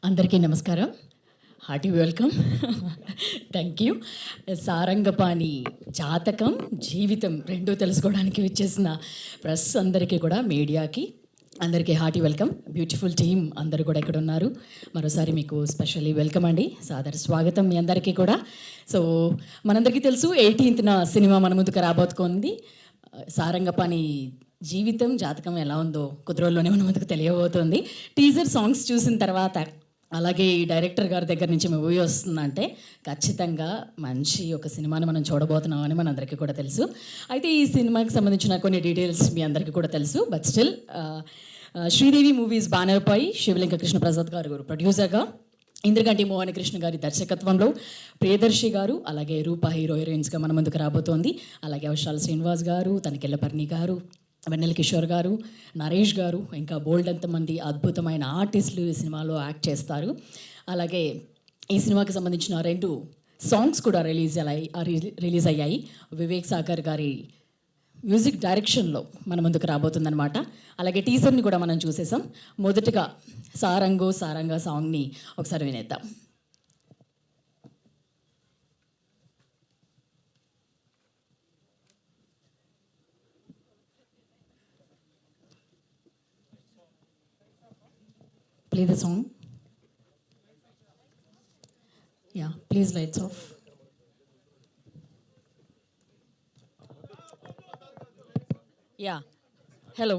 అందరికీ నమస్కారం. Hearty welcome. Thank you. Sarangapani జాతకం, జీవితం రెండూ తెలుసుకోవడానికి విచ్చేసిన ప్రెస్ అందరికీ కూడా, మీడియాకి అందరికీ హార్టీ వెల్కమ్. బ్యూటిఫుల్ టీమ్ అందరూ కూడా ఇక్కడ ఉన్నారు. మరోసారి మీకు స్పెషల్లీ వెల్కమ్ అండి, సాదర స్వాగతం మీ అందరికీ కూడా. సో మనందరికీ తెలుసు 18th సినిమా మన ముందుకు రాబోతుంది. సారంగపాణి జీవితం, జాతకం ఎలా ఉందో కొద్ది రోజుల్లోనే మన ముందుకు తెలియబోతుంది. టీజర్ సాంగ్స్ చూసిన తర్వాత, అలాగే ఈ డైరెక్టర్ గారి దగ్గర నుంచి మూవీ వస్తుందంటే ఖచ్చితంగా మంచి ఒక సినిమాని మనం చూడబోతున్నామని మనందరికీ కూడా తెలుసు. అయితే ఈ సినిమాకి సంబంధించిన కొన్ని డీటెయిల్స్ మీ అందరికీ కూడా తెలుసు. బట్ స్టిల్ శ్రీదేవి మూవీస్ బ్యానర్పై శివలింగ కృష్ణప్రసాద్ గారు ప్రొడ్యూసర్గా, ఇంద్రగంటి మోహన కృష్ణ గారి దర్శకత్వంలో ప్రియదర్శి గారు, అలాగే రూపా హీరోయిన్స్గా మన ముందుకు రాబోతోంది. అలాగే అవసరాల శ్రీనివాస్ గారు, తనికెళ్ళపర్ణి గారు, వెన్నెల కిషోర్ గారు, నరేష్ గారు, ఇంకా బోల్డ్ అంతమంది అద్భుతమైన ఆర్టిస్టులు ఈ సినిమాలో యాక్ట్ చేస్తారు. అలాగే ఈ సినిమాకి సంబంధించిన 2 సాంగ్స్ కూడా రిలీజ్ అయ్యాయి. వివేక్ సాగర్ గారి మ్యూజిక్ డైరెక్షన్లో మన ముందుకు రాబోతుందన్నమాట. అలాగే టీజర్ని కూడా మనం చూసేసాం. మొదటగా సారంగా సాంగ్ని ఒకసారి వినేద్దాం. Play the song. Yeah, please lights off. Yeah. Hello.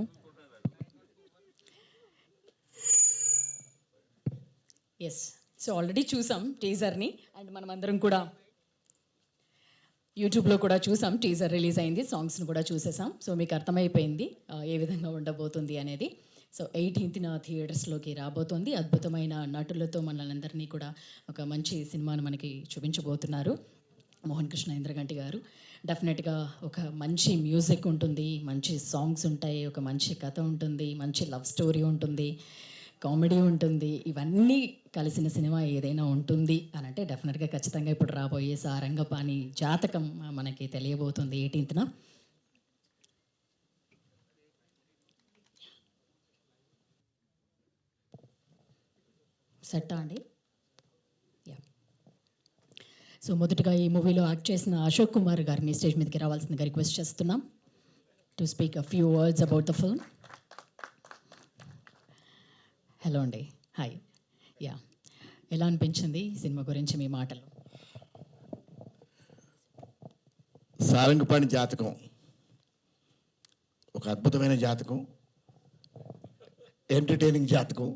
Yes. So already చూసాం టీజర్ని, అండ్ మనం అందరం కూడా యూట్యూబ్లో కూడా చూసాం. టీజర్ రిలీజ్ అయింది, సాంగ్స్ని కూడా చూసేసాం. సో మీకు అర్థమైపోయింది ఏ విధంగా ఉండబోతుంది అనేది. సో 18th థియేటర్స్లోకి రాబోతోంది. అద్భుతమైన నటులతో మనల్ని కూడా ఒక మంచి సినిమాను మనకి చూపించబోతున్నారు మోహన్ కృష్ణ ఇంద్రగంటి గారు. డెఫినెట్గా ఒక మంచి మ్యూజిక్ ఉంటుంది, మంచి సాంగ్స్ ఉంటాయి, ఒక మంచి కథ ఉంటుంది, మంచి లవ్ స్టోరీ ఉంటుంది, కామెడీ ఉంటుంది. ఇవన్నీ కలిసిన సినిమా ఏదైనా ఉంటుంది అని అంటే డెఫినెట్గా ఖచ్చితంగా ఇప్పుడు రాబోయే సారంగపాణి జాతకం మనకి తెలియబోతుంది 18th. సెట్టా అండి? యా. సో మొదటగా ఈ మూవీలో యాక్ట్ చేసిన అశోక్ కుమార్ గారిని స్టేజ్ మీదకి రావాల్సిందిగా రిక్వెస్ట్ చేస్తున్నాం to speak a few words about the film. Hello అండి, హాయ్. యా, ఎలా అనిపించింది సినిమా గురించి మీ మాటలు? సారంగపాణి జాతకం ఒక అద్భుతమైన జాతకం, ఎంటర్టైనింగ్ జాతకం.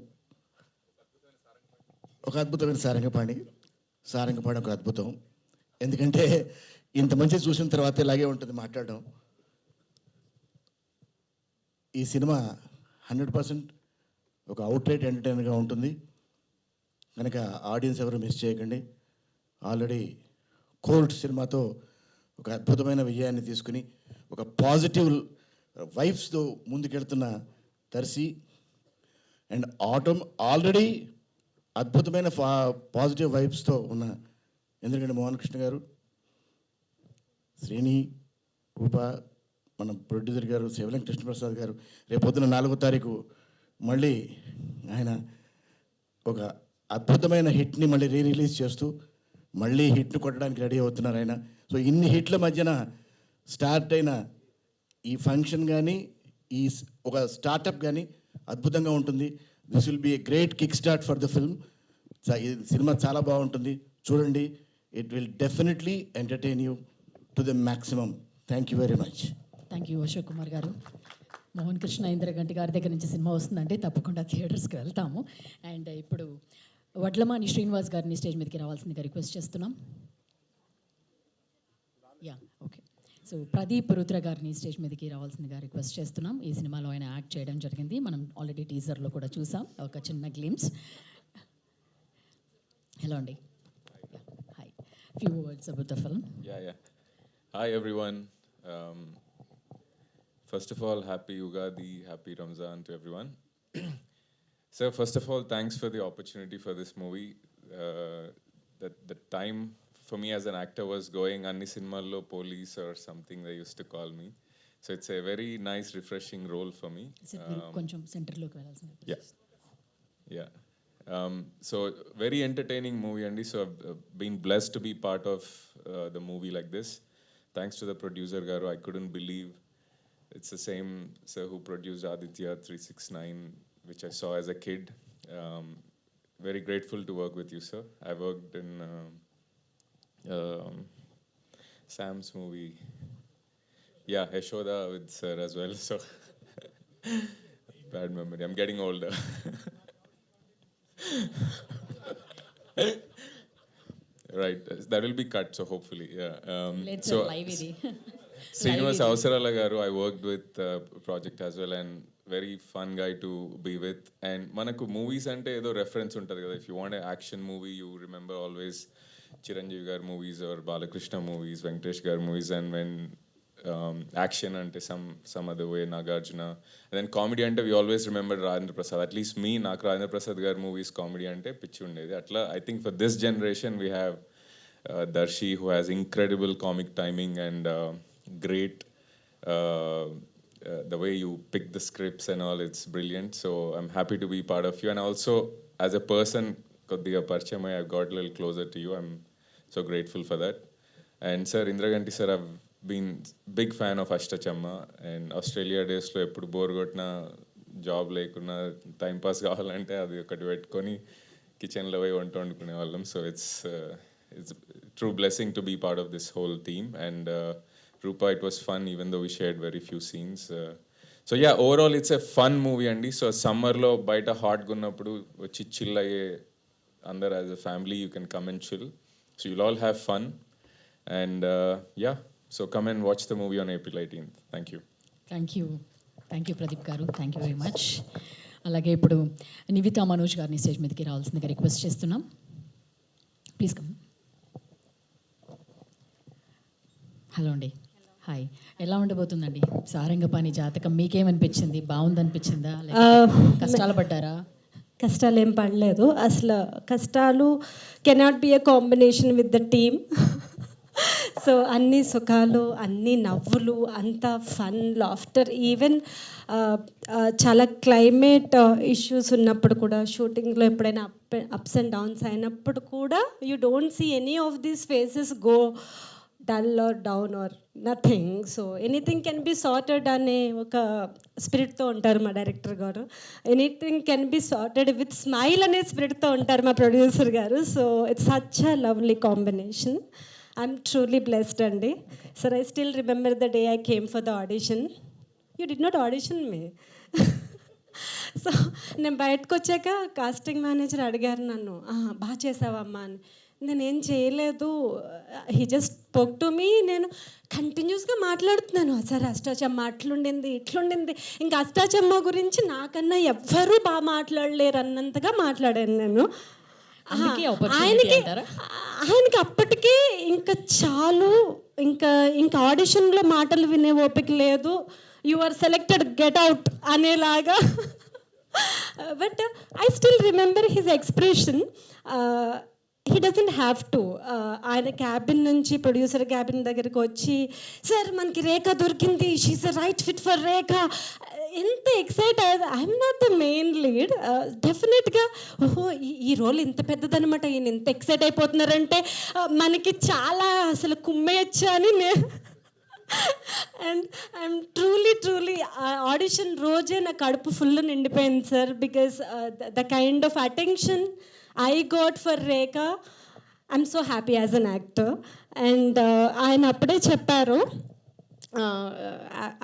ఒక అద్భుతమైన సారంగపాణి ఒక అద్భుతం. ఎందుకంటే ఇంత మంచి చూసిన తర్వాత ఇలాగే ఉంటుంది మాట్లాడడం. ఈ సినిమా 100% ఒక అవుట్రైట్ ఎంటర్టైనర్గా ఉంటుంది కనుక ఆడియన్స్ ఎవరు మిస్ చేయకండి. ఆల్రెడీ కోల్డ్ సినిమాతో ఒక అద్భుతమైన విజయాన్ని తీసుకుని ఒక పాజిటివ్ వైబ్స్తో ముందుకెళ్తున్న దర్శి అండ్ ఆల్రెడీ అద్భుతమైన పాజిటివ్ వైబ్స్తో ఉన్న ఎందుకంటే మోహన్ కృష్ణ గారు, శ్రీని, రూప, మన ప్రొడ్యూసర్ గారు శివలింగ కృష్ణప్రసాద్ గారు. రేపొద్దున 4వ తారీఖు మళ్ళీ ఆయన ఒక అద్భుతమైన హిట్ని మళ్ళీ రిలీజ్ చేస్తూ మళ్ళీ హిట్ను కొట్టడానికి రెడీ అవుతున్నారు ఆయన. సో ఇన్ని హిట్ల మధ్యన స్టార్ట్ అయిన ఈ ఫంక్షన్ కానీ, ఈ ఒక స్టార్టప్ కానీ అద్భుతంగా ఉంటుంది. This will be a great kick start for the film. ఈ సినిమా చాలా బాగుంటుంది, చూడండి. It will definitely entertain you to the maximum. Thank you very much. Thank you Ashok Kumar గారు. మోహన్ కృష్ణ ఇంద్రగంటి గారి దగ్గర నుంచి సినిమా వస్తుందంటే తప్పకుండా థియేటర్స్కి వెళ్తాము. అండ్ ఇప్పుడు వడ్లమాని శ్రీనివాస్ గారిని స్టేజ్ మీదకి రావాల్సిందిగా రిక్వెస్ట్ చేస్తున్నాం. Yeah, okay. So Pradeep Rudra గారిని స్టేజ్ మీదకి రావాల్సిందిగా రిక్వెస్ట్ చేస్తున్నాం. ఈ సినిమాలో ఆయన యాక్ట్ చేయడం జరిగింది, మనం ఆల్రెడీ టీజర్లో కూడా చూసాం ఒక చిన్న గ్లిమ్స్. హలో అండి, hi. Few words about the film. Yeah. Hi everyone. First of all, happy Ugadi, happy Ramzan to everyone. So first of all, thanks for the opportunity for this movie. The time for me as an actor was going Anni Cinmallo police or something they used to call me. So it's a very nice, refreshing role for me. కొంచెం సెంటర్లోకి వెళ్ళాల్సింది. Yeah. So very entertaining movie, Andy. So I've been blessed to be part of the movie like this. Thanks to the producer Garu, I couldn't believe it's the same sir who produced Aditya 369, which I saw as a kid. Very grateful to work with you, sir. I worked in Sam's movie. Yeah, Yashoda with sir as well. So bad memory. I'm getting older. Right, that will be cut. So hopefully, yeah. Let's So live ఇది Srinivas Avasarala garu, I worked with project as well, and very fun guy to be with. And manaku movies ante edo reference untadi kada. If you want an action movie, you remember always Chiranjeevi gar movies or Balakrishna movies, Venkatesh gar movies, and when action ante some other way Nagarjuna, and then comedy ante we always remember Rajendra Prasad. At least me, నాకు Rajendra Prasad gar movies comedy ante పిచ్చి ఉండేది. అట్లా I think for this generation we have Darshi, who has incredible comic timing and great the way you pick the scripts and all, it's brilliant. So I'm happy to be part of you, and also as a person koddiga parchayam I've got a little closer to you. I'm so grateful for that. And sir, Indraganti sir, I've been big fan of Ashtachamma, and Australia days lo eppudu bore kottna job లేకున్నా time pass కావాలంటే అది ఒకటి పెట్టుకొని కిచెన్లో పోయి వంట వండుకునే వాళ్ళం. So it's true blessing to be part of this whole team. And Rupa, it was fun even though we shared very few scenes. So yeah, overall it's a fun movie అండి. సో సమ్మర్లో బయట హాట్గా ఉన్నప్పుడు వచ్చి chill అయ్యే అందరు as a family you can come and chill. So you'll all have fun. And yeah, so come and watch the movie on April 18th. Thank you. Thank you Pradeep గారు, thank you very much. అలాగే ఇప్పుడు నివితా మనోజ్ గారిని stage మీదకి రావాల్సిందిగా request చేస్తున్నాం. Please come. Hello అండి, hi. ఎలా ఉండబోతుందండి సారంగపాణి జాతకం? మీకేమనిపించింది? బాగుందనిపించిందా? కష్టాలు పడ్డారా? కష్టాలు ఏం పడలేదు అసలు. కష్టాలు cannot be a combination with the team. So అన్ని సుఖాలు, అన్ని నవ్వులు, అంత ఫన్, లాఫ్టర్. ఈవెన్ చాలా క్లైమేట్ ఇష్యూస్ ఉన్నప్పుడు కూడా, షూటింగ్లో ఎప్పుడైనా అప్స్ అండ్ డౌన్స్ అయినప్పుడు కూడా you don't see any of these faces go dull or down or nothing. So anything can be sorted అనే ఒక స్పిరిట్తో ఉంటారు మా డైరెక్టర్ గారు. Anything can be sorted with smile అనే స్పిరిట్తో ఉంటారు మా ప్రొడ్యూసర్ గారు. So it's such a lovely combination. I'm truly blessed అండి. Sir, I still remember the day I came for the audition. You did not audition me. So నేను బయటకు వచ్చాక casting manager అడిగారు నన్ను, బాగా చేసావమ్మా అని. నేనేం చేయలేదు. He just spoke to me. నేను కంటిన్యూస్గా మాట్లాడుతున్నాను, సార్ అష్టాచమ్మ అట్లుండింది ఇట్లుండింది, ఇంకా అష్టాచమ్మ గురించి నాకన్నా ఎవ్వరూ బాగా మాట్లాడలేరు అన్నంతగా మాట్లాడాను నేను. ఆయనకి అప్పటికే ఇంకా చాలు, ఇంకా ఆడిషన్లో మాటలు వినే ఓపిక లేదు, you are selected, get out అనేలాగా. But I still remember his expression. He doesn't have to. ఆయన క్యాబిన్ నుంచి ప్రొడ్యూసర్ క్యాబిన్ దగ్గరికి వచ్చి, సార్ మనకి రేఖ దొరికింది, she's a right fit for Rekha, ఎంత ఎక్సైట్ అయ్యేది. I'm not the main lead. డెఫినెట్గా ఓహో ఈ రోల్ ఇంత పెద్దదనమాట, ఈయన ఇంత ఎక్సైట్ అయిపోతున్నారంటే మనకి చాలా అసలు కుమ్మేయచ్చు అని నేను. అండ్ ఐఎమ్ ట్రూలీ ఆడిషన్ రోజే నా కడుపు ఫుల్ నిండిపోయింది sir. Because the kind of attention I got for Rekha, I'm so happy as an actor. And ఆయన అప్పుడే చెప్పారు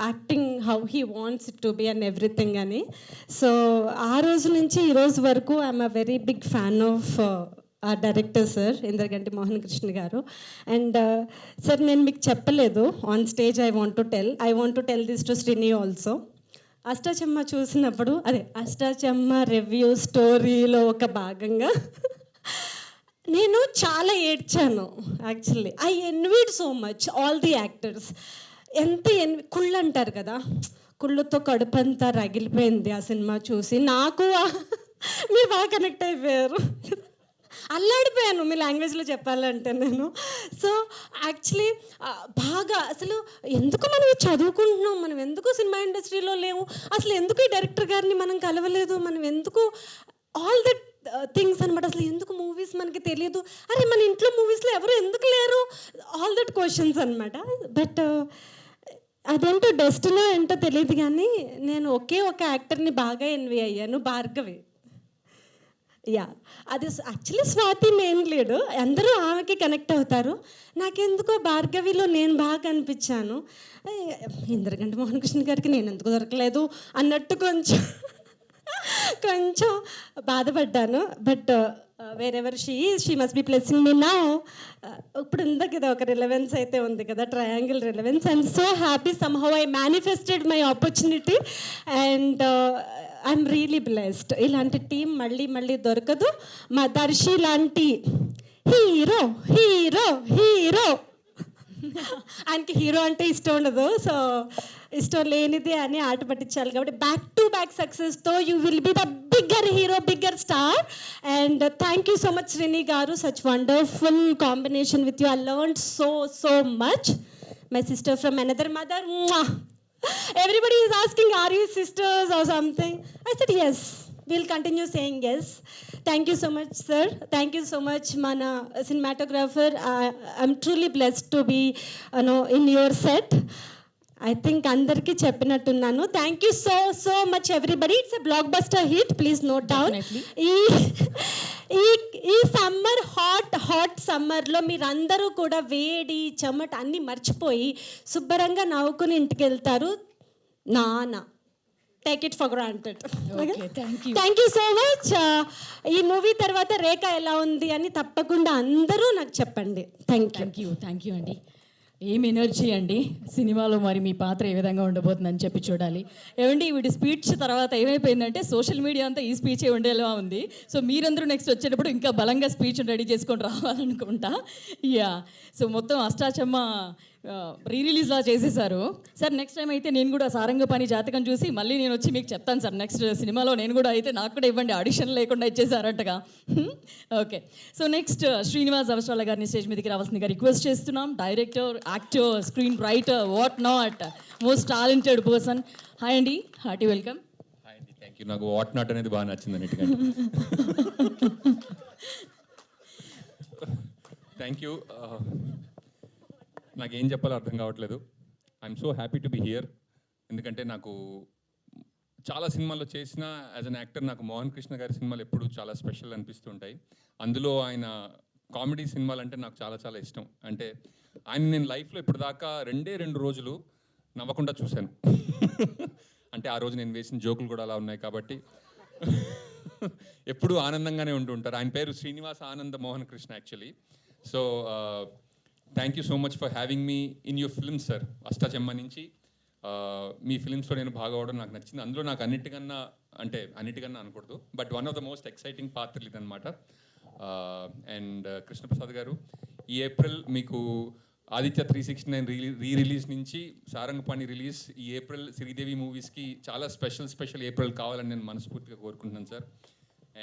acting how he wants it to be and everything అని. So ఆ రోజు నుంచి ఈ రోజు వరకు I'm a very big fan of ఆ director sir, Indraganti Mohan Krishna garu. And sir, నేను మీకు చెప్పలేదు on stage. I want to tell this to Srini also. Ashta Chamma చూసినప్పుడు, అష్టాచమ్మ రివ్యూ స్టోరీలో ఒక భాగంగా నేను చాలా ఏడ్చాను actually. I envied so much all the actors. కుళ్ళు అంటారు కదా, కుళ్ళుతో కడుపంతా రగిలిపోయింది ఆ సినిమా చూసి. నాకు మీరు బాగా కనెక్ట్ అయిపోయారు, అల్లాడిపోయాను మీ లాంగ్వేజ్లో చెప్పాలంటే నేను. సో యాక్చువల్లీ బాగా అసలు ఎందుకు మనం చదువుకుంటున్నాం, మనం ఎందుకు సినిమా ఇండస్ట్రీలో లేవు, అసలు ఎందుకు ఈ డైరెక్టర్ గారిని మనం కలవలేదు, మనం ఎందుకు ఆల్ దట్ థింగ్స్ అనమాట. అసలు ఎందుకు మూవీస్ మనకి తెలియదు, అరే మన ఇంట్లో మూవీస్లో ఎవరు ఎందుకు లేరు, ఆల్ దట్ క్వశ్చన్స్ అనమాట. బట్ అదేంటో డెస్టినో ఏంటో తెలియదు కానీ నేను ఒకే ఒక యాక్టర్ని బాగా ఎన్వి అయ్యాను, భార్గవి. యా, అది యాక్చువల్లీ స్వాతి మెయిన్ లీడ్, అందరూ ఆమెకి కనెక్ట్ అవుతారు. నాకెందుకో భార్గవిలో నేను బాగా అనిపించాను. ఇంద్రగంటి మోహన్ కృష్ణ గారికి నేను ఎందుకు దొరకలేదు అన్నట్టు కొంచెం బాధపడ్డాను. But wherever she must be pleasing me now. ఇప్పుడు ఉంది కదా ఒక రిలవెన్స్ అయితే ఉంది కదా, triangle relevance. I'm so happy, somehow I manifested my opportunity and I'm really blessed. ఇలాంటి టీం మళ్ళీ మళ్ళీ దొరకదు. మా దర్శి లాంటి హీరో హీరో హీరో ఆయనకి హీరో అంటే ఇష్టం ఉండదు, సో ఇష్టం లేనిది అని ఆట పట్టించాలి. కాబట్టి బ్యాక్ టు బ్యాక్ సక్సెస్తో you will be the bigger hero, bigger star. And thank you so much Srini garu, such wonderful combination with you. I learned so much. My sister from another mother. Everybody is asking, are you sisters or something? I said yes. We'll continue saying yes. Thank you so much, sir. Thank you so much, Mana cinematographer. I'm truly blessed to be, in your set. I think అందరికీ చెప్పినట్టున్నాను. Thank you so much everybody. It's a blockbuster hit, please note down. ఈ summer hot సమ్మర్లో మీరందరూ కూడా వేడి చెమట అన్నీ మర్చిపోయి శుభ్రంగా నవ్వుకుని ఇంటికి వెళ్తారు. నానా take it for granted. Thank you so much. ఈ మూవీ తర్వాత రేఖ ఎలా ఉంది అని తప్పకుండా అందరూ నాకు చెప్పండి. థ్యాంక్ యూ అండి. ఏం ఎనర్జీ అండి సినిమాలో. మరి మీ పాత్ర ఏ విధంగా ఉండబోతుందని చెప్పి చూడాలి. ఏమండి వీడి స్పీచ్ తర్వాత ఏమైపోయిందంటే సోషల్ మీడియా అంతా ఈ స్పీచే ఉండేలా ఉంది. సో మీరందరూ నెక్స్ట్ వచ్చేటప్పుడు ఇంకా బలంగా స్పీచ్ రెడీ చేసుకొని రావాలనుకుంటా. యా, సో మొత్తం అష్టాచమ్మ రీ రిలీజ్లా చేసేసారు సార్. నెక్స్ట్ టైం అయితే నేను కూడా సారంగపాణి జాతకం చూసి మళ్ళీ నేను వచ్చి మీకు చెప్తాను సార్. నెక్స్ట్ సినిమాలో నేను కూడా అయితే నాకు కూడా ఇవ్వండి, ఆడిషన్ లేకుండా ఇచ్చేసారంటగా. ఓకే, సో నెక్స్ట్ శ్రీనివాస్ అవసరాల గారిని స్టేజ్ మీదకి రావాల్సిందిగా రిక్వెస్ట్ చేస్తున్నాం. Director, actor, screen writer, what not, most talented person. Hi అండి, హార్టీ వెల్కమ్. హాయ్ అండి, థ్యాంక్ యూ. నాకు వాట్ నాట్ అనేది బాగా నచ్చింది అన్నిటికంటే. Thank you. నాకేం చెప్పాలో అర్థం కావట్లేదు. I'm so happy to be here. ఎందుకంటే నాకు చాలా సినిమాల్లో చేసిన యాజ్ అన్ యాక్టర్ నాకు మోహన్ కృష్ణ గారి సినిమాలు ఎప్పుడు చాలా స్పెషల్ అనిపిస్తుంటాయి. అందులో ఆయన కామెడీ సినిమాలు అంటే నాకు చాలా ఇష్టం. అంటే ఆయన నేను లైఫ్లో ఇప్పుడు దాకా 2 రోజులు నవ్వకుండా చూశాను. అంటే ఆ రోజు నేను వేసిన జోకులు కూడా అలా ఉన్నాయి కాబట్టి ఎప్పుడూ ఆనందంగానే ఉంటుంటారు. ఆయన పేరు Srinivas Ananda Mohan Krishna actually. So thank you so much for having me in your films sir. Ashtachamma నుంచి మీ ఫిల్మ్స్లో నేను భాగం అవడం నాకు నచ్చింది. అందులో నాకు అన్నిటికన్నా అనకూడదు, but one of the most exciting పాత్రలు ఇదనమాట. అండ్ కృష్ణప్రసాద్ గారు, ఈ ఏప్రిల్ మీకు ఆదిత్య 369 రీ రిలీజ్ నుంచి సారంగపాణి రిలీజ్, ఈ ఏప్రిల్ శ్రీదేవి మూవీస్కి చాలా స్పెషల్ ఏప్రిల్ కావాలని నేను మనస్ఫూర్తిగా కోరుకుంటున్నాను సార్.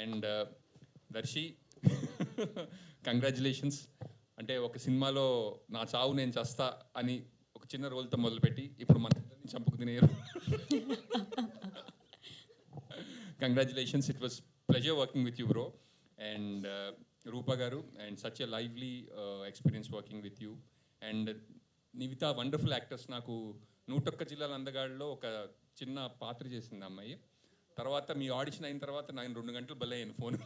And Darsi, congratulations. అంటే ఒక సినిమాలో నా చావు నేను చేస్తా అని ఒక చిన్న రోల్తో మొదలుపెట్టి ఇప్పుడు మన చంపుకు తినేరు. Congratulations, it was pleasure working with you bro. And Rupa garu, and such a lively experience working with you. And Nivitha, wonderful actors. నాకు 101 జిల్లాల అందగాడిలో ఒక చిన్న పాత్ర చేసింది అమ్మాయి. తర్వాత మీ ఆడిషన్ అయిన తర్వాత నేను 2 గంటలు బలయ్యాను phone.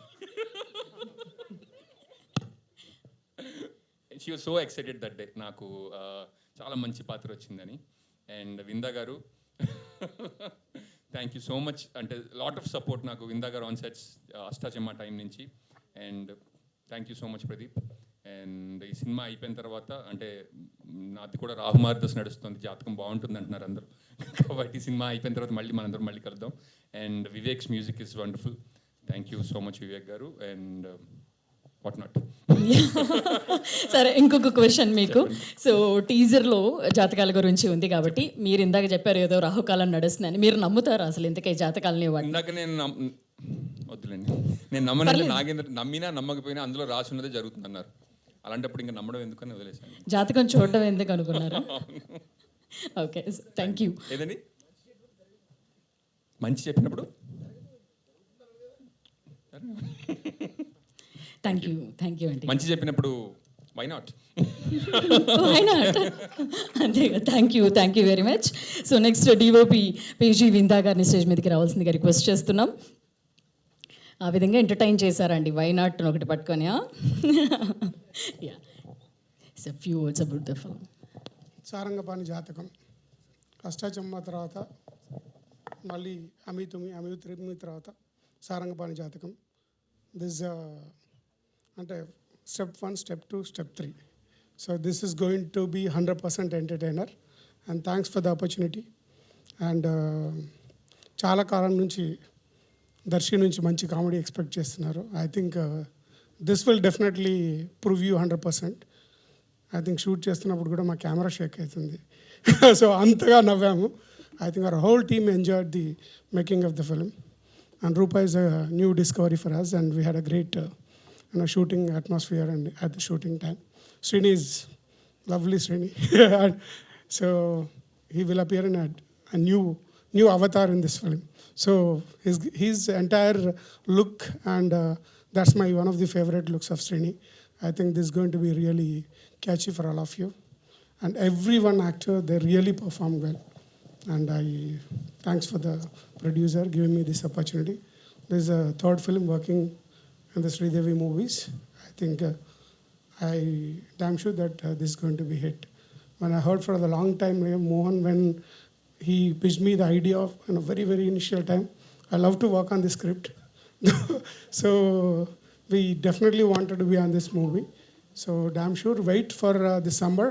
She was so excited that day, నాకు చాలా మంచి పాత్ర వచ్చిందని. And Vinda garu, thank you so much. అంటే లాట్ ఆఫ్ సపోర్ట్ నాకు Vinda garu on sets Ashtachamma time నుంచి. And thank you so much Pradeep. And ఈ సినిమా అయిపోయిన తర్వాత అంటే నాది కూడా రాహుమార్దస్ నడుస్తుంది, జాతకం బాగుంటుంది అంటున్నారు అందరూ. కాబట్టి ఈ సినిమా అయిపోయిన తర్వాత మళ్ళీ మళ్ళీ కలుద్దాం. And Vivek's music is wonderful. Thank you so much Vivek garu. And what not. సరే, ఇంకొక క్వశ్చన్ మీకు. సో టీజర్లో జాతకాల గురించి ఉంది కాబట్టి మీరు ఇందాక చెప్పారు ఏదో రాహుకాలం నడుస్తుందని, మీరు నమ్ముతారా అసలు ఇంతకీ జాతకాలని? ఇందాక వద్దులేండి, నేను నమ్మనంటే నాగేంద్ర నమ్మినా నమ్మకపోయినా అందులో రాసి ఉన్నదే జరుగుతుంది అన్నారు. అలాంటప్పుడు ఇంకా నమ్మడం ఎందుకని వదిలేసాను. జాతకం చూడడం ఎందుకు అనుకున్నారు? Okay, thank you. ఏదండి మంచి చెప్పినప్పుడు థ్యాంక్ యూ అండి. మంచి చెప్పినప్పుడు వై నాట్? Why not? అంతే thank you very much. So next DOP PG Vinda గారిని స్టేజ్ మీదకి రావాల్సిందిగా రిక్వెస్ట్ చేస్తున్నాం. ఆ విధంగా ఎంటర్టైన్ చేశారండి వై నాట్ ఒకటి పట్టుకొని. Yeah it's few words about the film. Sarangapani జాతకం అష్టాచమ్మ తర్వాత మళ్ళీ అమి త్రిమి తర్వాత సారంగపాణి జాతకం. దిస్ అంటే step 1, step 2, step 3. So this is going to be 100% entertainer and thanks for the opportunity. And చాలా కాలం నుంచి దర్శి నుంచి మంచి కామెడీ ఎక్స్పెక్ట్ చేస్తున్నారు. I think this will definitely prove you 100%. I think shoot చేస్తున్నప్పుడు కూడా మా కెమెరా షేక్ అవుతుంది. సో అంతగా నవ్వాము. I think our whole team enjoyed the making of the film. And Rupa is a new discovery for us, and we had a great shooting atmosphere and at the shooting time. Srini is lovely, Srini. And so he will appear in a new avatar in this film. So his entire look, and that's one of the favorite looks of Srini. I think this is going to be really catchy for all of you. And every one actor, they really perform well. And thanks for the producer giving me this opportunity. This is a third film working in the Sridevi movies. I think I damn sure that this is going to be hit. When I heard for a long time Mohan, when he pitched me the idea of in a very, very initial time, I love to work on the script. So we definitely wanted to be on this movie. So damn sure wait for this summer.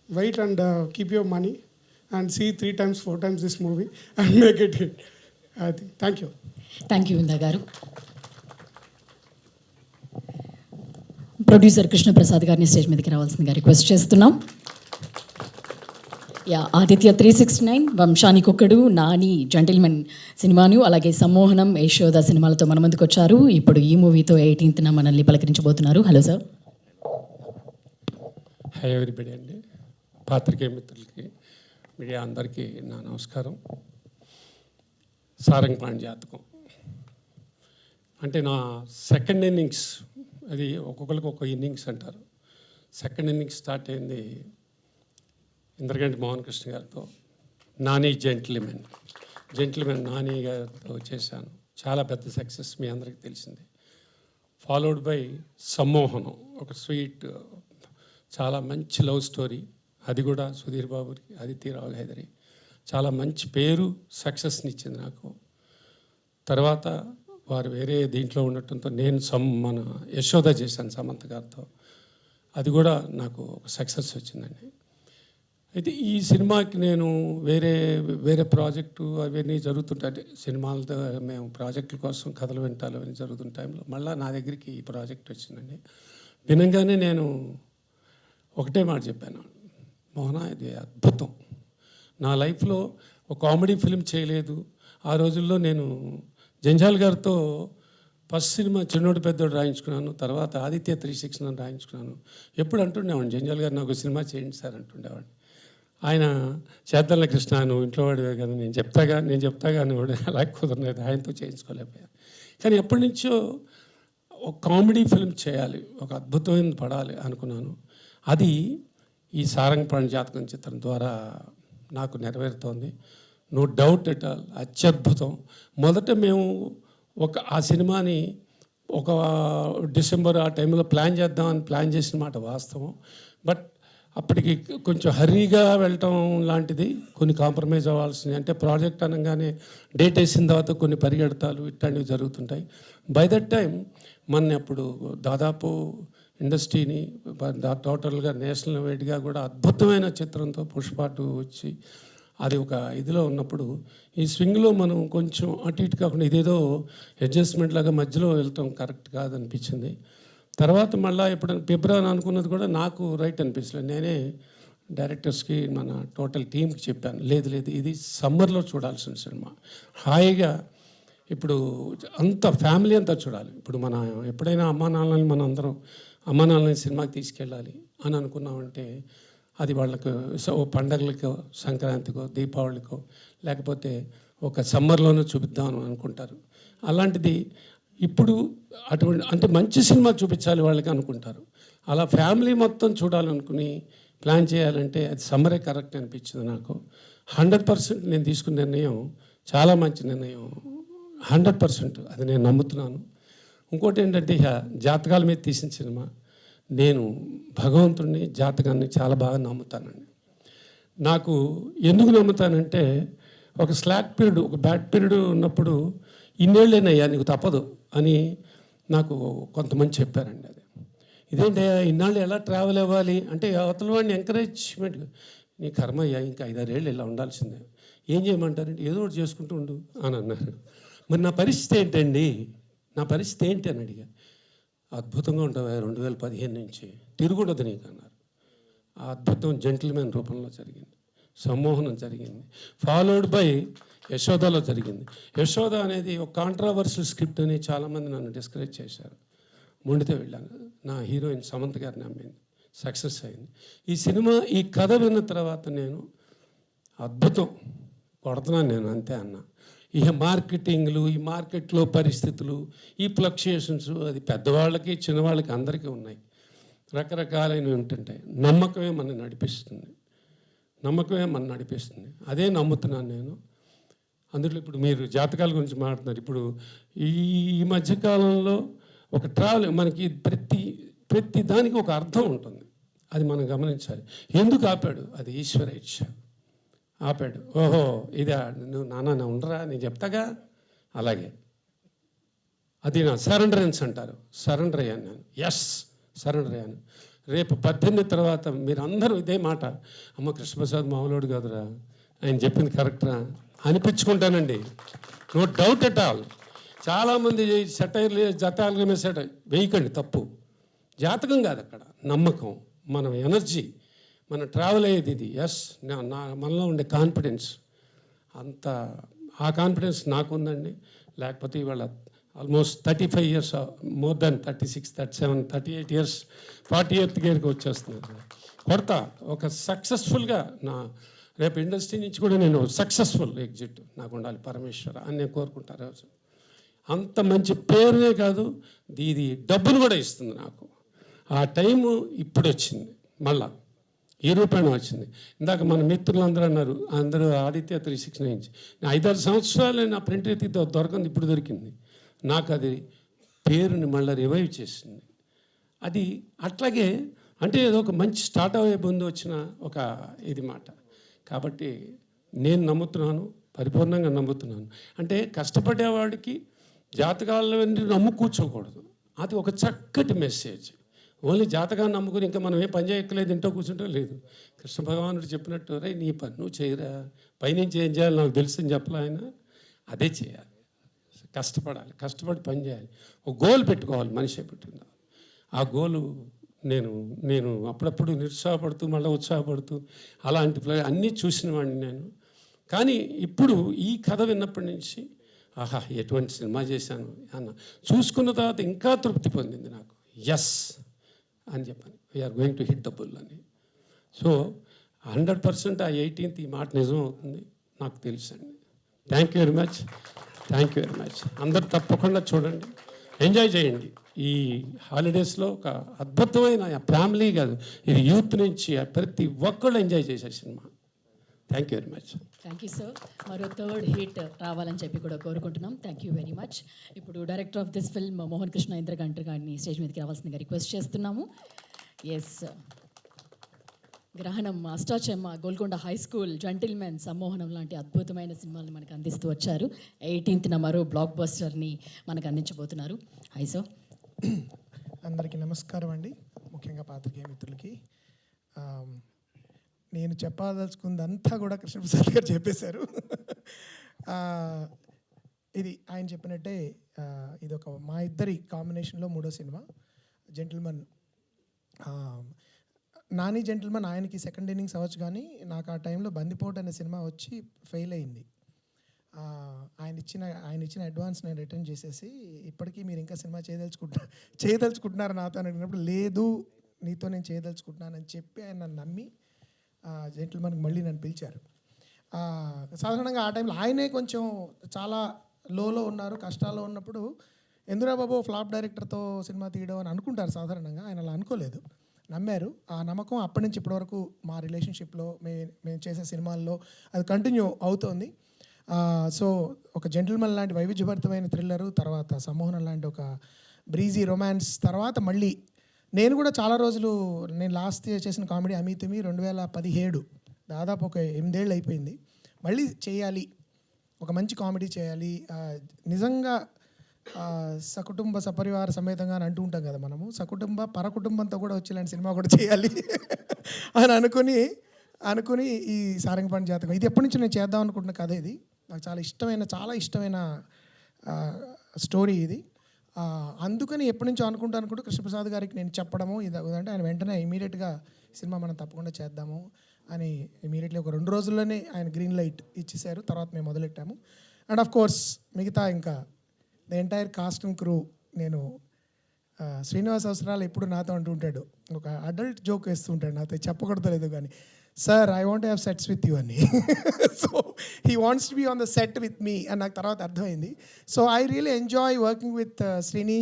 Wait and keep your money and see 3 times, 4 times this movie and make it hit. I think. Thank you. Thank you Vinda garu. Producer Krishnaprasad గారిని stage మీదకి రావాల్సిందిగా request చేస్తున్నాం. Yeah Aditya 369, Vamsanikokkadu, Nani, gentleman సినిమాను, అలాగే సమ్మోహనం, యశోద సినిమాలతో మన ముందుకు వచ్చారు. ఇప్పుడు ఈ మూవీతో 18th మనల్ని పలకరించబోతున్నారు. Hello sir. హై ఎవరిబడి అండి. పాత్రికేయ మిత్రులకి, మీడియా అందరికీ నా నమస్కారం. సారంగపాణి జాతకం అంటే నా సెకండ్ ఇన్నింగ్స్. అది ఒక్కొక్కరికి ఒక ఇన్నింగ్స్ అంటారు. సెకండ్ ఇన్నింగ్స్ స్టార్ట్ అయింది ఇంద్రగంటి మోహన్ కృష్ణ గారితో. నాని జెంటిల్మెన్ నాని గారితో చేశాను. చాలా పెద్ద సక్సెస్, మీ అందరికీ తెలిసింది. ఫాలోడ్ బై సమ్మోహనం, ఒక స్వీట్, చాలా మంచి లవ్ స్టోరీ. అది కూడా సుధీర్ బాబుకి, ఆదిత్యరావు హైదరి. చాలా మంచి పేరు, సక్సెస్ని ఇచ్చింది నాకు. తర్వాత వారు వేరే దీంట్లో ఉండటంతో నేను మన యశోద చేశాను సమంత గారితో. అది కూడా నాకు ఒక సక్సెస్ వచ్చిందండి. అయితే ఈ సినిమాకి నేను వేరే ప్రాజెక్టు అవన్నీ జరుగుతుంటాయి. సినిమాలతో మేము ప్రాజెక్టుల కోసం కథలు వింటాలు అవన్నీ జరుగుతున్న టైంలో మళ్ళీ నా దగ్గరికి ఈ ప్రాజెక్ట్ వచ్చిందండి. వినంగానే నేను ఒకటే మాట చెప్పాను, మోహన ఇది అద్భుతం. నా లైఫ్లో ఒక కామెడీ ఫిలిం చేయలేదు. ఆ రోజుల్లో నేను జంజాల్ గారితో ఫస్ట్ సినిమా చిన్నోడు పెద్దోడు రాయించుకున్నాను. తర్వాత ఆదిత్య 369 రాయించుకున్నాను. ఎప్పుడు అంటుండేవాడిని, జంజాల్ గారు నాకు సినిమా చేయండి సార్ అంటుండేవాడిని. ఆయన చేద్దాంలే కృష్ణ, నువ్వు ఇంట్లో వాడివే కదా, నేను చెప్తాగా నువ్వు అలా కుదరలేదు, ఆయనతో చేయించుకోలేకపోయా. కానీ ఎప్పటి నుంచో ఒక కామెడీ ఫిలిం చేయాలి, ఒక అద్భుతమైన పడాలి అనుకున్నాను. అది ఈ సారంగపాణి జాతకం చిత్రం ద్వారా నాకు నెరవేరుతోంది. నో డౌట్ ఎట్ ఆల్, అత్యద్భుతం. మొదట మేము ఆ సినిమాని ఒక డిసెంబర్ ఆ టైంలో ప్లాన్ చేసిన మాట వాస్తవం. బట్ అప్పటికి కొంచెం హర్రీగా వెళ్ళటం లాంటిది, కొన్ని కాంప్రమైజ్ అవ్వాల్సింది. అంటే ప్రాజెక్ట్ అనగానే డేట్ వేసిన తర్వాత కొన్ని పరిగెడతాలు ఇట్లాంటివి జరుగుతుంటాయి. బై దట్ టైం అప్పుడు దాదాపు ఇండస్ట్రీని టోటల్గా నేషనల్ వైడ్గా కూడా అద్భుతమైన చిత్రంతో పుష్ప 2 వచ్చి అది ఒక ఇదిలో ఉన్నప్పుడు ఈ స్వింగ్లో మనం కొంచెం అటు ఇటు కాకుండా ఇదేదో అడ్జస్ట్మెంట్ లాగా మధ్యలో వెళ్తాం కరెక్ట్ కాదనిపించింది. తర్వాత మళ్ళీ ఎప్పుడైనా ఫిబ్రవరి అనుకున్నది కూడా నాకు రైట్ అనిపించలేదు. నేనే డైరెక్టర్స్కి మన టోటల్ టీంకి చెప్పాను, లేదు ఇది సమ్మర్లో చూడాల్సిన సినిమా, హాయిగా ఇప్పుడు అంత ఫ్యామిలీ అంతా చూడాలి. ఇప్పుడు మన ఎప్పుడైనా అమ్మా నాన్నని సినిమాకి తీసుకెళ్ళాలి అని అనుకున్నామంటే అది వాళ్ళకు పండగలకో, సంక్రాంతికో, దీపావళికో, లేకపోతే ఒక సమ్మర్లోనూ చూపిద్దాం అనుకుంటారు. అలాంటిది ఇప్పుడు అటువంటి అంటే మంచి సినిమా చూపించాలి వాళ్ళకి అనుకుంటారు. అలా ఫ్యామిలీ మొత్తం చూడాలనుకుని ప్లాన్ చేయాలంటే అది సమ్మరే కరెక్ట్ అనిపించింది నాకు. 100% నేను తీసుకున్న నిర్ణయం చాలా మంచి నిర్ణయం. 100% అది నేను నమ్ముతున్నాను. ఇంకోటి ఏంటంటే ఇక జాతకాల మీద తీసిన సినిమా. నేను భగవంతుడిని జాతకాన్ని చాలా బాగా నమ్ముతానండి. నాకు ఎందుకు నమ్ముతానంటే ఒక స్లాక్ పీరియడ్, ఒక బ్యాడ్ పీరియడ్ ఉన్నప్పుడు ఇన్నేళ్ళేనయ్యా నీకు తప్పదు అని నాకు కొంతమంది చెప్పారండి. అది ఇదేంటయ్యా ఇన్నాళ్ళు ఎలా ట్రావెల్ అవ్వాలి అంటే అవతల వాడిని ఎంకరేజ్మెంట్, నీ కర్మ అయ్యా ఇంకా 5-6 ఏళ్ళు ఇలా ఉండాల్సిందే, ఏం చేయమంటారంటే ఏదో ఒకటి చేసుకుంటూ ఉండు అని అన్నారు. మరి నా పరిస్థితి ఏంటండి, నా పరిస్థితి ఏంటి అని అడిగా. అద్భుతంగా ఉంటావా 2015 నుంచి తిరుగుండదు నీకు అన్నారు. ఆ అద్భుతం జెంటిల్మెన్ రూపంలో జరిగింది, సమ్మోహనం జరిగింది, ఫాలోడ్ బై యశోదలో జరిగింది. యశోద అనేది ఒక కాంట్రావర్షియల్ స్క్రిప్ట్ అని చాలామంది నన్ను డిస్కరేజ్ చేశారు. మొండితో వెళ్ళాను. నా హీరోయిన్ సమంత గారిని నమ్మింది, సక్సెస్ అయింది. ఈ సినిమా ఈ కథ విన్న తర్వాత నేను అద్భుతం కొడుతున్నాను నేను అంతే అన్నా. ఇక మార్కెటింగ్లు, ఈ మార్కెట్లో పరిస్థితులు, ఈ ఫ్లక్చుయేషన్స్ అది పెద్దవాళ్ళకి చిన్నవాళ్ళకి అందరికీ ఉన్నాయి, రకరకాలైనవి ఉంటుంటాయి. నమ్మకమే మనం నడిపిస్తుంది, నమ్మకమే మనం నడిపిస్తుంది. అదే నమ్ముతున్నాను నేను. అందులో ఇప్పుడు మీరు జాతకాల గురించి మాట్లాడుతున్నారు. ఇప్పుడు ఈ మధ్యకాలంలో ఒక ట్రావెల్ మనకి ప్రతి దానికి ఒక అర్థం ఉంటుంది, అది మనం గమనించాలి. ఎందుకు ఆపాడు, అది ఈశ్వర ఇచ్ఛ. ఆపాడు, ఓహో ఇదా నువ్వు నాన్న ఉండరా నేను చెప్తాగా, అలాగే అది నా సరెండరెన్స్ అంటారు. సరెండర్ అయ్యాను నేను, ఎస్ సరెండర్ అయ్యాను. రేపు 18 తర్వాత మీరు అందరూ ఇదే మాట, అమ్మ కృష్ణప్రసాద్ మామూలుడు కాదురా, ఆయన చెప్పింది కరెక్టరా అనిపించుకుంటానండి. No doubt at all. చాలామంది సెటైర్లు జతాలుగా మీద సెటైర్ వేయకండి, తప్పు. జాతకం కాదు అక్కడ, నమ్మకం, మనం ఎనర్జీ, మనం ట్రావెల్ అయ్యేది ఇది. ఎస్ మనలో ఉండే కాన్ఫిడెన్స్, అంత ఆ కాన్ఫిడెన్స్ నాకుందండి. లేకపోతే ఇవాళ almost 35 years, more than 36, 37, 38 years, 40th ఇయర్కి వచ్చేస్తున్నాను. కొడతా ఒక సక్సెస్ఫుల్గా నా రేపు ఇండస్ట్రీ నుంచి కూడా నేను సక్సెస్ఫుల్ ఎగ్జిట్ నాకు ఉండాలి పరమేశ్వర అని నేను కోరుకుంటాను. రోజు అంత మంచి పేరునే కాదు, ఇది డబ్బులు కూడా ఇస్తుంది నాకు. ఆ టైము ఇప్పుడు వచ్చింది, మళ్ళా ఈ రూపాయన వచ్చింది. ఇందాక మన మిత్రులందరూ అన్నారు, అందరూ ఆదిత్య 369 5-6 సంవత్సరాలు నా ప్రింట్ ఎత్తి దొరకంది, ఇప్పుడు దొరికింది నాకు. అది పేరుని మళ్ళీ రివైవ్ చేసింది. అది అట్లాగే అంటే ఏదో ఒక మంచి స్టార్ట్ అయ్యే ముందు వచ్చిన ఒక ఇది మాట. కాబట్టి నేను నమ్ముతున్నాను, పరిపూర్ణంగా నమ్ముతున్నాను. అంటే కష్టపడేవాడికి జాతకాలను నమ్ము కూర్చోకూడదు, అది ఒక చక్కటి మెసేజ్. ఓన్లీ జాతకాన్ని నమ్ముకుని ఇంకా మనం ఏ పని చేయక్కలేదు, ఇంట్లో కూర్చుంటో లేదు. కృష్ణ భగవానుడు చెప్పినట్టు రే నీ పని నువ్వు చేయరా, పైనుంచి ఏం చేయాలి నాకు తెలుసు అని చెప్పలే ఆయన. అదే చేయాలి, కష్టపడాలి, కష్టపడి పని చేయాలి, ఒక గోల్ పెట్టుకోవాలి. మనిషి పెట్టుకుందాం ఆ గోలు. నేను అప్పుడప్పుడు నిరుత్సాహపడుతూ మళ్ళీ ఉత్సాహపడుతూ అలాంటి అన్నీ చూసిన వాడిని నేను. కానీ ఇప్పుడు ఈ కథ విన్నప్పటి నుంచి ఆహా ఎటువంటి సినిమా చేశాను అన్న చూసుకున్న తర్వాత ఇంకా తృప్తి పొందింది నాకు. ఎస్ అని చెప్పాను, we are going to hit the bull అని. సో 100% ఆ 18th ఈ మాట నిజం అవుతుంది నాకు తెలుసండి. Thank you very much, thank you very much. అందరు తప్పకుండా చూడండి, ఎంజాయ్ చేయండి. ఈ హాలిడేస్లో ఒక అద్భుతమైన ఫ్యామిలీ కాదు, ఇది యూత్ నుంచి ప్రతి ఒక్కళ్ళు ఎంజాయ్ చేసే సినిమా. Thank you very much. Thank you sir. మరో 3rd హిట్ రావాలని చెప్పి కూడా కోరుకుంటున్నాం. Thank you very much. ఇప్పుడు director of this film Mohan Krishna Indraganti గారిని స్టేజ్ మీదకి రావాల్సిందిగా రిక్వెస్ట్ చేస్తున్నాము. Yes, Grahanam, Ashtachamma, Golconda high school, gentleman, Sammohanam లాంటి అద్భుతమైన సినిమాలను మనకు అందిస్తూ వచ్చారు. 18th మరో బ్లాక్ బస్టర్ని మనకు అందించబోతున్నారు. High sir. అందరికీ నమస్కారం అండి, ముఖ్యంగా పాత్రికేయ మిత్రులకి. నేను చెప్పదలుచుకుందంతా కూడా కృష్ణప్రసాద్ గారు చెప్పేశారు. ఇది ఆయన చెప్పినట్టే ఇది ఒక మా ఇద్దరి కాంబినేషన్లో 3వ సినిమా జెంటిల్మెన్. నాని జెంటిల్మెన్ ఆయనకి సెకండ్ ఇన్నింగ్స్ అవ్వచ్చు, కానీ నాకు ఆ టైంలో బందిపోటు అనే సినిమా వచ్చి ఫెయిల్ అయింది. ఆయన ఇచ్చిన అడ్వాన్స్ నేను రిటర్న్ చేసేసి, ఇప్పటికీ మీరు ఇంకా సినిమా చేయదలుచుకుంటున్నారు నాతో అని అడిగినప్పుడు, లేదు నీతో నేను చేయదలుచుకుంటున్నానని చెప్పి ఆయన నన్ను నమ్మి జెంటిల్మెన్కి మళ్ళీ నన్ను పిలిచారు. సాధారణంగా ఆ టైంలో ఆయనే కొంచెం చాలా లోలో ఉన్నారు, కష్టాల్లో ఉన్నప్పుడు ఎందురా బాబు ఫ్లాప్ డైరెక్టర్తో సినిమా తీయడం అని అనుకుంటారు సాధారణంగా. ఆయన అలా అనుకోలేదు, నమ్మారు. ఆ నమ్మకం అప్పటి నుంచి ఇప్పటి వరకు మా రిలేషన్షిప్లో మేము చేసే సినిమాల్లో అది కంటిన్యూ అవుతోంది. సో ఒక జెంటిల్మన్ లాంటి వైవిధ్యభరితమైన థ్రిల్లరు, తర్వాత సమ్మోహనం లాంటి ఒక బ్రీజీ రొమాన్స్, తర్వాత మళ్ళీ నేను కూడా చాలా రోజులు, నేను లాస్ట్ ఇయర్ చేసిన కామెడీ అమితుమి 2017, దాదాపు ఒక 8 ఏళ్ళు అయిపోయింది. మళ్ళీ చేయాలి, ఒక మంచి కామెడీ చేయాలి, నిజంగా సకుటుంబ సపరివార సమేతంగా అని అంటూ ఉంటాం కదా మనము, సకుటుంబ పరకుటుంబంతో కూడా వచ్చేలాంటి సినిమా కూడా చేయాలి అని అనుకుని ఈ సారంగపాణి జాతకం, ఇది ఎప్పటి నుంచి నేను చేద్దాం అనుకుంటున్న కథ ఇది. నాకు చాలా ఇష్టమైన స్టోరీ ఇది. అందుకని ఎప్పటి నుంచో అనుకుంటూ కృష్ణప్రసాద్ గారికి నేను చెప్పడము ఇది అంటే ఆయన వెంటనే ఇమీడియట్గా సినిమా మనం తప్పకుండా చేద్దాము అని ఇమీడియట్లీ ఒక 2 రోజుల్లోనే ఆయన గ్రీన్ లైట్ ఇచ్చేసారు. తర్వాత మేము మొదలెట్టాము. అండ్ ఆఫ్ కోర్స్ మిగతా ఇంకా the entire cost and crew. నేను శ్రీనివాస్ అవసరాలు ఎప్పుడు నాతో అంటూ ఉంటాడు, ఒక అడల్ట్ జోక్ వేస్తూ ఉంటాడు నాతో, చెప్పకూడదు లేదు కానీ, sir I want have sets with you అని. So he wants to be on the set with me అని నాకు తర్వాత అర్థమైంది. So I really enjoy working with Srini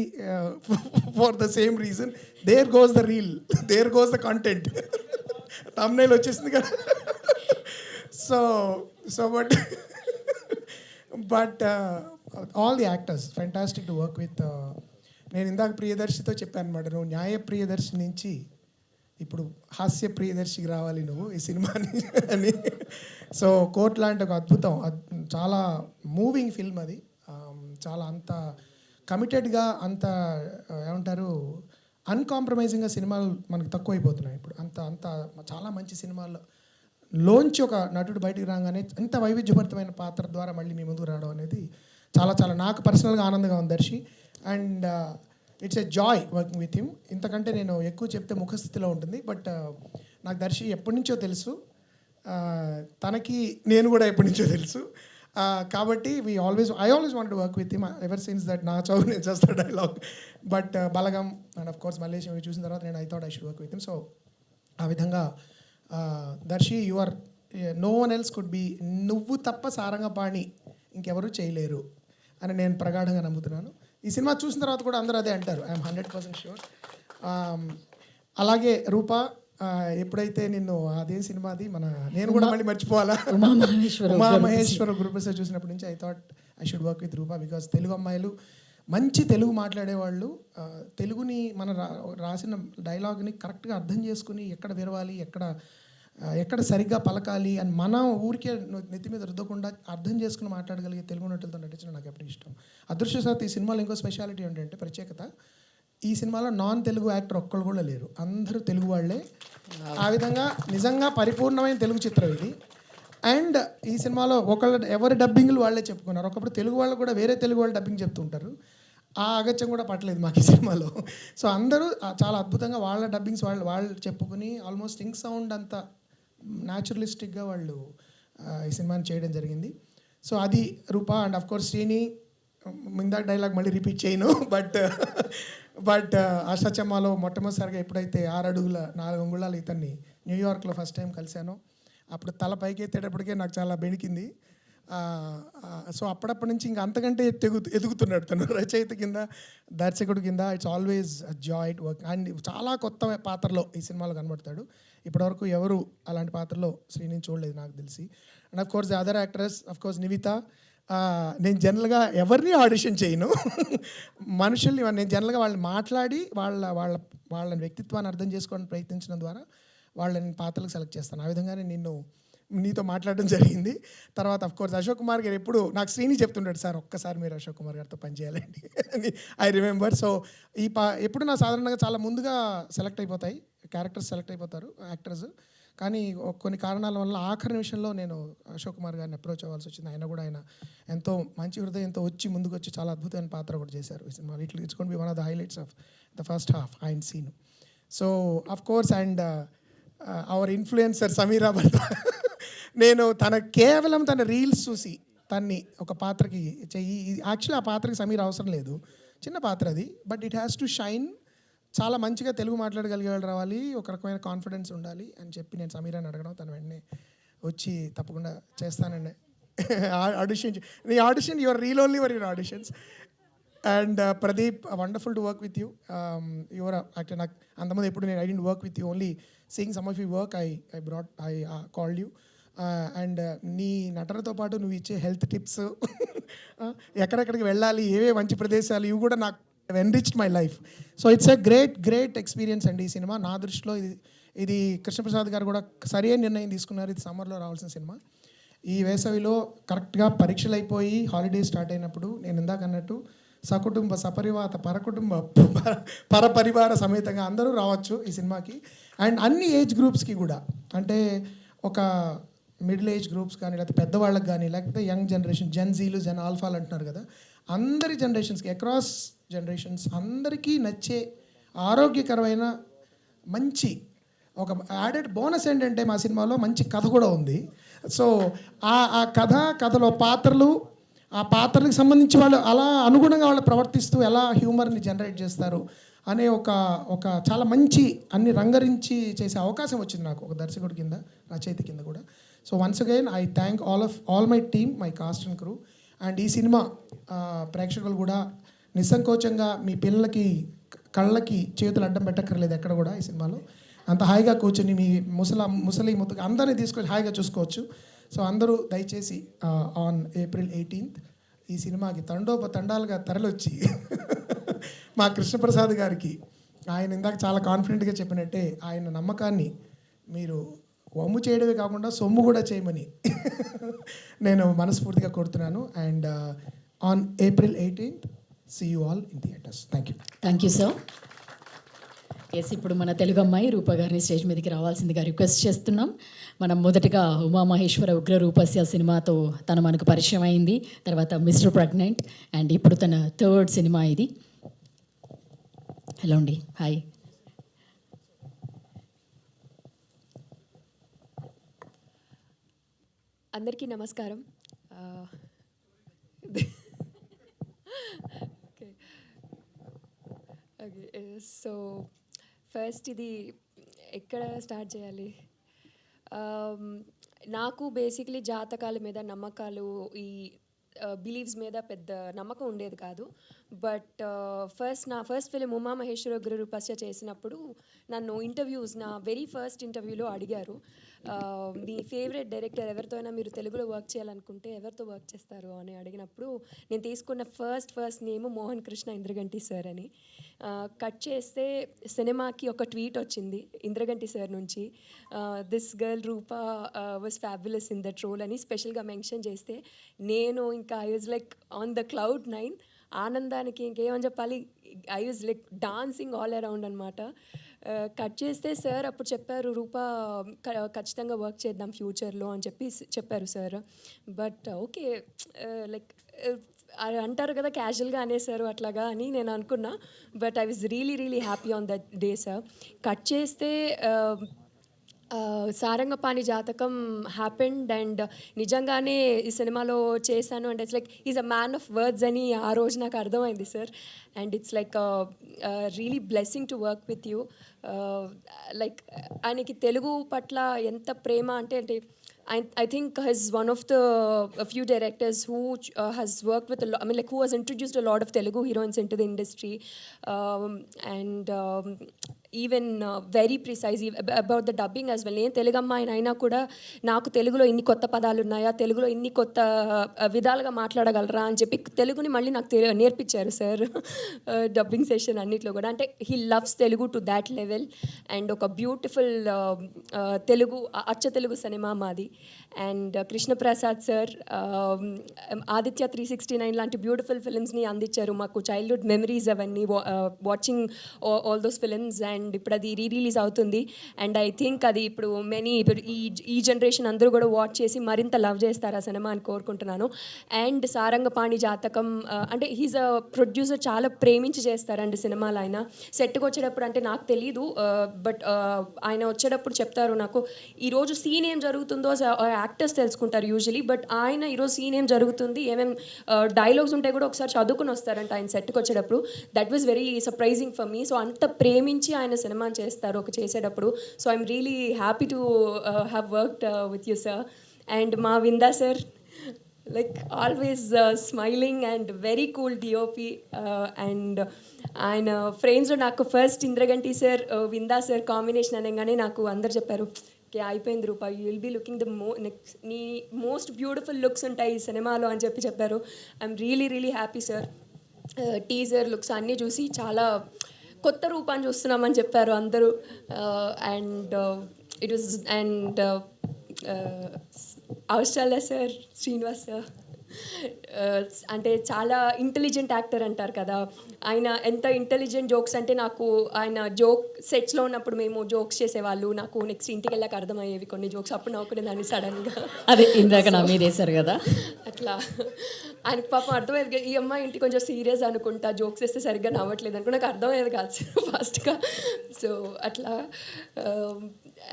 for the same reason. There goes the reel, there goes the content. Thumbnail వచ్చేసింది కదా. So but all the actors fantastic to work with. నేను ఇందాక ప్రియదర్శితో చెప్పాను అనమాట, నువ్వు న్యాయ ప్రియదర్శి నుంచి ఇప్పుడు హాస్య ప్రియదర్శికి రావాలి నువ్వు ఈ సినిమాని అని. సో కోర్ట్ లాంటి ఒక అద్భుతం, చాలా మూవింగ్ ఫిల్మ్ అది. చాలా అంత కమిటెడ్గా, అంత ఏమంటారు అన్కాంప్రమైజింగ్గా సినిమాలు మనకు తక్కువైపోతున్నాయి ఇప్పుడు. అంత చాలా మంచి సినిమాల్లో లోంచి ఒక నటుడు బయటికి రాగానే ఇంత వైవిధ్యభరితమైన పాత్ర ద్వారా మళ్ళీ మీ ముందుకు రావడం అనేది చాలా నాకు పర్సనల్గా ఆనందంగా ఉంది Darshi. And it's a joy working with him. ఇంతకంటే నేను ఎక్కువ చెప్తే ముఖస్థితిలో ఉంటుంది. బట్ నాకు దర్శి ఎప్పటి నుంచో తెలుసు, తనకి నేను కూడా ఎప్పటి నుంచో తెలుసు. కాబట్టి I always want to work with him ever since that నా చదువు నేను చేస్తా dialogue. But Balagam and of course Mallesham ఇవి చూసిన తర్వాత నేను I thought I should work with him. So ఆ విధంగా Darshi no one else could be, నువ్వు తప్ప సారంగపాణి ఇంకెవరూ చేయలేరు అని నేను ప్రగాఢంగా నమ్ముతున్నాను. ఈ సినిమా చూసిన తర్వాత కూడా అందరూ అదే అంటారు, ఐఎమ్ 100% షూర్. అలాగే రూప, ఎప్పుడైతే నిన్ను అదే సినిమాది నేను కూడా మళ్ళీ మర్చిపోవాలా, ఉమామహేశ్వర గురుప్రసాద్ చూసినప్పటి నుంచి I thought I should work with Rupa. Because Telugu అమ్మాయిలు మంచి తెలుగు మాట్లాడేవాళ్ళు, తెలుగుని రాసిన డైలాగ్ని కరెక్ట్గా అర్థం చేసుకుని ఎక్కడ విరవాలి, ఎక్కడ సరిగ్గా పలకాలి అని మనం ఊరికే నెత్తి మీద రుద్దకుండా అర్థం చేసుకుని మాట్లాడగలిగే తెలుగు నటులతో నటించడం నాకు ఎప్పుడు ఇష్టం. అదృష్టవశాత్తు ఈ సినిమాలో ఇంకో స్పెషాలిటీ ఏంటంటే, ప్రత్యేకత, ఈ సినిమాలో నాన్ తెలుగు యాక్టర్ ఒక్కళ్ళు కూడా లేరు, అందరూ తెలుగు వాళ్ళే. ఆ విధంగా నిజంగా పరిపూర్ణమైన తెలుగు చిత్రం ఇది. అండ్ ఈ సినిమాలో ఎవరి డబ్బింగ్లు వాళ్ళే చెప్పుకున్నారు. ఒకప్పుడు తెలుగు వాళ్ళు కూడా వేరే తెలుగు వాళ్ళు డబ్బింగ్ చెప్తుంటారు, ఆ అగత్యం కూడా పట్టలేదు మాకు ఈ సినిమాలో. సో అందరూ చాలా అద్భుతంగా వాళ్ళ డబ్బింగ్స్ వాళ్ళు చెప్పుకుని ఆల్మోస్ట్ సింగ్ సౌండ్ అంతా న్యాచురలిస్టిక్గా వాళ్ళు ఈ సినిమాని చేయడం జరిగింది. సో అది రూప. అండ్ ఆఫ్ కోర్స్ శ్రీని, ఇందాక డైలాగ్ మళ్ళీ రిపీట్ చేయను, బట్ ఆశాచమ్మాలో మొట్టమొదటిసారిగా ఎప్పుడైతే 6 అడుగుల 4 అంగుళాలు ఇతన్ని న్యూయార్క్లో ఫస్ట్ టైం కలిశానో, అప్పుడు తల పైకి ఎత్తేటప్పటికే నాకు చాలా బెణికింది. సో అప్పటి నుంచి ఇంకా అంతకంటే ఎదుగుతున్నాడు తను, రచయిత కింద, దర్శకుడు కింద. It's always Joy work. And చాలా కొత్త పాత్రలో ఈ సినిమాలో కనబడతాడు. ఇప్పటివరకు ఎవరు అలాంటి పాత్రలో శ్రీని చూడలేదు నాకు తెలిసి. And of course the other actress, of course Nivitha. నేను జనరల్గా ఎవరిని ఆడిషన్ చేయను, మనుషుల్ని నేను జనరల్గా వాళ్ళని మాట్లాడి వాళ్ళ వ్యక్తిత్వాన్ని అర్థం చేసుకోవడానికి ప్రయత్నించడం ద్వారా వాళ్ళని పాత్రలకు సెలెక్ట్ చేస్తాను. ఆ విధంగానే నీతో మాట్లాడడం జరిగింది. తర్వాత ఆఫ్ కోర్స్ అశోక్ కుమార్ గారు ఎప్పుడు నాకు శ్రీని చెప్తుంటాడు, సార్ ఒక్కసారి మీరు అశోక్ కుమార్ గారితో పనిచేయాలండి అని ఐ రిమెంబర్. సో ఎప్పుడు నా సాధారణంగా చాలా ముందుగా సెలెక్ట్ అయిపోతాయి క్యారెక్టర్స్, సెలెక్ట్ అయిపోతారు యాక్టర్స్. కానీ కొన్ని కారణాల వల్ల ఆఖరి నిమిషంలో నేను అశోక్ కుమార్ గారిని అప్రోచ్ అవ్వాల్సి వచ్చింది. ఆయన ఎంతో మంచి హృదయంతో ముందుకు వచ్చి చాలా అద్భుతమైన పాత్ర కూడా చేశారు ఈ సినిమా. It's gonna be one of the highlights of the first half ఆయన scene. So of course and our influencer Sameera భర్త, నేను కేవలం తన రీల్స్ చూసి తన్ని ఒక పాత్రకి చెయ్యి, యాక్చువల్లీ ఆ పాత్రకి సమీర అవసరం లేదు, చిన్న పాత్ర అది, but it has to shine. చాలా మంచిగా తెలుగు మాట్లాడగలిగే వాళ్ళు రావాలి, ఒక రకమైన కాన్ఫిడెన్స్ ఉండాలి అని చెప్పి నేను సమీరాని అడగడం, తను వెంటనే వచ్చి తప్పకుండా చేస్తానండి ఆడిషన్. నీ audition your reel only for your auditions. And Pradeep, wonderful to work with you. Your actor. నాకు అంతమంది ఎప్పుడు నేను I didn't work with you, only seeing some of you work I called you. And నీ నటనతో పాటు నువ్వు ఇచ్చే హెల్త్ టిప్స్, ఎక్కడెక్కడికి వెళ్ళాలి, ఏవే మంచి ప్రదేశాలు, ఇవి కూడా నాకు enriched my life. So it's a great experience అండి ఈ సినిమా. నా దృష్టిలో ఇది కృష్ణప్రసాద్ గారు కూడా సరైన నిర్ణయం తీసుకున్నారు. ఇది సమ్మర్లో రావాల్సిన సినిమా. ఈ వేసవిలో కరెక్ట్గా పరీక్షలు అయిపోయి హాలిడేస్ స్టార్ట్ అయినప్పుడు నేను ఇందాక అన్నట్టు సకుటుంబ సపరివాత పరకుటుంబ పరపరివార సమేతంగా అందరూ రావచ్చు ఈ సినిమాకి. అండ్ అన్ని ఏజ్ గ్రూప్స్కి కూడా, అంటే ఒక మిడిల్ ఏజ్ గ్రూప్స్ కానీ, లేకపోతే పెద్దవాళ్ళకి కానీ, లేకపోతే యంగ్ జనరేషన్, జెన్జీలు, జెన్ ఆల్ఫాలు అంటున్నారు కదా, అందరి జనరేషన్స్కి, అక్రాస్ జనరేషన్స్ అందరికీ నచ్చే ఆరోగ్యకరమైన మంచి ఒక యాడెడ్ బోనస్ ఏంటంటే మా సినిమాలో మంచి కథ కూడా ఉంది. సో ఆ కథలో పాత్రలు, ఆ పాత్రలకు సంబంధించి వాళ్ళు అలా అనుగుణంగా వాళ్ళు ప్రవర్తిస్తూ ఎలా హ్యూమర్ని జనరేట్ చేస్తారు అనే ఒక చాలా మంచి అన్ని రంగరించి చేసే అవకాశం వచ్చింది నాకు ఒక దర్శకుడి కింద, రచయిత కింద కూడా. So once again I thank all my team, my cast and crew. And ఈ సినిమా ప్రేక్షకులు కూడా నిస్సంకోచంగా మీ పిల్లలకి కళ్ళకి చేతులు అడ్డం పెట్టక్కర్లేదు ఎక్కడ కూడా. ఈ సినిమాలో అంత హాయిగా కూర్చొని మీ ముసలి ముద్దుగా అందరినీ తీసుకొని హాయిగా చూసుకోవచ్చు. సో అందరూ దయచేసి ఆన్ April 18th ఈ సినిమాకి తండాలుగా తరలొచ్చి మా కృష్ణప్రసాద్ గారికి ఆయన ఇందాక చాలా కాన్ఫిడెంట్గా చెప్పినట్టే ఆయన నమ్మకాన్ని మీరు వమ్ము చేయడమే కాకుండా సొమ్ము కూడా చేయమని నేను మనస్ఫూర్తిగా కోరుతున్నాను. And on April 18th see you all in theaters. Thank you sir. Yes, ఇప్పుడు మన తెలుగు అమ్మాయి రూప గారిని స్టేజ్ మీదకి రావాల్సిందిగా రిక్వెస్ట్ చేస్తున్నాం. మనం మొదటగా ఉమామహేశ్వర ఉగ్ర రూపస్య సినిమాతో తను మనకు పరిచయం అయింది. తర్వాత మిస్టర్ ప్రెగ్నెంట్, అండ్ ఇప్పుడు తన థర్డ్ సినిమా ఇది. హలో అండి, హాయ్. అందరికీ నమస్కారం. ఓకే, సో ఫస్ట్ ఇది ఎక్కడ స్టార్ట్ చేయాలి? నాకు బేసిక్లీ జాతకాల మీద నమ్మకాలు, ఈ బిలీవ్స్ మీద పెద్ద నమ్మకం ఉండేది కాదు. బట్ నా ఫస్ట్ ఫిలిం ఉమామహేశ్వర ఉగ్ర రూపస్య చేసినప్పుడు నన్ను నా వెరీ ఫస్ట్ ఇంటర్వ్యూలో అడిగారు, మీ ఫేవరెట్ డైరెక్టర్ ఎవరితో అయినా మీరు తెలుగులో వర్క్ చేయాలనుకుంటే ఎవరితో వర్క్ చేస్తారు అని అడిగినప్పుడు నేను తీసుకున్న first name Mohan Krishna Indraganti sir అని. కట్ చేస్తే సినిమాకి ఒక ట్వీట్ వచ్చింది ఇంద్రగంటి సార్ నుంచి, this girl Rupa was fabulous in that role అని స్పెషల్గా మెన్షన్ చేస్తే నేను ఇంకా I was like on the cloud 9. ఆనందానికి ఇంకేమని చెప్పాలి, I was like dancing all around అనమాట. కట్ చేస్తే సార్ అప్పుడు చెప్పారు, రూపా ఖచ్చితంగా వర్క్ చేద్దాం ఫ్యూచర్లో అని చెప్పారు సార్. బట్ ఓకే, లైక్ అంటారు కదా క్యాజువల్గా అనేసారు అట్లాగా అని నేను అనుకున్నా. But I was really happy on that day sir. Cut చేస్తే సారంగపాణి జాతకం హ్యాపెండ్ అండ్ నిజంగానే ఈ సినిమాలో చేశాను and it's like is a man of words అని ఆ రోజు నాకు అర్థమైంది sir. And it's like really blessing to work with you. Like ఆయనకి తెలుగు పట్ల ఎంత ప్రేమ అంటే I think he's one of the few directors who has worked with who has introduced a lot of Telugu heroines into the industry, and even very precise about the dubbing as well. నేను తెలుగు అమ్మాయిని అయినా కూడా నాకు తెలుగులో ఇన్ని కొత్త పదాలు ఉన్నాయా, తెలుగులో ఇన్ని కొత్త విధాలుగా మాట్లాడగలరా అని చెప్పి తెలుగుని మళ్ళీ నాకు నేర్పించారు సార్ డబ్బింగ్ సెషన్ అన్నిట్లో కూడా. అంటే he loves Telugu to that level. And ఒక బ్యూటిఫుల్ తెలుగు అచ్చ తెలుగు సినిమా మాది. అండ్ కృష్ణప్రసాద్ సార్ ఆదిత్య 369 లాంటి బ్యూటిఫుల్ ఫిలిమ్స్ని అందించారు మాకు, చైల్డ్హుడ్ మెమరీస్ అవన్నీ, watching all those films. And ఇప్పుడు అది రిలీజ్ అవుతుంది. అండ్ ఐ థింక్ అది ఇప్పుడు ఈ జనరేషన్ అందరూ కూడా వాచ్ చేసి మరింత లవ్ చేస్తారు ఆ సినిమా అని కోరుకుంటున్నాను. అండ్ సారంగపాణి జాతకం అంటే హీజ్ అ ప్రొడ్యూసర్, చాలా ప్రేమించి చేస్తారండి సినిమాలు. ఆయన సెట్కి వచ్చేటప్పుడు అంటే నాకు తెలీదు, బట్ ఆయన వచ్చేటప్పుడు చెప్తారు నాకు, ఈరోజు సీన్ ఏం జరుగుతుందో యాక్టర్స్ తెలుసుకుంటారు యూజువలీ, బట్ ఆయన ఈరోజు సీన్ ఏం జరుగుతుంది, ఏమేమి డైలాగ్స్ ఉంటాయి కూడా ఒకసారి చదువుకుని వస్తారంట ఆయన సెట్కి వచ్చేటప్పుడు. That was very surprising for me. So అంత ప్రేమించి ఆయన సినిమాని చేస్తారు ఒక చేసేటప్పుడు. So I'm really happy to have worked with you sir. And మా విందా sir, like always smiling and very cool DOP. And ఆయన ఫ్రెండ్స్లో నాకు first Indraganti sir Vinda sir combination అనగానే నాకు అందరు చెప్పారు ఓకే అయిపోయింది Rupa you will be looking the next నీ మోస్ట్ బ్యూటిఫుల్ లుక్స్ ఉంటాయి ఈ సినిమాలో అని చెప్పారు. I'm really happy sir. Teaser looks అన్నీ చూసి చాలా కొత్త రూపాన్ని చూస్తున్నామని చెప్పారు అందరూ. And it was and Avasarala sir, Srinivas sir అంటే చాలా ఇంటెలిజెంట్ యాక్టర్ అంటారు కదా, ఆయన ఎంత ఇంటెలిజెంట్ జోక్స్ అంటే నాకు ఆయన జోక్ సెట్స్లో ఉన్నప్పుడు మేము జోక్స్ చేసేవాళ్ళు, నాకు నెక్స్ట్ ఇంటికి వెళ్ళాక అర్థమయ్యేవి కొన్ని జోక్స్, అప్పుడు నవ్వుకునేదాన్ని సడన్గా. అదే ఇందాక నా మీద వేశారు కదా అట్లా ఆయనకు పాపం అర్థమయ్యేది ఈ అమ్మాయి ఇంటికి కొంచెం సీరియస్ అనుకుంటా, జోక్స్ వేస్తే సరిగ్గా నవ్వట్లేదు అనుకో, నాకు అర్థమయ్యేది కాదు సార్ ఫాస్ట్గా. సో అట్లా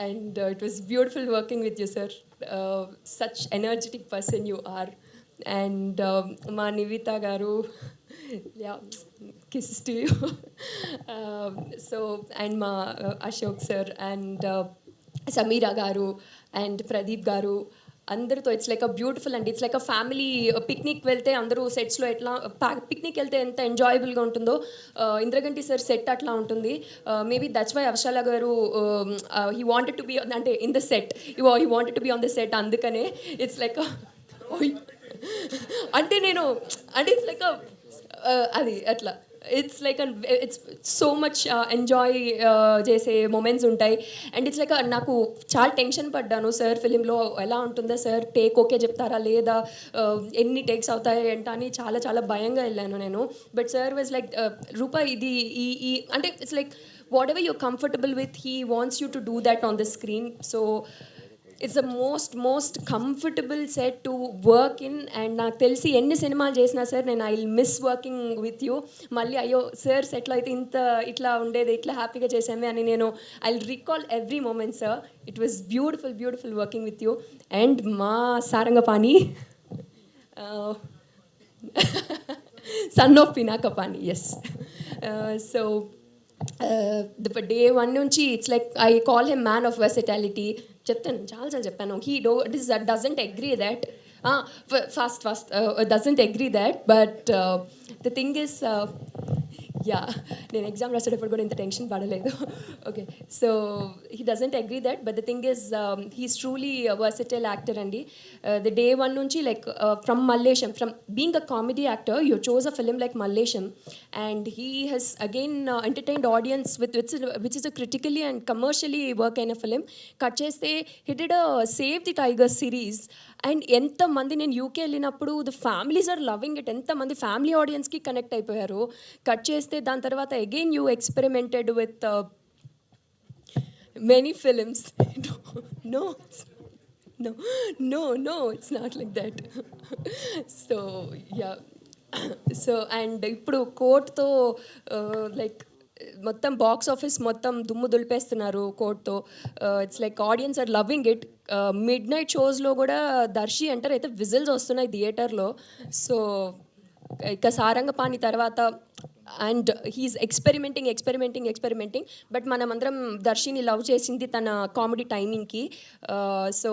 and it was beautiful working with you sir. Such energetic person you are. And మా నివిత గారు, kisses to you. So and మా అశోక్ సార్ అండ్ సమీరా గారు అండ్ ప్రదీప్ గారు అందరితో it's like a beautiful and it's like a family picnic వెళ్తే అందరూ సెట్స్లో ఎట్లా picnic వెళ్తే ఎంత ఎంజాయబుల్గా ఉంటుందో ఇంద్రగంటి సార్ సెట్ అట్లా ఉంటుంది. మేబీ దట్స్ వై అవశాల గారు హీ వాంటెడ్ టు బీ అంటే in the set, he wanted to be on the set. అందుకనే ఇట్స్ లైక్ అంటే నేను అంటే ఇట్స్ లైక్ అది అట్లా it's like it's so much enjoy చేసే మూమెంట్స్ ఉంటాయి. అండ్ ఇట్స్ లైక్ నాకు చాలా టెన్షన్ పడ్డాను సార్ ఫిలింలో ఎలా ఉంటుందా సార్, టేక్ ఓకే చెప్తారా లేదా, ఎన్ని టేక్స్ అవుతాయి ఏంటా అని చాలా చాలా భయంగా వెళ్ళాను నేను. But sir was like Rupa ఇది ఈ అంటే it's like whatever you're comfortable with he wants you to do that on the screen. So it's the most comfortable set to work in. And నాకు తెలిసి ఎన్ని సినిమాలు చేసినా సార్ నేను I will miss working with you. మళ్ళీ అయ్యో sir సెట్లో అయితే ఇట్లా ఉండేది, ఇట్లా హ్యాపీగా చేసామే అని నేను I will recall every moment sir. It was beautiful working with you. And మా Sarangapani son of Pinakapani, yes. So day one నుంచి it's like I call him man of versatility. చెప్తాను చాలాసార్లు చెప్పాను, he doesn't agree that fast doesn't agree that. But the thing is yeah నేను exam రాసేటప్పుడు కూడా ఇంత tension పడలేదు. Okay so he doesn't agree that. But the thing is he's truly versatile actor అండి. The day one నుంచి like from Mallesham, from being a comedy actor you chose a film like Mallesham, and he has again entertained audience with which is a critically and commercially work in a film. Cut cheste he did a Save the Tiger series, and ఎంత మంది నేను UK వెళ్ళినప్పుడు the families are loving it, ఎంత మంది family ఆడియన్స్కి connect అయిపోయారు. Cut చేస్తే దాని తర్వాత again you experimented with many films. No, it's not like that. So yeah. So and ఇప్పుడు కోర్ట్తో లైక్ మొత్తం బాక్స్ ఆఫీస్ మొత్తం దుమ్ము దులిపేస్తున్నారు కోర్ట్తో. It's like audience are loving it. Midnight షోస్లో కూడా దర్శి అంటారు అయితే విజిల్స్ వస్తున్నాయి థియేటర్లో. సో ఇక సారంగపాణి తర్వాత అండ్ హీఈస్ ఎక్స్పెరిమెంటింగ్. బట్ మనమందరం దర్శిని లవ్ చేసింది తన కామెడీ టైమింగ్కి. సో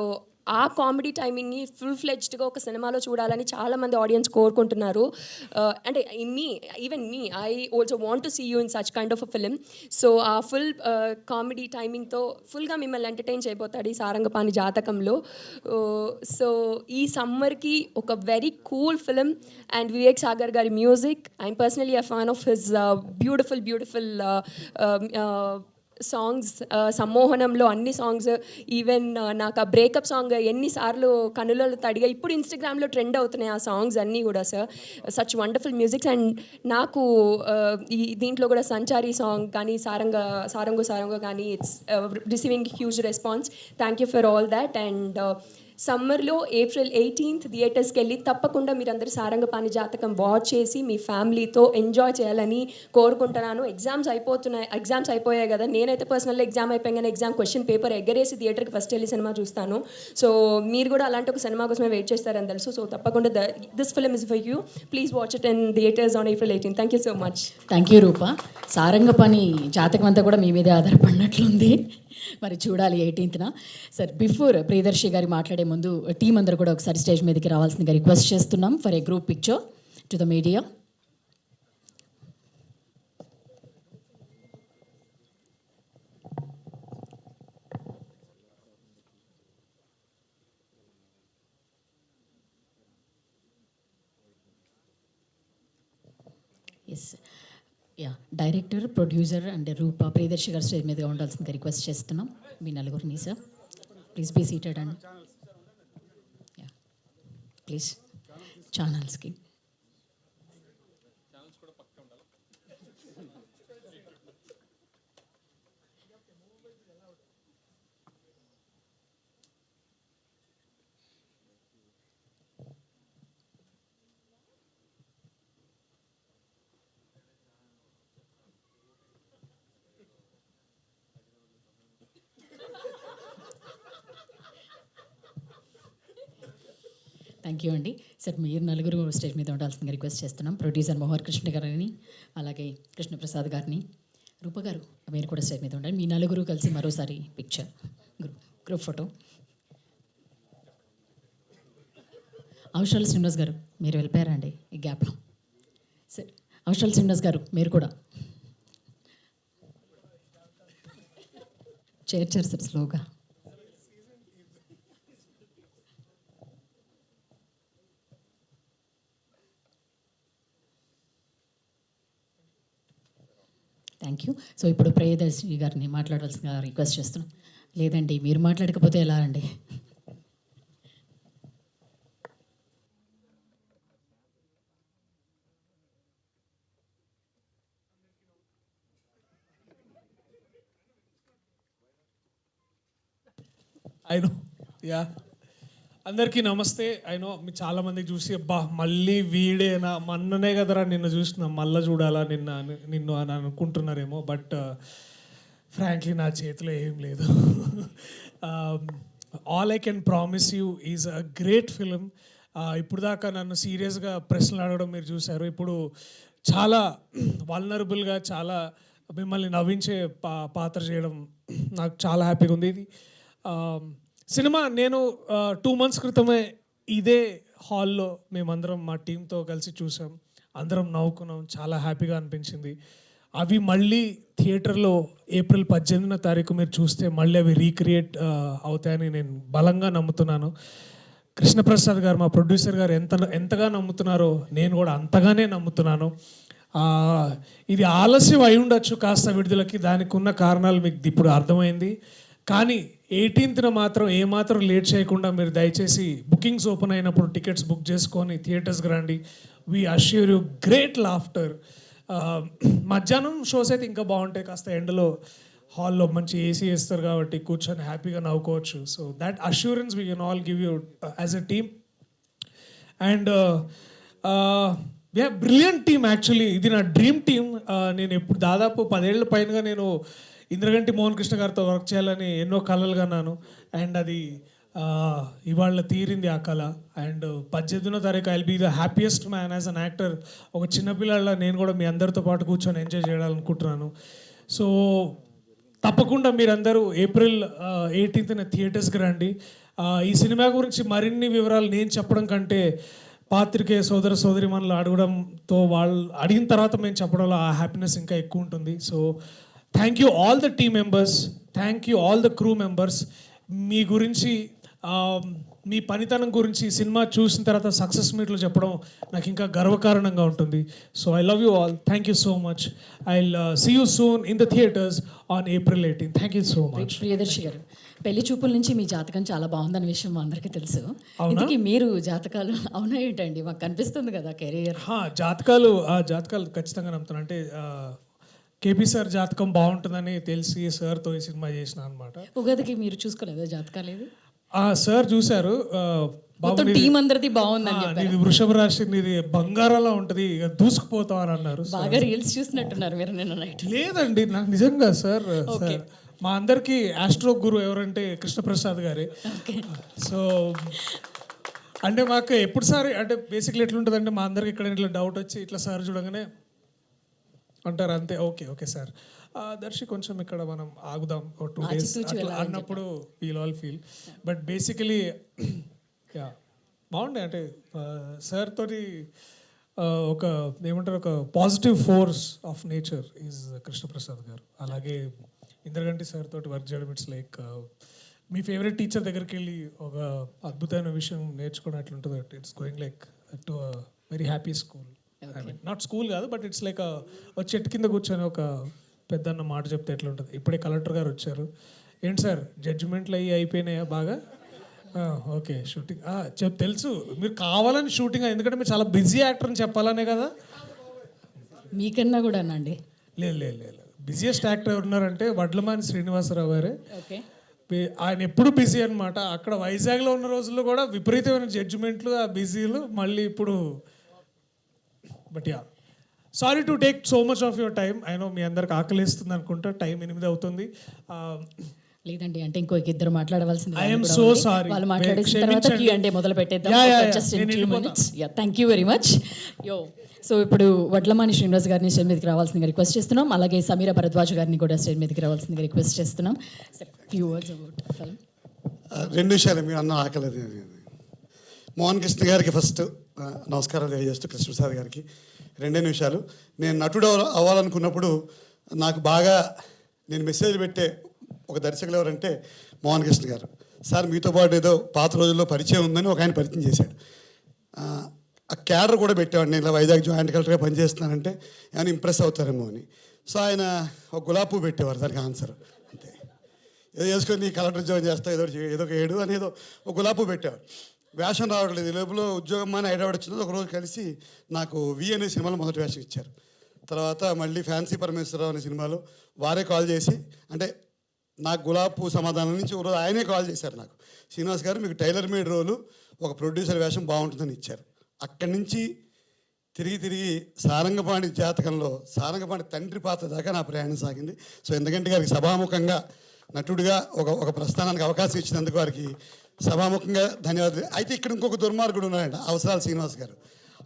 ఆ కామెడీ టైమింగ్ని ఫుల్ ఫ్లెడ్జ్డ్గా ఒక సినిమాలో చూడాలని చాలామంది ఆడియన్స్ కోరుకుంటున్నారు. అంటే even me I also want to see you in such kind of a film. So ఆ ఫుల్ కామెడీ టైమింగ్తో ఫుల్గా మిమ్మల్ని ఎంటర్టైన్ చేయబోతాడు ఈ సారంగపాణి జాతకంలో. సో ఈ సమ్మర్కి ఒక very cool film and Vivek Sagar గారి music. I'm personally a fan of his beautiful songs. సమ్మోహనంలో అన్ని సాంగ్స్, ఈవెన్ నాకు ఆ బ్రేకప్ సాంగ్ ఎన్నిసార్లు కనులలో తడిగా ఇప్పుడు ఇన్స్టాగ్రామ్లో ట్రెండ్ అవుతున్నాయి ఆ సాంగ్స్ అన్నీ కూడా sir. Such wonderful musics. And నాకు ఈ దీంట్లో కూడా సంచారి సాంగ్ కానీ సారంగో కానీ it's receiving huge response. Thank you for all that. And సమ్మర్లో April 18th థియేటర్స్కి వెళ్ళి తప్పకుండా మీరందరూ సారంగపాణి జాతకం వాచ్ చేసి మీ ఫ్యామిలీతో ఎంజాయ్ చేయాలని కోరుకుంటున్నాను. ఎగ్జామ్స్ అయిపోయాయి కదా, నేనైతే పర్సనల్గా ఎగ్జామ్ అయిపోయాగానే ఎగ్జామ్ క్వశ్చన్ పేపర్ ఎగ్గరేసి థియేటర్కి ఫస్ట్ వెళ్ళి సినిమా చూస్తాను. సో మీరు కూడా అలాంటి ఒక సినిమా కోసమే వెయిట్ చేస్తారని తెలుసు. సో తప్పకుండా this film is for you. Please watch it in theatres on April 18th. Thank you so much. Thank you Rupa. Sarangapani Jathakam అంతా కూడా మీ మీదే ఆధారపడినట్లుంది. మరి చూడాలి 18న. సార్ బిఫోర్ ప్రియదర్శి గారి మాట్లాడే ముందు టీం అందరూ కూడా ఒకసారి స్టేజ్ మీదకి రావాల్సిందిగా రిక్వెస్ట్ చేస్తున్నాం for a group picture to the media. Yes yeah, director, producer and Rupa Priyadarshi garu stage మీదగా ఉండాల్సిందిగా రిక్వెస్ట్ చేస్తున్నాం మీ నలుగురిని. Sir please be seated and yeah please ఛానల్స్కి. థ్యాంక్ యూ అండి. సార్ మీరు నలుగురు స్టేజ్ మీద ఉండాల్సిందిగా రిక్వెస్ట్ చేస్తున్నాం. ప్రొడ్యూసర్ మోహన్ కృష్ణ గారిని, అలాగే కృష్ణప్రసాద్ గారిని, రూప గారు మీరు కూడా స్టేజ్ మీద ఉండాలి. మీ నలుగురు కలిసి మరోసారి పిక్చర్ గ్రూప్ ఫోటో. అవసరాల శ్రీనివాస్ గారు మీరు వెళ్ళిపోయారండి ఈ గ్యాప్లో. సార్ అవసరాల శ్రీనివాస్ గారు మీరు కూడా చేర్చారు సార్ స్లోగా. Thank you. సో ఇప్పుడు ప్రియదర్శి గారిని మాట్లాడాల్సిందిగా రిక్వెస్ట్ చేస్తున్నాం. లేదండి మీరు మాట్లాడకపోతే ఎలా అండి? ఐ నో యా, అందరికీ నమస్తే. ఐ నో మీ చాలామందికి చూసి అబ్బా మళ్ళీ వీడేనా, మొన్ననే కదరా నిన్ను చూసిన, మళ్ళీ చూడాలా నిన్ను అని అనుకుంటున్నారేమో. బట్ ఫ్రాంక్లీ నా చేతిలో ఏం లేదు. All I can promise you is a great film. ఇప్పుడు దాకా నన్ను సీరియస్గా ప్రశ్నలు అడగడం మీరు చూశారు. ఇప్పుడు చాలా వల్నరబుల్గా, చాలా మిమ్మల్ని నవ్వించే పాత్ర చేయడం నాకు చాలా హ్యాపీగా ఉంది. ఇది సినిమా నేను 2 months క్రితమే ఇదే హాల్లో మేమందరం మా టీంతో కలిసి చూసాం. అందరం నవ్వుకున్నాం, చాలా హ్యాపీగా అనిపించింది. అవి మళ్ళీ థియేటర్లో April 18వ మీరు చూస్తే మళ్ళీ అవి రీక్రియేట్ అవుతాయని నేను బలంగా నమ్ముతున్నాను. కృష్ణప్రసాద్ గారు మా ప్రొడ్యూసర్ గారు ఎంతగా నమ్ముతున్నారో నేను కూడా అంతగానే నమ్ముతున్నాను. ఇది ఆలస్యం అయి ఉండొచ్చు కాస్త విడుదలకి, దానికి ఉన్న కారణాలు మీకు ఇప్పుడు అర్థమైంది. కానీ 18న మాత్రం ఏమాత్రం లేట్ చేయకుండా మీరు దయచేసి బుకింగ్స్ ఓపెన్ అయినప్పుడు టికెట్స్ బుక్ చేసుకొని థియేటర్స్కి రండి. We assure you great laughter. మధ్యాహ్నం షోస్ అయితే ఇంకా బాగుంటాయి, కాస్త ఎండలో హాల్లో మంచి ఏసీ వేస్తారు కాబట్టి కూర్చొని హ్యాపీగా నవ్వుకోవచ్చు. So that assurance we can all give you as a team. And brilliant team actually. ఇది నా డ్రీమ్ టీమ్. నేను ఎప్పుడు దాదాపు 10 ఏళ్ళ పైనగా నేను ఇంద్రగంటి మోహన్ కృష్ణ గారితో వర్క్ చేయాలని ఎన్నో కళలు కన్నాను. అండ్ అది ఇవాళ తీరింది ఆ కళ. అండ్ 18వ తారీఖు I will be the happiest man as an actor. ఒక చిన్నపిల్లల నేను కూడా మీ అందరితో పాటు కూర్చొని ఎంజాయ్ చేయాలనుకుంటున్నాను. సో తప్పకుండా మీరందరూ April 18న థియేటర్స్కి రండి. ఈ సినిమా గురించి మరిన్ని వివరాలు నేను చెప్పడం కంటే పాత్రికేయ సోదర సోదరిమణులు అడగడంతో, వాళ్ళు అడిగిన తర్వాత మేము చెప్పడంలో ఆ హ్యాపీనెస్ ఇంకా ఎక్కువ ఉంటుంది. So thank you all the team members, thank you all the crew members. మీ గురించి, మీ పనితనం గురించి సినిమా చూసిన తర్వాత సక్సెస్ మీట్లో చెప్పడం నాకు ఇంకా గర్వకారణంగా ఉంటుంది. So I love you all. Thank you so much. I will see you soon in the theatres on April 18. Thank you so much. Priyadarshi garu, పెళ్లి చూపుల నుంచి మీ జాతకం చాలా బాగుందన్న విషయం మా అందరికీ తెలుసు. ఇందుకే మీరు జాతకాలు అవునా ఏంటండి? మాకు కనిపిస్తుంది కదా కెరీర్. జాతకాలు ఖచ్చితంగా నమ్ముతాను. అంటే కేపీ సార్ జాతకం బాగుంటుందని తెలిసి సార్తో ఈ సినిమా చేసిన అనమాట. ఉగాదికి మీరు చూసుకోలేదా జాతకాలు? ఏది సార్ చూశారు. మొత్తం టీం అందరిది బాగుందని చెప్పారు. నీది వృషభ రాశి, నీది బంగారంలా ఉంటుంది, ఇక దూసుకుపోతావు అని అన్నారు. బాగా రీల్స్ చూసినట్టున్నారు మీరు నిన్న నైట్. లేదండి, నాకు నిజంగా సార్ మా అందరికీ ఆస్ట్రో గురు ఎవరంటే కృష్ణప్రసాద్ గారే. సో అంటే మాకు ఎప్పుడు సార్ అంటే బేసిక్లీ ఎట్లుంటుందంటే మా అందరికి ఇక్కడ ఇట్లా డౌట్ వచ్చి ఇట్లా సార్ చూడగానే అంటారు అంతే. Okay okay sir. దర్శి కొంచెం ఇక్కడ మనం ఆగుదాం 2 days ఆచితూచి అట్లా వెళ్ళాలని అన్నప్పుడు we'll all feel. But basically yeah బాగుండే అంటే సార్ తోటి ఒక ఏమంటారు ఒక positive force of nature is Krishnaprasad garu. అలాగే ఇంద్రగంటి సార్ తోటి వర్క్ చేయడం ఇట్స్ లైక్ మీ ఫేవరెట్ టీచర్ దగ్గరికి వెళ్ళి ఒక అద్భుతమైన విషయం నేర్చుకున్నట్లుంటుంది. It's going like to very happy school. I mean not school కాదు బట్ ఇట్స్ లైక్ ఒక చెట్టు కింద కూర్చొని ఒక పెద్దన్న మాట చెప్తే ఎట్లా ఉంటుంది. ఇప్పుడే కలెక్టర్ గారు వచ్చారు. ఏంటి సార్ జడ్జిమెంట్లు అయిపోయినాయా బాగా? ఓకే షూటింగ్ తెలుసు మీరు కావాలని షూటింగ్, ఎందుకంటే మీరు చాలా బిజీ యాక్టర్ అని చెప్పాలనే కదా. మీకన్నా కూడా అనండి. లేదు లేదు లేదు బిజియెస్ట్ యాక్టర్ ఎవరున్నారంటే వడ్లమాని శ్రీనివాసరావు గారే. ఓకే ఆయన ఎప్పుడు బిజీ అనమాట. అక్కడ వైజాగ్లో ఉన్న రోజుల్లో కూడా విపరీతమైన జడ్జిమెంట్లు, ఆ బిజీలు. మళ్ళీ ఇప్పుడు but yeah sorry to take so much of your time. అయినో మీ అందరికి ఆకలిస్తుంది అనుకుంటా. టైం 8 అవుతుంది. లేదండి అంటే ఇంకో ఇద్దరు మాట్లాడవలసింది. I am so sorry. వాళ్ళు మాట్లాడేసిన తర్వాత Q&A మొదలు పెట్టేద్దాం. Just in 2 minutes. Yeah thank you very much. So ఇప్పుడు వడ్లమాని శ్రీనివాస్ గారిని స్టేజ్ మీదకి రావాల్సిందిగా రిక్వెస్ట్ చేస్తున్నాం. అలాగే సమీర భరద్వాజ్ గారిని కూడా స్టేజ్ మీదకి రావాల్సిందిగా రిక్వెస్ట్ చేస్తున్నాం. Few words about film. 2 నిమిషాలు మీరు అన్న ఆకలేదు. మోహన్ కృష్ణ గారికి ఫస్ట్ నమస్కారాలు తెలియజేస్తూ కృష్ణప్రసాద్ గారికి 2 నిమిషాలు. నేను నటుడు అవ్వాలనుకున్నప్పుడు నాకు బాగా నేను మెసేజ్ పెట్టే ఒక దర్శకులు ఎవరంటే మోహన్ కృష్ణ గారు. సార్ మీతో పాటు ఏదో పాత రోజుల్లో పరిచయం ఉందని ఒక ఆయన పరిచయం చేశాడు. ఆ క్యాడర్ కూడా పెట్టేవాడు. నేను ఇలా వైజాగ్ జాయింట్ కలెక్టర్గా పనిచేస్తున్నానంటే ఏమైనా ఇంప్రెస్ అవుతారేమో అని. సో ఆయన ఒక గులాబీ పువ్వు పెట్టేవారు దానికి ఆన్సర్. అంతే ఏదో చేసుకొని కలెక్టర్ జాయిన్ చేస్తా ఏదో ఒక 7 అనేదో ఒక గులాబీ పువ్వు పెట్టేవాడు. వేషం రావట్లేదు. ఈ లోపల ఉద్యోగం అని హైదరాబాద్ వచ్చినది. ఒకరోజు కలిసి నాకు వి అనే సినిమాలో మొదటి వేషం ఇచ్చారు. తర్వాత మళ్ళీ ఫ్యాన్సీ పరమేశ్వరరావు అనే సినిమాలో వారే కాల్ చేసి అంటే నాకు గులాబీ సమాధానం నుంచి ఒకరోజు ఆయనే కాల్ చేశారు నాకు. శ్రీనివాస్ గారు మీకు టైలర్ మేడ్ రోలు ఒక ప్రొడ్యూసర్ వేషం బాగుంటుందని ఇచ్చారు. అక్కడి నుంచి తిరిగి సారంగపాణి జాతకంలో సారంగపాణి తండ్రి పాత్ర దాకా నా ప్రయాణం సాగింది. సో ఎందుకంటే గారికి సభాముఖంగా నటుడిగా ఒక ప్రస్థానానికి అవకాశం ఇచ్చినందుకు వారికి సభాముఖంగా ధన్యవాదాలు. అయితే ఇక్కడ ఇంకొక దుర్మార్గుడు ఉన్నాడంట, అవసరాలు శ్రీనివాస్ గారు.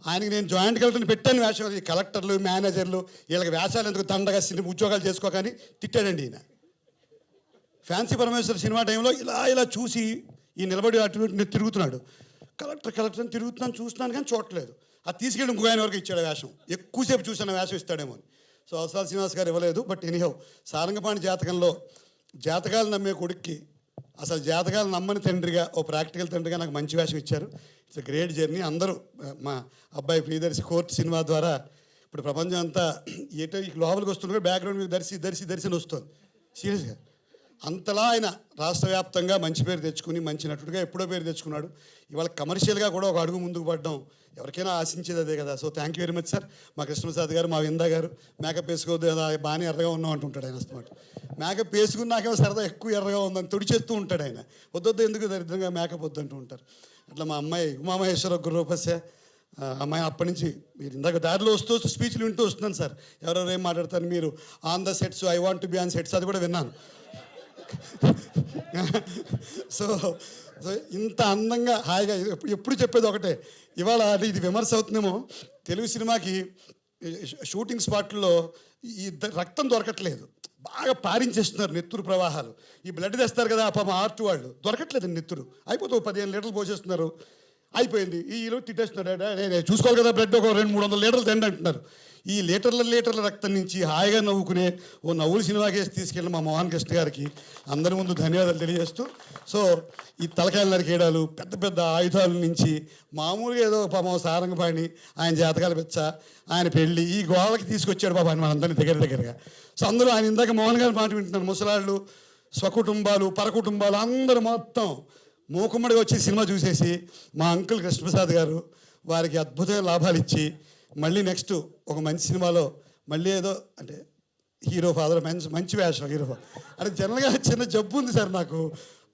ఆయనకి నేను జాయింట్ కలెక్టర్ని పెట్టాను వేషం. ఈ కలెక్టర్లు మేనేజర్లు వీళ్ళకి వేషాలు ఎందుకు తండగా ఉద్యోగాలు చేసుకోకని తిట్టాడండి ఈయన. ఫ్యాన్సీ పరమేశ్వర్ సినిమా టైంలో ఇలా చూసి ఈ నిలబడి అటు తిరుగుతున్నాడు. కలెక్టర్ అని తిరుగుతున్నాను చూస్తున్నాను కానీ చూడట్లేదు. అది తీసుకెళ్ళి ఇంకొక ఆయన వరకు ఇచ్చాడు వేషం. ఎక్కువసేపు చూసిన వేషం ఇస్తాడేమో అని. సో అవసరాలు శ్రీనివాస్ గారు ఇవ్వలేదు. బట్ ఎనీహౌ సారంగపాణి జాతకంలో జాతకాలు నమ్మే కొడుక్కి అసలు జాతకాలు నమ్మని తండ్రిగా ఓ ప్రాక్టికల్ తండ్రిగా నాకు మంచి వేషం ఇచ్చారు. It's great journey. అందరూ మా అబ్బాయి ప్రియదర్శి కోర్టు సినిమా ద్వారా ఇప్పుడు ప్రపంచం అంతా ఏటో ఈ లోపలికి వస్తున్నా బ్యాక్గ్రౌండ్ మీకు దర్శి అని వస్తుంది. సీరియస్గా అంతలా ఆయన రాష్ట్ర వ్యాప్తంగా మంచి పేరు తెచ్చుకుని మంచి నటుడిగా ఎప్పుడో పేరు తెచ్చుకున్నాడు. ఇవాళ కమర్షియల్గా కూడా ఒక అడుగు ముందుకు పడడం ఎవరికైనా ఆశించేది అదే కదా. So thank you very much sir. మా కృష్ణప్రసాద్ గారు, మా విందా గారు మేకప్ వేసుకోవద్దు బాగానే ఎర్రగా ఉన్నాం అంటుంటాడు ఆయన. అన్నమాట మేకప్ వేసుకుని నాకేమో సరదా ఎక్కువ ఎర్రగా ఉందని తుడిచేస్తూ ఉంటాడు ఆయన. వద్దొద్దు ఎందుకు దరిద్రంగా మేకప్ వద్దంటూ ఉంటారు. అట్లా మా అమ్మాయి ఉమామహేశ్వర గురుపస్య అమ్మాయి అప్పటి నుంచి మీరు ఇందాక దారిలో వస్తూ స్పీచ్లు వింటూ వస్తున్నాను సార్. ఎవరెవరు ఏం మాట్లాడతారు మీరు on the sets, I want to be on sets, అది కూడా విన్నాను. సో ఇంత అందంగా హాయిగా ఎప్పుడు చెప్పేది ఒకటే. ఇవాళ ఇది విమర్శ అవుతుందేమో, తెలుగు సినిమాకి షూటింగ్ స్పాట్లో ఈ రక్తం దొరకట్లేదు. బాగా పారించేస్తున్నారు నెత్తురు ప్రవాహాలు. ఈ బ్లడ్ తెస్తారు కదా పాపం ఆర్ట్ వాళ్ళు, దొరకట్లేదు నెత్తురు. అయిపోతుంది 15 లీటర్లు పోసేస్తున్నారు, అయిపోయింది. ఈలో తిట్టేస్తున్నాడు. నేను చూసుకోవాలి కదా బ్లడ్ ఒక 200-300 లీటర్లు తిండి అంటున్నారు. ఈ లీటర్ల రక్తం నుంచి హాయిగా నవ్వుకునే ఓ నవ్వుల సినిమాకేసి తీసుకెళ్ళిన మా మోహన్ కృష్ణ గారికి అందరి ముందు ధన్యవాదాలు తెలియజేస్తూ, సో ఈ తలకాయలు నరికేయడాలు పెద్ద ఆయుధాల నుంచి మామూలుగా ఏదో పాపం సారంగపాణి ఆయన జాతకాలు పెచ్చ ఆయన పెళ్ళి ఈ గోళకి తీసుకొచ్చాడు పాప ఆయన మనందరినీ దగ్గరగా. సో అందరూ ఆయన ఇందాక మోహన్ గారి మాట వింటున్నారు. ముసలాళ్ళు, స్వకుటుంబాలు, పరకుటుంబాలు అందరూ మొత్తం మూకుమ్మడిగా వచ్చి సినిమా చూసేసి మా అంకుల్ కృష్ణప్రసాద్ గారు వారికి అద్భుతమైన లాభాలు ఇచ్చి మళ్ళీ నెక్స్ట్ ఒక మంచి సినిమాలో మళ్ళీ ఏదో అంటే హీరో ఫాదర్ మంచి వేషం హీరో అంటే జనరల్గా చిన్న జబ్బు ఉంది సార్ నాకు.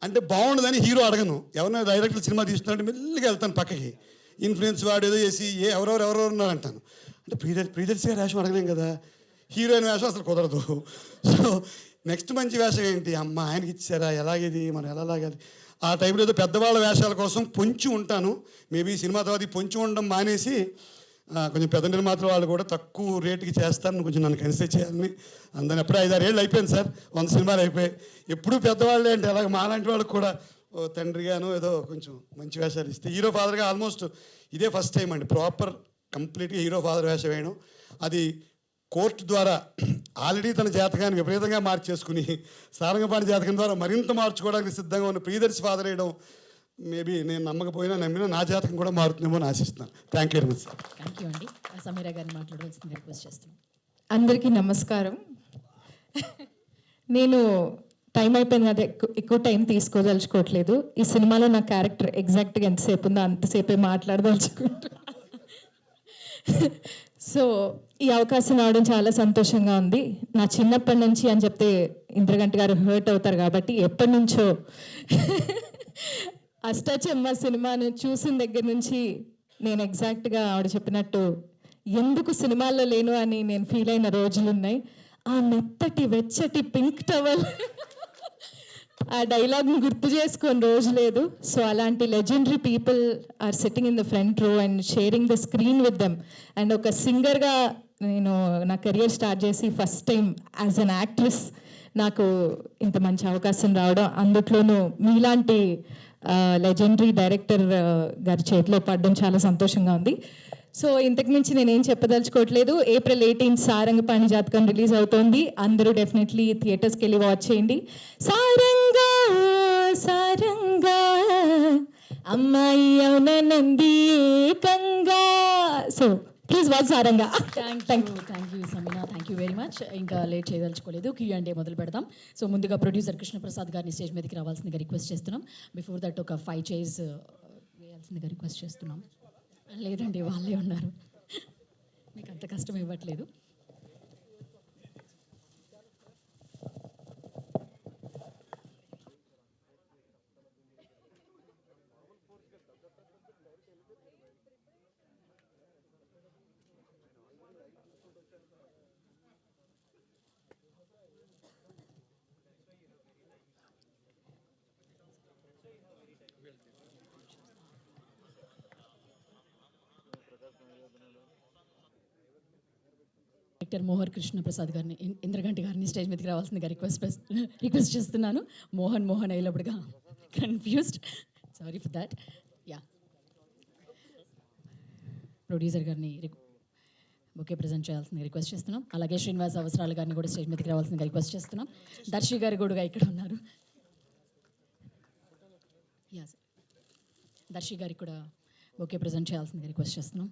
అంటే బాగుండదని హీరో అడగను. ఎవరైనా డైరెక్టర్ సినిమా తీస్తున్నట్టు మెల్లిగా వెళ్తాను పక్కకి. ఇన్ఫ్లుయెన్స్ వాడు ఏదో చేసి ఎవరెవరు ఉన్నారంటాను. అంటే ప్రియదర్శి గారి వేషం అడగలేం కదా, హీరోయిన్ వేషం అసలు కుదరదు. సో నెక్స్ట్ మంచి వేషం ఏంటి, అమ్మ ఆయనకి ఇచ్చారా, ఎలాగేది మనం ఎలా లాగాలి. ఆ టైంలో ఏదో పెద్దవాళ్ళ వేషాల కోసం పొంచి ఉంటాను. మేబీ సినిమా తర్వాత పొంచి ఉండడం మానేసి కొంచెం పెద్ద నిర్మాతల వాళ్ళు కూడా తక్కువ రేటుకి చేస్తారని కొంచెం నన్ను కన్సిడర్ చేయాలని అందరిని అప్పుడే 5-6 ఏళ్ళు అయిపోయింది సార్, 100 సినిమాలు అయిపోయాయి. ఎప్పుడు పెద్దవాళ్ళే అంటే అలాగే మాలాంటి వాళ్ళకి కూడా తండ్రిగాను ఏదో కొంచెం మంచి వేషాలు ఇస్తే హీరో ఫాదర్గా ఆల్మోస్ట్ ఇదే ఫస్ట్ టైం అండి ప్రాపర్ కంప్లీట్గా హీరో ఫాదర్ వేషం వేయడం. అది కోర్టు ద్వారా ఆల్రెడీ తన జాతకాన్ని విపరీతంగా మార్చేసుకుని సారంగపాణి జాతకం ద్వారా మరింత మార్చుకోవడానికి సిద్ధంగా ఉన్న ప్రియదర్శి ఫాదర్ వేయడం మేబీ నేను నమ్మకపోయినా నమ్మినా నా జాతకం కూడా మారుతుందేమో అని ఆశిస్తున్నాను. Thank you very much sir. Thank you అండి. సమీరా గారిని మాట్లాడవలసింది రిక్వెస్ట్ చేస్తున్నాం. అందరికీ నమస్కారం. నేను టైం అయిపోయింది కదా, ఎక్కువ టైం తీసుకోదలుచుకోవట్లేదు. ఈ సినిమాలో నా క్యారెక్టర్ ఎగ్జాక్ట్గా ఎంతసేపు ఉందో అంతసేపే మాట్లాడదలుచుకుంటా. సో ఈ అవకాశం రావడం చాలా సంతోషంగా ఉంది. నా చిన్నప్పటి నుంచి అని చెప్తే ఇంద్రగంటి గారు హర్ట్ అవుతారు కాబట్టి ఎప్పటి నుంచో అష్టాచెమ్మ సినిమాను చూసిన దగ్గర నుంచి నేను ఎగ్జాక్ట్గా ఆవిడ చెప్పినట్టు ఎందుకు సినిమాల్లో లేను అని నేను ఫీల్ అయిన రోజులు ఉన్నాయి. ఆ మెత్తటి వెచ్చటి పింక్ టవల్ ఆ డైలాగ్ని గుర్తు చేసుకొని రోజు లేదు. సో అలాంటి legendary people are sitting in the front row and sharing the screen with them. And ఒక సింగర్గా నేను నా కెరియర్ స్టార్ట్ చేసి first time as an actress నాకు ఇంత మంచి అవకాశం రావడం, అందులోనూ మీలాంటి లెజెండరీ డైరెక్టర్ గారి చేతిలో పడడం చాలా సంతోషంగా ఉంది. సో ఇంతకు మించి నేనేం చెప్పదలుచుకోవట్లేదు. April 18 సారంగపాణి జాతకం రిలీజ్ అవుతోంది. అందరూ డెఫినెట్లీ థియేటర్స్కి వెళ్ళి వాచ్ చేయండి. సారంగా సారంగా అమ్మాయి అవునంది ఏకంగా. So please watch Saranga. Thank you Sameena, thank you very much. ఇంకా లేట్ చేయదలుచుకోలేదు, Q&A మొదలు పెడతాం. సో ముందుగా ప్రొడ్యూసర్ కృష్ణప్రసాద్ గారిని స్టేజ్ మీదకి రావాల్సిందిగా రిక్వెస్ట్ చేస్తున్నాం. బిఫోర్ దట్ ఒక 5 చైర్స్ వేయాల్సిందిగా రిక్వెస్ట్ చేస్తున్నాం. లేదండి, వాళ్ళే ఉన్నారు, మీకు అంత కష్టం ఇవ్వట్లేదు. డైరెక్టర్ మోహన్ కృష్ణప్రసాద్ గారిని, ఇంద్రగంటి గారిని స్టేజ్ మీదకి రావాల్సిందిగా రిక్వెస్ట్ చేస్తున్నాను. మోహన్ అయ్యేటప్పుడుగా confused, sorry for that. Yeah, producer గారిని బొకే ప్రజెంట్ చేయాల్సిందిగా రిక్వెస్ట్ చేస్తున్నాం. అలాగే శ్రీనివాస్ అవసరాల గారిని కూడా స్టేజ్ మీదకి రావాల్సిందిగా రిక్వెస్ట్ చేస్తున్నాం. దర్శి గారు కూడా ఇక్కడ ఉన్నారు. యా సార్, దర్శి గారికి కూడా బొకే ప్రజెంట్ చేయాల్సిందిగా రిక్వెస్ట్ చేస్తున్నాం.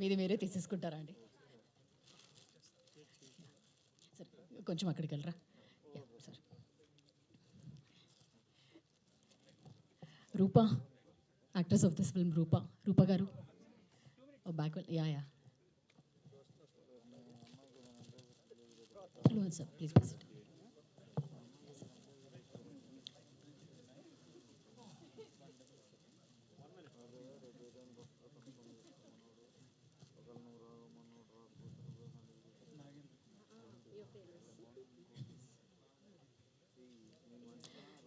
మీరే తీసేసుకుంటారా అండి? సరే, కొంచెం అక్కడికి వెళ్ళరా. Sir, Rupa, actress of this film, Rupa garu back. Yeah sir, please please.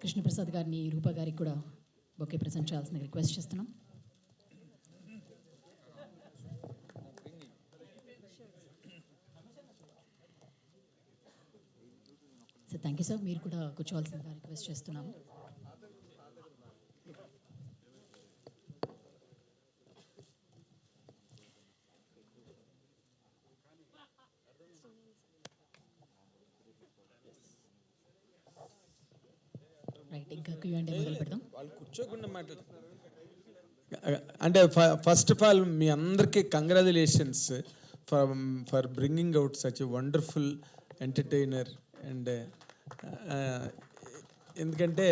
Krishnaprasad గారిని, రూపా గారికి కూడా బొకే ప్రజెంట్ చేయాల్సిన రిక్వెస్ట్ చేస్తున్నాం. సార్ థ్యాంక్ యూ సార్, మీరు కూడా కూర్చోవాల్సిందిగా రిక్వెస్ట్ చేస్తున్నాము. రైట్, ఇంకా Q&A మొదలు పెడదాం. వాళ్ళు కూర్చోకుండా మాట్లాడు. అంటే ఫస్ట్ ఆఫ్ ఆల్ మీ అందరికీ congratulations for bringing out such a wonderful entertainer. And ఎందుకంటే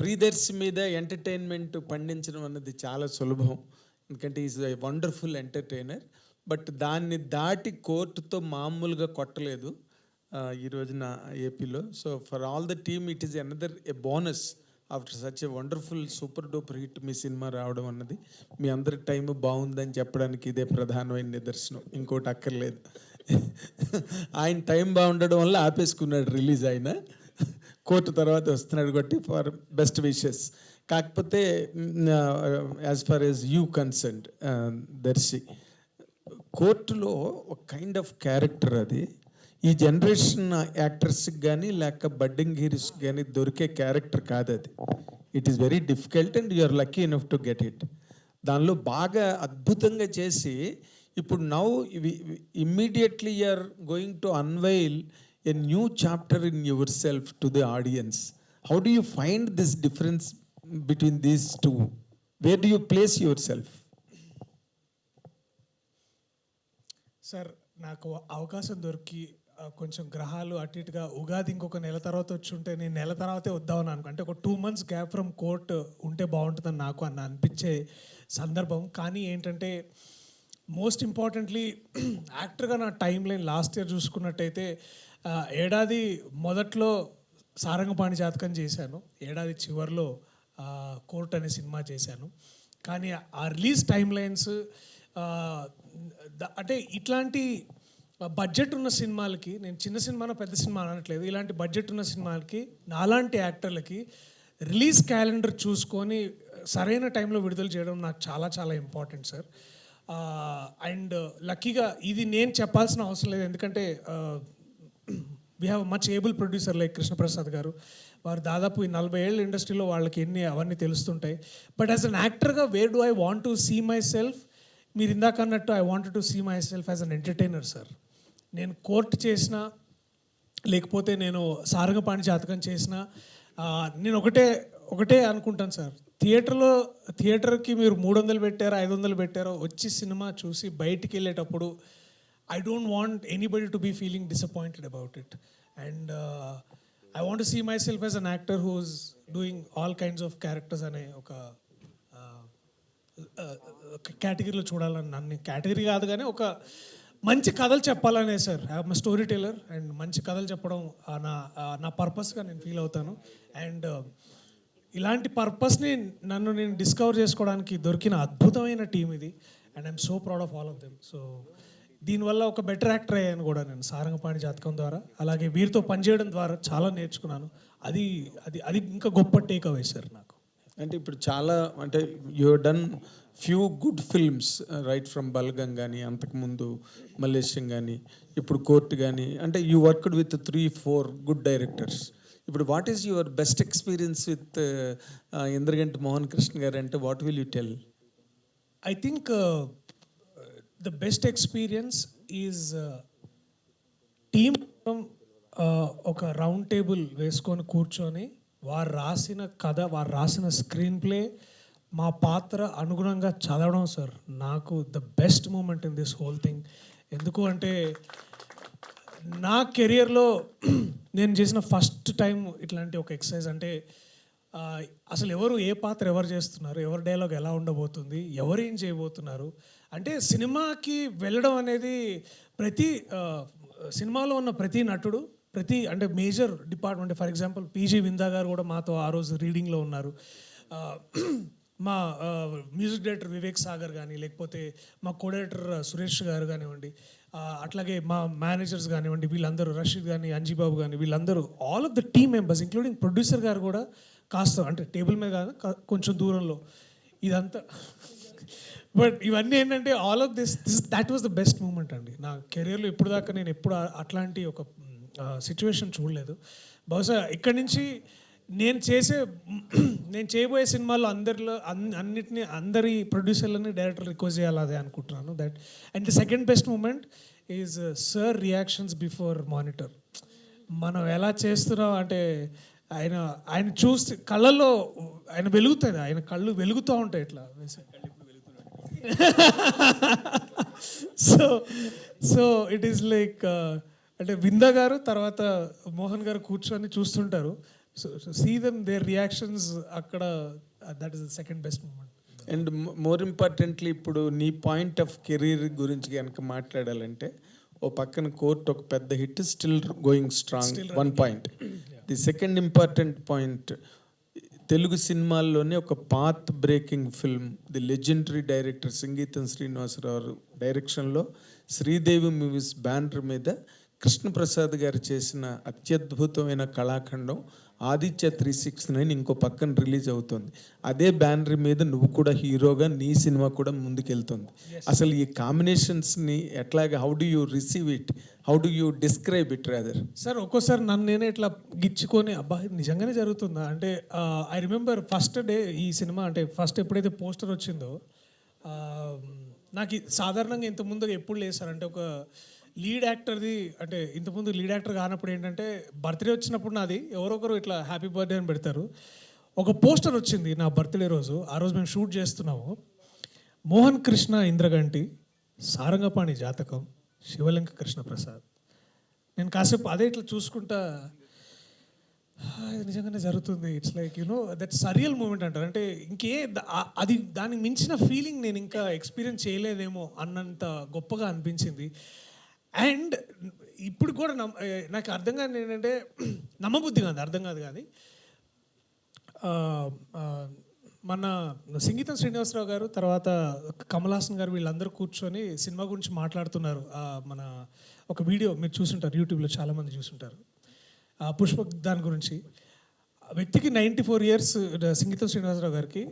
ప్రియదర్శి మీద ఎంటర్టైన్మెంట్ పండించడం అన్నది చాలా సులభం, ఎందుకంటే is a wonderful entertainer. But దాన్ని దాటి కోర్టుతో మామూలుగా కొట్టలేదు ఈ రోజున ఏపీలో. So for all the team it is another a bonus after such a wonderful super duper hit me cinema రావడం అన్నది. మీ అందరి టైం బాగుందని చెప్పడానికి ఇదే ప్రధానమైన నిదర్శనం, ఇంకోటి అక్కర్లేదు. ఆయన టైం బాగుండడం వల్ల ఆపేసుకున్నాడు రిలీజ్. ఆయన కోర్టు తర్వాత వస్తున్నాడు కాబట్టి ఫర్ బెస్ట్ విషెస్. కాకపోతే as far as you concerned Darshi, కోర్టులో ఒక కైండ్ ఆఫ్ క్యారెక్టర్ అది. ఈ జనరేషన్ యాక్టర్స్కి కానీ లేక బడ్డింగ్ హీరోస్కి కానీ దొరికే క్యారెక్టర్ కాదు అది. It is very difficult and you are lucky enough to get it. దానిలో బాగా అద్భుతంగా చేసి ఇప్పుడు now immediately you're going to unveil a new chapter in yourself to the audience. How do you find this difference between these two? Where do you place yourself? Sir, నాకు అవకాశం దొరికి కొంచెం గ్రహాలు అటు ఇటుగా ఉగాది ఇంకొక నెల తర్వాత వచ్చి ఉంటే నేను నెల తర్వాతే వద్దామని అనుకో, అంటే ఒక 2 months గ్యాప్ ఫ్రమ్ కోర్ట్ ఉంటే బాగుంటుందని నాకు అనిపించే సందర్భం. కానీ ఏంటంటే మోస్ట్ ఇంపార్టెంట్లీ యాక్టర్గా నా టైం లైన్ లాస్ట్ ఇయర్ చూసుకున్నట్టయితే ఏడాది మొదట్లో సారంగపాణి జాతకం చేశాను, ఏడాది చివరిలో కోర్ట్ అనే సినిమా చేశాను. కానీ ఆ రిలీజ్ టైం లైన్స్ అంటే ఇట్లాంటి బడ్జెట్ ఉన్న సినిమాలకి, నేను చిన్న సినిమానో పెద్ద సినిమా అనట్లేదు, ఇలాంటి బడ్జెట్ ఉన్న సినిమాలకి నాలాంటి యాక్టర్లకి రిలీజ్ క్యాలెండర్ చూసుకొని సరైన టైంలో విడుదల చేయడం నాకు చాలా చాలా ఇంపార్టెంట్ సార్. అండ్ లక్కీగా ఇది నేను చెప్పాల్సిన అవసరం లేదు, ఎందుకంటే we have much able producer like Krishnaprasad గారు. వారు దాదాపు ఈ 40 ఏళ్ళ ఇండస్ట్రీలో వాళ్ళకి అవన్నీ తెలుస్తుంటాయి. బట్ యాజ్ అన్ యాక్టర్గా where do I want to see myself? మీరు ఇందాక అన్నట్టు I wanted to see myself as an entertainer sir. నేను కోర్ట్ చేసినా లేకపోతే నేను సారంగపాణి జాతకం చేసినా నేను ఒకటే అనుకుంటాను సార్, థియేటర్కి మీరు 300 పెట్టారో 500 పెట్టారో వచ్చి సినిమా చూసి బయటికి వెళ్ళేటప్పుడు I don't want anybody to be feeling disappointed about it. And I want see myself as an actor who is doing all kinds of characters అనే ఒక కేటగిరీలో చూడాలని, నన్ను కేటగిరీ కాదు కానీ ఒక మంచి కథలు చెప్పాలనే sir. I'm story teller and మంచి కథలు చెప్పడం నా పర్పస్గా నేను ఫీల్ అవుతాను. అండ్ ఇలాంటి పర్పస్ని నేను డిస్కవర్ చేసుకోవడానికి దొరికిన అద్భుతమైన టీం ఇది. And I'm so proud of all of them. So దీనివల్ల ఒక బెటర్ యాక్టర్ అయ్యాను కూడా నేను సారంగపాణి జాతకం ద్వారా. అలాగే వీరితో పనిచేయడం ద్వారా చాలా నేర్చుకున్నాను. అది అది అది ఇంకా గొప్ప టేక్ అవే సార్ నాకు. అంటే ఇప్పుడు చాలా అంటే you done few good films right from Balagam కానీ, అంతకుముందు మలేషియం కానీ, ఇప్పుడు కోర్ట్ కానీ, అంటే you worked with 3-4 good directors. ఇప్పుడు what is your best experience with Indraganti Mohan Krishna garu అంటే what will you tell? I think the best experience is team ఒక రౌండ్ టేబుల్ వేసుకొని కూర్చొని వారు రాసిన కథ, వారు రాసిన స్క్రీన్ ప్లే, మా పాత్ర అనుగుణంగా చదవడం సార్ నాకు the best moment in this whole thing. ఎందుకు అంటే నా కెరియర్లో నేను చేసిన ఫస్ట్ టైం ఇట్లాంటి ఒక ఎక్సర్సైజ్. అంటే అసలు ఏ పాత్ర ఎవరు చేస్తున్నారు, ఎవరి డైలాగ్ ఎలా ఉండబోతుంది, ఎవరు ఏం చేయబోతున్నారు అంటే సినిమాకి వెళ్ళడం అనేది ప్రతి సినిమాలో ఉన్న ప్రతి నటుడు, అంటే major department, for example PG Vinda garu కూడా మాతో ఆ రోజు రీడింగ్లో ఉన్నారు. మా మ్యూజిక్ డైరెక్టర్ వివేక్ సాగర్ కానీ, లేకపోతే మా కో డైరెక్టర్ సురేష్ గారు కానివ్వండి, అట్లాగే మా మేనేజర్స్ కానివ్వండి, వీళ్ళందరూ రషీద్ కానీ, అంజీబాబు కానీ, వీళ్ళందరూ all of the team members including producer గారు కూడా కాస్త అంటే టేబుల్ మీద కాదు కొంచెం దూరంలో ఇదంతా. బట్ ఇవన్నీ ఏంటంటే all of that was the best moment అండి నా కెరియర్లో. ఇప్పుడు దాకా నేను ఎప్పుడు అట్లాంటి ఒక సిచ్యువేషన్ చూడలేదు. బహుశా ఇక్కడి నుంచి నేను చేయబోయే సినిమాల్లో అందరి ప్రొడ్యూసర్లని డైరెక్టర్ రిక్వెస్ట్ చేయాలి అదే అనుకుంటున్నాను. That and the second best moment is sir reactions before monitor. మనం ఎలా చేస్తున్నాం అంటే ఆయన చూస్తే కళ్ళల్లో ఆయన వెలుగుతుంది, ఆయన కళ్ళు వెలుగుతూ ఉంటాయి ఇట్లా వేసే సో ఇట్ ఈస్ లైక్ అంటే విందా గారు తర్వాత మోహన్ గారు కూర్చొని చూస్తుంటారు. So see them their reactions అక్కడ, that is the second best moment. And more importantly ఇప్పుడు నీ పాయింట్ ఆఫ్ కెరీర్ గురించి కనుక మాట్లాడాలంటే ఓ పక్కన కోర్ట్ ఒక పెద్ద hit, still going strong, 1 point. The second important point, Telugu సినిమాల్లోనే ఒక path breaking film, the legendary director Singeetam Srinivasarao డైరెక్షన్లో శ్రీదేవి మూవీస్ బ్యానర్ మీద కృష్ణప్రసాద్ గారు చేసిన అత్యద్భుతమైన కళాఖండం ఆదిత్య 369 ఇంకో పక్కన రిలీజ్ అవుతుంది. అదే బ్యానర్ మీద నువ్వు కూడా హీరోగా నీ సినిమా కూడా ముందుకెళ్తుంది. అసలు ఈ కాంబినేషన్స్ని ఎట్లాగా, how do you receive it, how do you describe it rather? Sir ఒక్కోసారి నన్ను నేనే ఇట్లా గిచ్చుకొని అబ్బా ఇది నిజంగానే జరుగుతుందా అంటే, ఐ రిమెంబర్ ఫస్ట్ డే ఈ సినిమా అంటే ఫస్ట్ ఎప్పుడైతే పోస్టర్ వచ్చిందో నాకు సాధారణంగా ఇంతకుముందు ఎప్పుడు లేదు సార్. అంటే ఒక లీడ్ యాక్టర్ది అంటే ఇంతకుముందు లీడ్ యాక్టర్ కానప్పుడు ఏంటంటే బర్త్డే వచ్చినప్పుడు నాది ఎవరొకరు ఇట్లా హ్యాపీ బర్త్డే అని పెడతారు. ఒక పోస్టర్ వచ్చింది నా బర్త్డే రోజు. ఆ రోజు మేము షూట్ చేస్తున్నాము. మోహన్ కృష్ణ ఇంద్రగంటి, సారంగపాణి జాతకం, శివలింక కృష్ణప్రసాద్. నేను కాసేపు అదే ఇట్లా చూసుకుంటా నిజంగానే జరుగుతుంది. It's like you know that surreal moment అంటారు. అంటే అది దానికి మించిన ఫీలింగ్ నేను ఇంకా ఎక్స్పీరియన్స్ చేయలేదేమో అన్నంత గొప్పగా అనిపించింది. అండ్ ఇప్పుడు కూడా నాకు అర్థం కాదు ఏంటంటే నమ్మబుద్ధి కాదు, అర్థం కాదు. కానీ మన సంగీతం శ్రీనివాసరావు గారు, తర్వాత కమల్ హాసన్ గారు వీళ్ళందరూ కూర్చొని సినిమా గురించి మాట్లాడుతున్నారు. మన ఒక వీడియో మీరు చూసుంటారు, యూట్యూబ్లో చాలామంది చూసుంటారు, పుష్పక్ దాని గురించి. వ్యక్తికి 94 years సంగీతం శ్రీనివాసరావు గారికి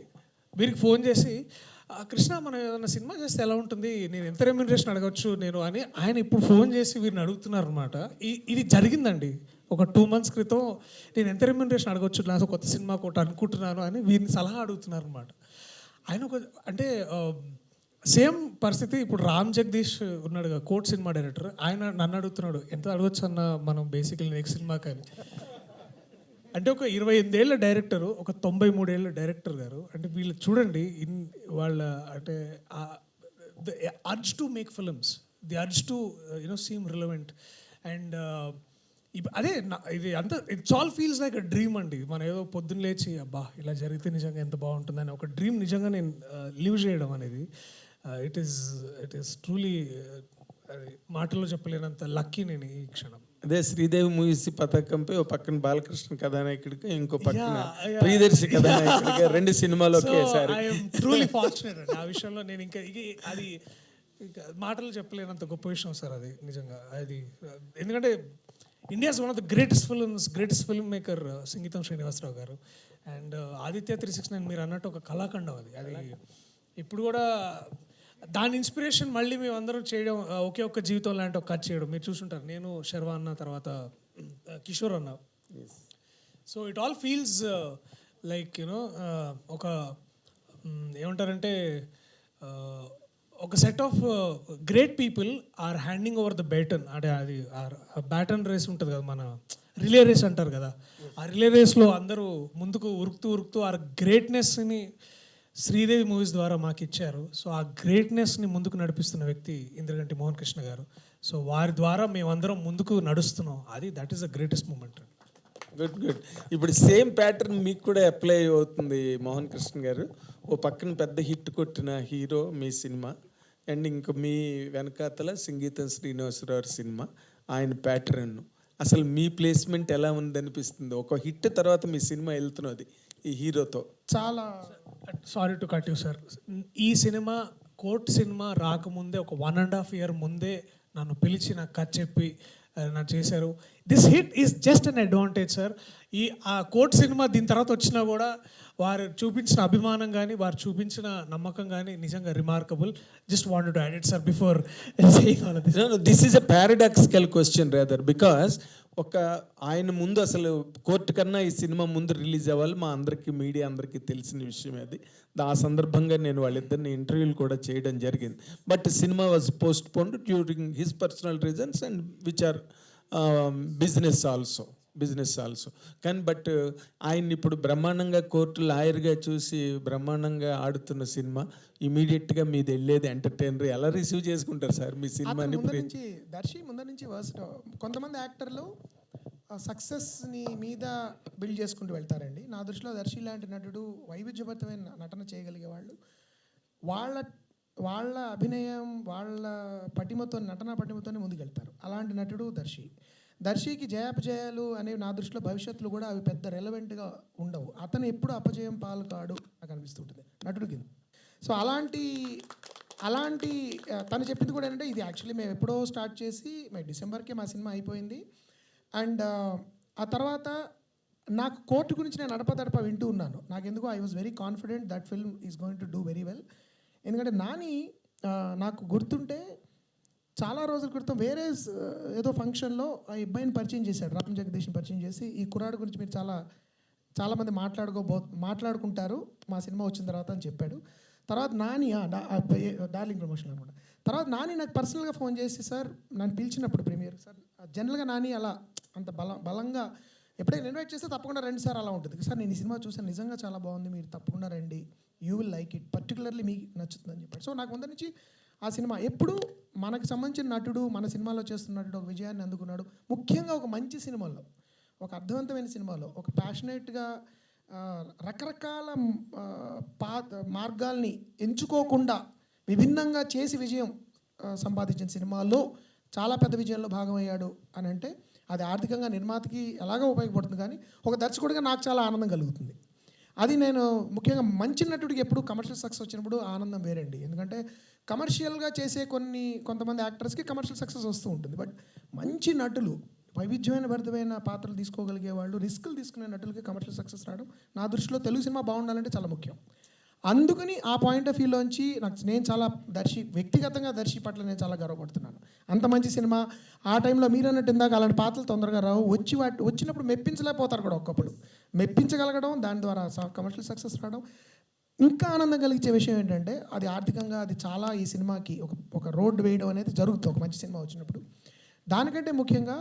వీరికి ఫోన్ చేసి, కృష్ణ మనం ఏదైనా సినిమా చేస్తే ఎలా ఉంటుంది, నేను ఎంత రెమ్యూనరేషన్ అడగచ్చు నేను అని ఆయన ఇప్పుడు ఫోన్ చేసి వీరిని అడుగుతున్నారు అనమాట. ఇది జరిగిందండి ఒక 2 months క్రితం. నేను ఎంత రెమ్యూనరేషన్ అడగచ్చు, నాకు కొత్త సినిమా ఒకటి అనుకుంటున్నాను అని వీరిని సలహా అడుగుతున్నారు అనమాట. ఆయన ఒక అంటే సేమ్ పరిస్థితి ఇప్పుడు రామ్ జగదీష్ ఉన్నాడు కదా, కోర్ట్ సినిమా డైరెక్టర్. ఆయన నన్ను అడుగుతున్నాడు ఎంత అడగచ్చు అన్న మనం బేసికలీ నెక్స్ట్ సినిమా కానీ. అంటే ఒక 28 ఏళ్ళ డైరెక్టరు, ఒక 93 ఏళ్ళ డైరెక్టర్ గారు. అంటే వీళ్ళు చూడండి వాళ్ళ అంటే the urge to make films, the urge to seem relevant. And అదే ఇది అంతా it's all feels like a dream అండి. మనం ఏదో పొద్దున్న లేచి అబ్బా ఇలా జరిగితే నిజంగా ఎంత బాగుంటుందని ఒక డ్రీమ్ నిజంగా నేను లివ్ చేయడం అనేది ఇట్ ఈస్ ట్రూలీ మాటల్లో చెప్పలేనంత లక్కీ నేను ఈ క్షణం. అదే శ్రీదేవి మూవీస్ పథకంపై ఒక పక్కన బాలకృష్ణ కథానాయకుడికి, ఇంకో పక్కన ప్రియదర్శి కథానాయకుడికి 2 సినిమాలు ఒకేసారి. ట్రూలీ ఫార్చునేట్ అండి ఆ విషయంలో. నేను ఇంకా అది మాటలు చెప్పలేనంత గొప్ప విషయం సార్ అది నిజంగా. అది ఎందుకంటే India's one of the greatest film maker సంగీతం శ్రీనివాసరావు గారు. అండ్ ఆదిత్య 369 మీరు అన్నట్టు ఒక కళాఖండం అది ఇప్పుడు కూడా దాని ఇన్స్పిరేషన్ మళ్ళీ మేము అందరం చేయడం, ఒకే ఒక్క జీవితం లాంటి ఒక కథ చేయడం మీరు చూసుంటారు. నేను శర్వా అన్న, తర్వాత కిషోర్ అన్న. So it all feels like you know ఒక ఏమంటారంటే ఒక set of great people are handing over the baton. అంటే అది బ్యాటన్ రేస్ ఉంటుంది కదా, మన రిలే రేస్ అంటారు కదా. ఆ రిలే రేస్లో అందరూ ముందుకు ఉరుకుతూ ఆ గ్రేట్నెస్ని శ్రీదేవి మూవీస్ ద్వారా మాకు ఇచ్చారు. సో ఆ గ్రేట్నెస్ని ముందుకు నడిపిస్తున్న వ్యక్తి ఇంద్రగంటి మోహన్ కృష్ణ గారు. సో వారి ద్వారా మేమందరం ముందుకు నడుస్తున్నాం. That is the greatest moment. Good. ఇప్పుడు సేమ్ ప్యాటర్న్ మీకు కూడా అప్లై అవుతుంది మోహన్ కృష్ణ గారు. ఓ పక్కన పెద్ద హిట్ కొట్టిన హీరో మీ సినిమా, అండ్ ఇంక మీ వెనకాతల సంగీతం శ్రీనివాసరావు సినిమా, ఆయన ప్యాటర్న్. అసలు మీ ప్లేస్మెంట్ ఎలా ఉందనిపిస్తుంది? ఒక హిట్ తర్వాత మీ సినిమా వెళ్తున్నది ఈ హీరోతో. చాలా sorry to cut you sir. ఈ సినిమా కోర్ట్ సినిమా రాకముందే ఒక 1.5 year ముందే నన్ను పిలిచి నాకు కథ చెప్పి నాకు చేశారు. This hit is just an advantage sir. ఆ కోర్ట్ సినిమా దీని తర్వాత వచ్చినా కూడా వారు చూపించిన అభిమానం కానీ వారు చూపించిన నమ్మకం కానీ నిజంగా remarkable. Just wanted to add it sir before saying all of this. This is a paradoxical question rather, because ఆయన ముందు అసలు కోర్టు కన్నా ఈ సినిమా ముందు రిలీజ్ అవ్వాలి, మా అందరికీ మీడియా అందరికీ తెలిసిన విషయం అది. ఆ సందర్భంగా నేను వాళ్ళిద్దరిని ఇంటర్వ్యూలు కూడా చేయడం జరిగింది. బట్ సినిమా was postponed during his personal reasons and which are business also. కానీ బట్ ఆయన ఇప్పుడు బ్రహ్మాండంగా కోర్టు లాయర్గా చూసి బ్రహ్మాండంగా ఆడుతున్న సినిమా ఇమీడియట్గా మీది వెళ్ళేది ఎంటర్టైనర్. ఎలా రిసీవ్ చేసుకుంటారు సార్ మీ సినిమాని? దర్శి ముందర నుంచి కొంతమంది యాక్టర్లు సక్సెస్ని మీద బిల్డ్ చేసుకుంటూ వెళ్తారండి. నా దృష్టిలో దర్శి లాంటి నటుడు వైవిధ్యభరితమైన నటన చేయగలిగే వాళ్ళు, వాళ్ళ అభినయం వాళ్ళ నటనా పటిమతోనే ముందుకెళ్తారు. అలాంటి నటుడు దర్శికి జయాపజయాలు అనేవి నా దృష్టిలో భవిష్యత్తులో కూడా అవి పెద్ద రెలవెంట్గా ఉండవు. అతను ఎప్పుడు అపజయం పాలు కాడు నాకు అనిపిస్తుంటుంది నటుడు కింద. సో అలాంటి అలాంటి తను చెప్పింది కూడా ఏంటంటే ఇది యాక్చువల్లీ మేము ఎప్పుడో స్టార్ట్ చేసి డిసెంబర్కే మా సినిమా అయిపోయింది. అండ్ ఆ తర్వాత నాకు కోర్టు గురించి నేను అడపదడప వింటూ ఉన్నాను. నాకెందుకో I was very confident that film is going to do very well. ఎందుకంటే నాని నాకు గుర్తుంటే చాలా రోజుల క్రితం వేరే ఏదో ఫంక్షన్లో ఆ అబ్బాయిని పరిచయం చేశాడు, రామ్ జగదీష్ని పరిచయం చేసి, ఈ కుర్రాడు గురించి మీరు చాలామంది మాట్లాడుకుంటారు మా సినిమా వచ్చిన తర్వాత అని చెప్పాడు. తర్వాత నాని డార్లింగ్ ప్రమోషన్ అనమాట. తర్వాత నాని నాకు పర్సనల్గా ఫోన్ చేసి, సార్ నన్ను పిలిచినప్పుడు ప్రీమియర్ సార్, జనరల్గా నాని అలా అంత బలంగా ఎప్పుడైనా ఇన్వైట్ చేస్తే తప్పకుండా రండి సార్ అలా ఉంటుంది. సార్ నేను ఈ సినిమా చూసాను, నిజంగా చాలా బాగుంది, మీరు తప్పకుండా రండి, you will like it, particularly మీకు నచ్చుతుందని చెప్పాడు. సో నాకు ముందు నుంచి ఆ సినిమా ఎప్పుడు మనకు సంబంధించిన నటుడు మన సినిమాలో చేస్తున్న నటుడు ఒక విజయాన్ని అందుకున్నాడు. ముఖ్యంగా ఒక మంచి సినిమాలో, ఒక అర్థవంతమైన సినిమాలో, ఒక ప్యాషనేట్గా రకరకాల మార్గాల్ని ఎంచుకోకుండా విభిన్నంగా చేసి విజయం సంపాదించిన సినిమాల్లో చాలా పెద్ద విజయంలో భాగమయ్యాడు అని అంటే అది ఆర్థికంగా నిర్మాతకి ఎలాగో ఉపయోగపడుతుంది, కానీ ఒక దర్శకుడిగా నాకు చాలా ఆనందం కలుగుతుంది. అది నేను ముఖ్యంగా మంచి నటుడికి ఎప్పుడు కమర్షియల్ సక్సెస్ వచ్చినప్పుడు ఆనందం వేరండి. ఎందుకంటే కమర్షియల్గా చేసే కొంతమంది యాక్టర్స్కి కమర్షియల్ సక్సెస్ వస్తూ ఉంటుంది. బట్ మంచి నటులు, వైవిధ్యమైన భరితమైన పాత్రలు తీసుకోగలిగే వాళ్ళు, రిస్కులు తీసుకునే నటులకి కమర్షియల్ సక్సెస్ రావడం నా దృష్టిలో తెలుగు సినిమా బాగుండాలంటే చాలా ముఖ్యం. అందుకని ఆ పాయింట్ ఆఫ్ వ్యూలో నుంచి నేను చాలా వ్యక్తిగతంగా దర్శి పట్ల నేను చాలా గర్వపడుతున్నాను. అంత మంచి సినిమా ఆ టైంలో మీరు అన్నట్టు ఇందాక అలాంటి పాత్రలు తొందరగా రావు, వచ్చినప్పుడు మెప్పించలేకపోతారు కూడా. ఒక్కప్పుడు మెప్పించగలగడం, దాని ద్వారా కమర్షియల్ సక్సెస్ రావడం. ఇంకా ఆనందం కలిగించే విషయం ఏంటంటే అది ఆర్థికంగా అది చాలా ఈ సినిమాకి ఒక రోడ్ వేయడం అనేది జరుగుతుంది ఒక మంచి సినిమా వచ్చినప్పుడు. దానికంటే ముఖ్యంగా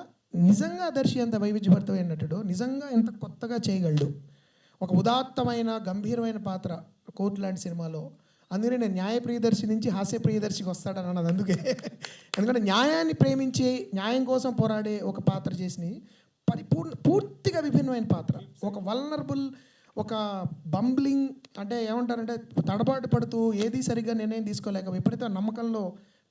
నిజంగా దర్శి ఎంత వైవిధ్యభరితమైన నటుడు, నిజంగా ఎంత కొత్తగా చేయగలడు. ఒక ఉదాత్తమైన గంభీరమైన పాత్ర కోర్టు లాంటి సినిమాలో. అందుకనే నేను న్యాయ ప్రియదర్శి నుంచి హాస్య ప్రియదర్శికి వస్తాడని అన్నది అందుకే. ఎందుకంటే న్యాయాన్ని ప్రేమించే, న్యాయం కోసం పోరాడే ఒక పాత్ర చేసి పూర్తిగా విభిన్నమైన పాత్ర, ఒక వల్నరబుల్, ఒక బంబ్లింగ్, అంటే ఏమంటారంటే తడబాటు పడుతూ ఏది సరిగ్గా నిర్ణయం తీసుకోలేక విపరీత నమ్మకంలో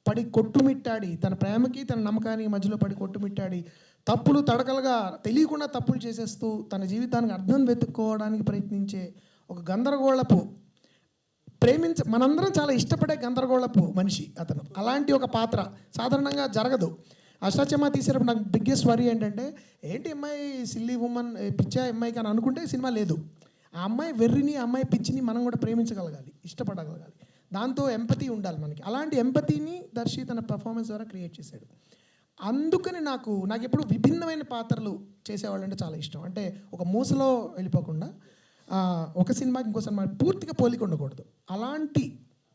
పడి కొట్టుమిట్టాడి, తన ప్రేమకి తన నమ్మకానికి మధ్యలో పడి కొట్టుమిట్టాడి, తప్పులు తడకలుగా తెలియకుండా తప్పులు చేసేస్తూ తన జీవితానికి అర్థం వెతుక్కోవడానికి ప్రయత్నించే ఒక గందరగోళపు మనందరం చాలా ఇష్టపడే గందరగోళపు మనిషి అతను. అలాంటి ఒక పాత్ర సాధారణంగా జరగదు. అష్టాచెమ్మా తీసేటప్పుడు నాకు బిగ్గెస్ట్ వరీ ఏంటంటే, ఏంటి అమ్మాయి సిల్లీ ఉమెన్, పిచ్చా అమ్మాయికి అని అనుకుంటే సినిమా లేదు. ఆ అమ్మాయి వెర్రిని, ఆ అమ్మాయి పిచ్చిని మనం కూడా ప్రేమించగలగాలి, ఇష్టపడగలగాలి. దాంతో ఎంపతి ఉండాలి మనకి. అలాంటి ఎంపతిని దర్శి తన పర్ఫార్మెన్స్ ద్వారా క్రియేట్ చేశాడు. అందుకని నాకు ఎప్పుడు విభిన్నమైన పాత్రలు చేసేవాళ్ళు అంటే చాలా ఇష్టం. అంటే ఒక మూసలో వెళ్ళిపోకుండా ఒక సినిమాకి ఇంకో సినిమా పూర్తిగా పోలిక ఉండకూడదు. అలాంటి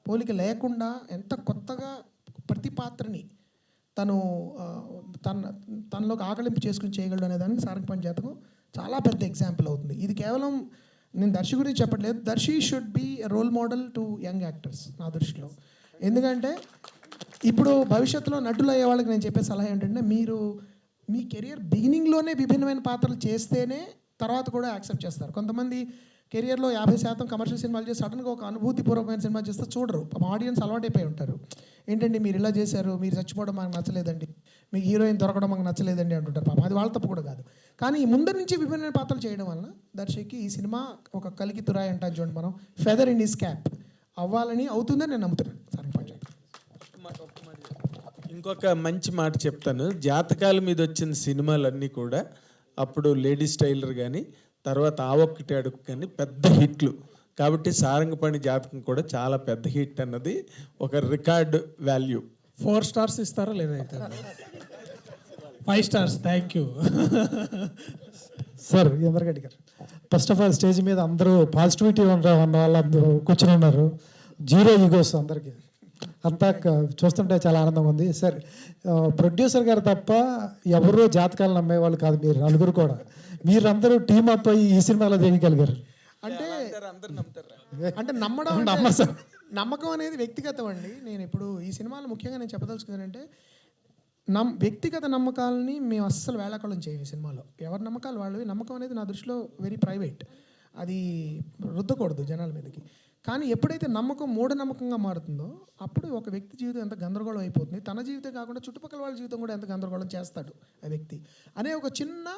పోలిక లేకుండా ఎంత కొత్తగా ప్రతి పాత్రని తనలోకి ఆకలింపు చేసుకుని చేయగలడు అనే దానికి సారంగపాణి జాతకం చాలా పెద్ద ఎగ్జాంపుల్ అవుతుంది. ఇది కేవలం నేను దర్శి గురించి చెప్పట్లేదు, Darshi should be role model to young actors నా దృష్టిలో. ఎందుకంటే ఇప్పుడు భవిష్యత్తులో నటులు అయ్యే వాళ్ళకి నేను చెప్పే సలహా ఏంటంటే, మీరు మీ కెరియర్ బిగినింగ్లోనే విభిన్నమైన పాత్రలు చేస్తేనే తర్వాత కూడా యాక్సెప్ట్ చేస్తారు. కొంతమంది కెరియర్లో 50% కమర్షియల్ సినిమాలు చేసి సడన్గా ఒక అనుభూతిపూర్వకమైన సినిమా చేస్తే చూడరు. ఆడియన్స్ అలవాటైపోయి ఉంటారు. ఏంటండి మీరు ఇలా చేశారు, మీరు చచ్చిపోవడం మాకు నచ్చలేదండి, మీకు హీరోయిన్ దొరకడం మాకు నచ్చలేదండి అంటుంటారు. పాపం అది వాళ్ళ తప్పు కూడా కాదు. కానీ ముందర నుంచి విభిన్న పాత్రలు చేయడం వలన దర్శకి ఈ సినిమా ఒక కలికి తురాయి అంటారు చూడండి, మనం ఫెదర్ ఇన్ హిస్ క్యాప్ అవ్వాలని అవుతుందని నేను నమ్ముతున్నాను. సారంగపాణి ఇంకొక మంచి మాట చెప్తాను. జాతకాల మీద వచ్చిన సినిమాలన్నీ కూడా అప్పుడు లేడీస్ టైలర్ కానీ తర్వాత ఆ ఒక్కటి అడుగు కానీ పెద్ద హిట్లు. కాబట్టి సారంగపాణి జాతకం కూడా చాలా పెద్ద హిట్ అన్నది ఒక రికార్డ్ వాల్యూ. 4 stars ఇస్తారా లేదా? 5 stars. Thank you sir. ఎందరగడ్డి గారు, ఫస్ట్ ఆఫ్ ఆల్ స్టేజ్ మీద అందరూ పాజిటివిటీ ఉన్న వాళ్ళందరూ కూర్చొని ఉన్నారు, జీరో ఈగోస్ అందరికీ. అంతా చూస్తుంటే చాలా ఆనందంగా ఉంది. సార్, ప్రొడ్యూసర్ గారు తప్ప ఎవరూ జాతకాలు నమ్మేవాళ్ళు కాదు, మీరు నలుగురు కూడా. మీరందరూ టీమ్ అప్ అయ్యి ఈ సినిమాలో దిగగలిగారు అంటే నమ్మకం అనేది వ్యక్తిగతం అండి. నేను ఇప్పుడు ఈ సినిమాలో ముఖ్యంగా నేను చెప్పదలుచుకున్నానంటే, వ్యక్తిగత నమ్మకాలని మేము అస్సలు వేళాకోళం చేయం ఈ సినిమాలో. ఎవరి నమ్మకాలు వాళ్ళవి. నమ్మకం అనేది నా దృష్టిలో వెరీ ప్రైవేట్, అది రుద్దకూడదు జనాల మీదకి. కానీ ఎప్పుడైతే నమ్మకం మూఢనమ్మకంగా మారుతుందో అప్పుడు ఒక వ్యక్తి జీవితం ఎంత గందరగోళం అయిపోతుంది, తన జీవితం కాకుండా చుట్టుపక్కల వాళ్ళ జీవితం కూడా ఎంత గందరగోళం చేస్తాడు ఆ వ్యక్తి అనే ఒక చిన్న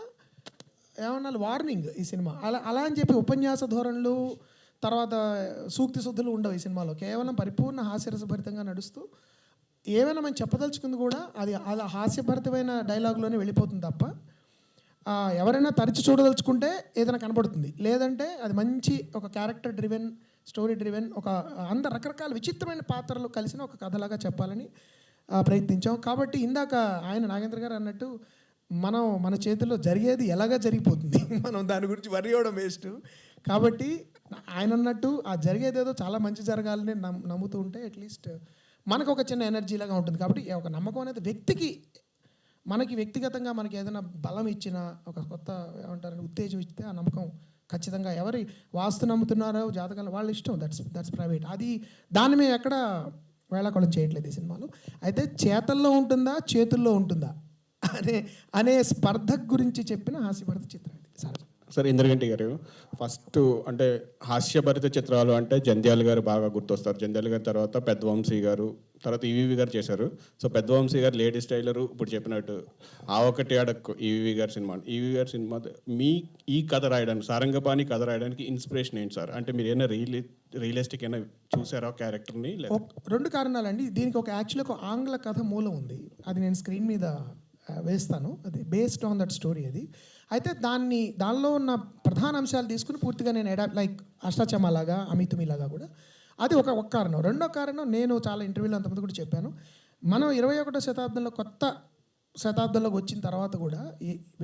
ఏమన్నా వార్నింగ్ ఈ సినిమా. అలా అని చెప్పి ఉపన్యాస ధోరణులు, తర్వాత సూక్తి శుద్ధులు ఉండవు ఈ సినిమాలో. కేవలం పరిపూర్ణ హాస్యరసభరితంగా నడుస్తూ ఏమైనా మనం చెప్పదలుచుకుంది కూడా అది అలా హాస్యభరితమైన డైలాగ్లోనే వెళ్ళిపోతుంది తప్ప ఎవరైనా తరచి చూడదలుచుకుంటే ఏదైనా కనబడుతుంది. లేదంటే అది మంచి ఒక క్యారెక్టర్ డ్రివెన్, స్టోరీ డ్రివెన్, ఒక రకరకాల విచిత్రమైన పాత్రలు కలిసిన ఒక కథలాగా చెప్పాలని ప్రయత్నించాం. కాబట్టి ఇందాక ఆయన నాగేంద్ర గారు అన్నట్టు మన చేతుల్లో జరిగేది ఎలాగా జరిగిపోతుంది, మనం దాని గురించి వరి అవ్వడం వేస్ట్. కాబట్టి ఆయన అన్నట్టు ఆ జరిగేదేదో చాలా మంచి జరగాలని నమ్ముతూ ఉంటే అట్లీస్ట్ మనకు ఒక చిన్న ఎనర్జీలాగా ఉంటుంది. కాబట్టి ఒక నమ్మకం అనేది మనకి వ్యక్తిగతంగా మనకి ఏదైనా బలం ఇచ్చిన ఒక కొత్త ఏమంటారు ఉత్తేజం ఇస్తే ఆ నమ్మకం ఖచ్చితంగా ఎవరి వాస్తు నమ్ముతున్నారో జాతకాలు వాళ్ళ ఇష్టం, దట్స్ ప్రైవేట్. దాన్ని మేము ఎక్కడ వేళాకోళం చేయట్లేదు ఈ సినిమాలో. అయితే చేతల్లో ఉంటుందా చేతుల్లో ఉంటుందా అనే స్పర్ధ గురించి చెప్పిన హాస్యభరిత చిత్రం ఇది. సార్ ఇంద్రగంటి గారు, ఫస్ట్ అంటే హాస్యభరిత చిత్రాలు అంటే జంధ్యాల గారు బాగా గుర్తొస్తారు. జంధ్యాల గారి తర్వాత పెద్దవంశీ గారు, తర్వాత ఈవీవి గారు చేశారు. సో పెద్దవంశీ గారు లేడీస్ టైలరు, ఇప్పుడు చెప్పినట్టు ఆ ఒకటి అడక్కు ఈవీవి గారి సినిమా. ఈవీవి గారి సినిమా ఈ కథ రాయడానికి, సారంగపాణి కథ రాయడానికి ఇన్స్పిరేషన్ ఏంటి సార్? అంటే మీరు ఏమైనా రియలిస్టిక్ అయినా చూసారా క్యారెక్టర్ని? రెండు కారణాలండి. దీనికి యాక్చువల్లీ ఒక ఆంగ్ల కథ మూలం ఉంది, అది నేను స్క్రీన్ మీద వేస్తాను. అది బేస్డ్ ఆన్ దట్ స్టోరీ. అది అయితే దానిలో ఉన్న ప్రధాన అంశాలు తీసుకుని పూర్తిగా నేను లైక్ అష్టాచమ్మలాగా, అమితుమిలాగా కూడా అది ఒక కారణం. రెండో కారణం, నేను చాలా ఇంటర్వ్యూలో అంతమంది కూడా చెప్పాను, మనం 21వ శతాబ్దంలో కొత్త శతాబ్దంలోకి వచ్చిన తర్వాత కూడా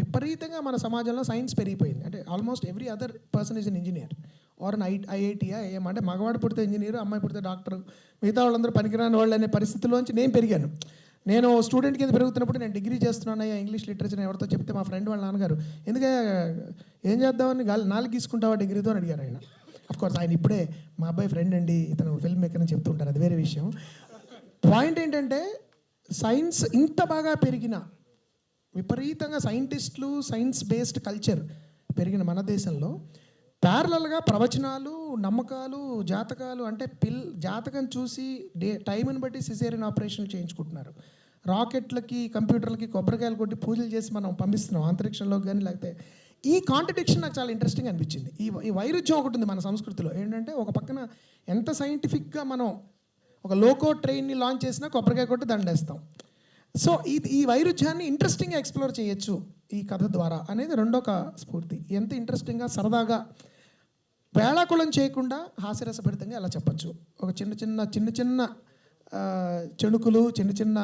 విపరీతంగా మన సమాజంలో సైన్స్ పెరిగిపోయింది. అంటే almost every other person is an engineer or an ఐఐటీయా ఏమంటే మగవాడు పుడితే ఇంజనీర్, అమ్మాయి పుడితే డాక్టర్, మిగతా వాళ్ళందరూ పనికిరాని వాళ్ళు అనే పరిస్థితిలోంచి నేను పెరిగాను. నేను స్టూడెంట్ కింద పెరుగుతున్నప్పుడు నేను డిగ్రీ చేస్తున్నానయ్యా ఇంగ్లీష్ లిటరేచర్ ఎవరితో చెప్తే మా ఫ్రెండ్ వాళ్ళ నాన్నగారు ఎందుకంటే ఏం చేద్దామని నాలుగు తీసుకుంటావా డిగ్రీతో అని అడిగారు ఆయన. అఫ్కోర్స్ ఆయన ఇప్పుడే మా అబ్బాయి ఫ్రెండ్ అండి, ఇతను ఫిల్మ్ మేకర్ అని చెప్తుంటారు, అది వేరే విషయం. పాయింట్ ఏంటంటే సైన్స్ ఇంత బాగా పెరిగిన, విపరీతంగా సైంటిస్టులు, సైన్స్ బేస్డ్ కల్చర్ పెరిగిన మన దేశంలో ప్యారలల్గా ప్రవచనాలు, నమ్మకాలు, జాతకాలు అంటే జాతకం చూసి టైంని బట్టి సిజేరియన్ ఆపరేషన్లు చేయించుకుంటున్నారు. రాకెట్లకి, కంప్యూటర్లకి కొబ్బరికాయలు కొట్టి పూజలు చేసి మనం పంపిస్తున్నాం అంతరిక్షంలోకి కానీ. లేకపోతే ఈ కాంట్రడిక్షన్ నాకు చాలా ఇంట్రెస్టింగ్ అనిపించింది. ఈ వైరుధ్యం ఒకటి ఉంది మన సంస్కృతిలో. ఏంటంటే ఒక పక్కన ఎంత సైంటిఫిక్గా మనం ఒక లోకో ట్రైన్ని లాంచ్ చేసినా కొబ్బరికాయ కొట్టి దండేస్తాం. సో ఈ వైరుధ్యాన్ని ఇంట్రెస్టింగ్గా ఎక్స్ప్లోర్ చేయొచ్చు ఈ కథ ద్వారా అనేది రెండొక స్ఫూర్తి. ఎంత ఇంట్రెస్టింగ్గా సరదాగా వేళాకుళం చేయకుండా హాస్యరసభరితంగా ఎలా చెప్పచ్చు, ఒక చిన్న చిన్న చెణుకులు, చిన్న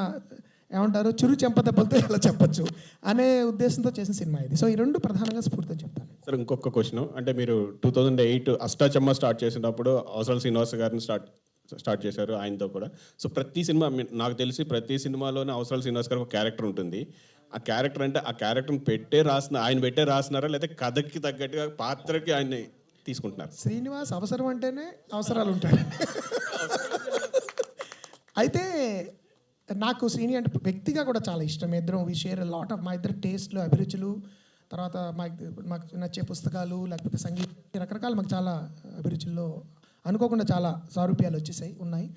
ఏమంటారు చిరు చెంపదెబ్బలతో ఎలా చెప్పచ్చు అనే ఉద్దేశంతో చేసిన సినిమా ఇది. సో ఈ రెండు ప్రధానంగా స్ఫూర్తి అని చెప్తాను. సార్ ఇంకొక క్వశ్చన్, అంటే మీరు 2008 అష్టాచమ్మ స్టార్ట్ చేసినప్పుడు అవసరాల శ్రీనివాస్ గారిని స్టార్ట్ చేశారు, ఆయనతో కూడా. సో ప్రతి సినిమా నాకు తెలిసి ప్రతి సినిమాలోనే అవసరాల శ్రీనివాస్ గారికి ఒక క్యారెక్టర్ ఉంటుంది. ఆ క్యారెక్టర్ అంటే ఆ క్యారెక్టర్ని ఆయన పెట్టే రాసినారా లేకపోతే కథకి తగ్గట్టుగా పాత్రకి ఆయన్ని తీసుకుంటున్నారు? శ్రీనివాస్ అవసరం అంటేనే అవసరాలు ఉంటాయి. అయితే నాకు శ్రీని అంటే వ్యక్తిగా కూడా చాలా ఇష్టం. ఇద్దరం వి షేర్ లాట్ ఆఫ్ మా ఇద్దరు టేస్ట్లు, అభిరుచులు, తర్వాత మాకు నచ్చే పుస్తకాలు, లేకపోతే సంగీతం, రకరకాల మాకు చాలా అభిరుచుల్లో అనుకోకుండా చాలా సారూప్యాలు ఉన్నాయి.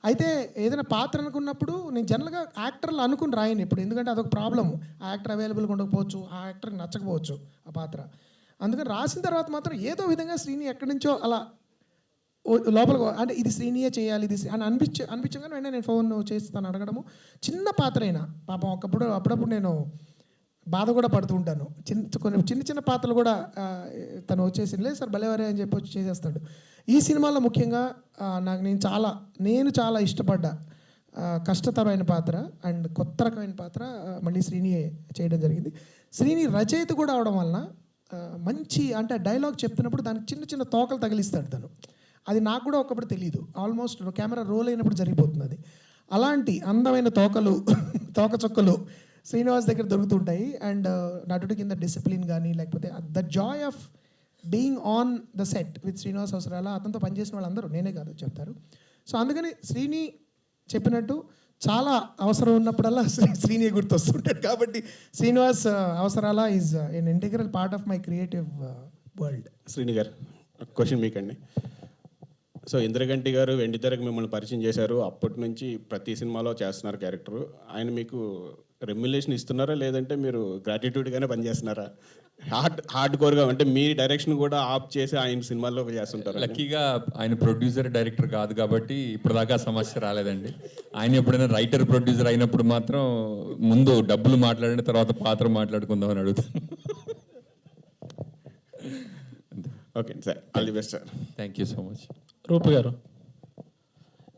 అయితే ఏదైనా పాత్ర అనుకున్నప్పుడు నేను జనరల్గా యాక్టర్లు అనుకుని రాయను ఇప్పుడు, ఎందుకంటే అదొక ప్రాబ్లము. ఆ యాక్టర్ అవైలబుల్గా ఉండకపోవచ్చు, ఆ యాక్టర్కి నచ్చకపోవచ్చు ఆ పాత్ర. అందుకని రాసిన తర్వాత మాత్రం ఏదో విధంగా శ్రీని ఎక్కడి నుంచో అలా లోపల అంటే ఇది శ్రీనియే చేయాలి ఇది అని అనిపించగానే వెంటనే నేను ఫోన్ చేస్తాను అడగడము. చిన్న పాత్ర అయినా పాపం అప్పుడప్పుడు నేను బాధ కూడా పడుతూ ఉంటాను. చిన్న పాత్రలు కూడా తను వచ్చేసి లేదు సార్ భలేవారే అని చెప్పి వచ్చి చేసేస్తాడు. ఈ సినిమాలో ముఖ్యంగా నేను చాలా ఇష్టపడ్డ కష్టతరమైన పాత్ర అండ్ కొత్త రకమైన పాత్ర మళ్ళీ శ్రీనియే చేయడం జరిగింది. శ్రీని రచయిత కూడా అవడం వలన మంచి అంటే డైలాగ్ చెప్తున్నప్పుడు దానికి చిన్న తోకలు తగిలిస్తాడు తను. అది నాకు కూడా ఒకప్పుడు తెలియదు, ఆల్మోస్ట్ కెమెరా రోల్ అయినప్పుడు జరిగిపోతుంది అది. అలాంటి అందమైన తోక చొక్కలు శ్రీనివాస్ దగ్గర దొరుకుతుంటాయి. అండ్ నటుడి కింద డిసిప్లిన్ కానీ లేకపోతే the Joy of being on the set with Srinivas అవసరాల, అతనితో పనిచేసిన వాళ్ళందరూ నేనే కాదు చెప్తారు. సో అందుకని శ్రీని చెప్పినట్టు చాలా అవసరం ఉన్నప్పుడల్లా శ్రీని గుర్తొస్తుంటాడు. కాబట్టి Srinivas Avasarala is an integral part of my creative world. Srini garu question మీకండి. సో ఇంద్రగంటి గారు వెండితెరకు మిమ్మల్ని పరిచయం చేశారు, అప్పటి నుంచి ప్రతి సినిమాలో చేస్తున్నారు క్యారెక్టర్. ఆయన మీకు రెమ్యులేషన్ ఇస్తున్నారా లేదంటే మీరు గ్రాటిట్యూడ్గానే పనిచేస్తున్నారా? హార్డ్ కోర్గా అంటే మీ డైరెక్షన్ కూడా ఆఫ్ చేసి ఆయన సినిమాల్లో చేస్తుంటారు. లక్కీగా ఆయన ప్రొడ్యూసర్ డైరెక్టర్ కాదు కాబట్టి ఇప్పటిదాకా సమస్య రాలేదండి. ఆయన ఎప్పుడైనా రైటర్ ప్రొడ్యూసర్ అయినప్పుడు మాత్రం ముందు డబ్బులు మాట్లాడిన తర్వాత పాత్ర మాట్లాడుకుందామని అడుగుతాను. Okay sir, all the best sir. Thank you so much. Rupa garu,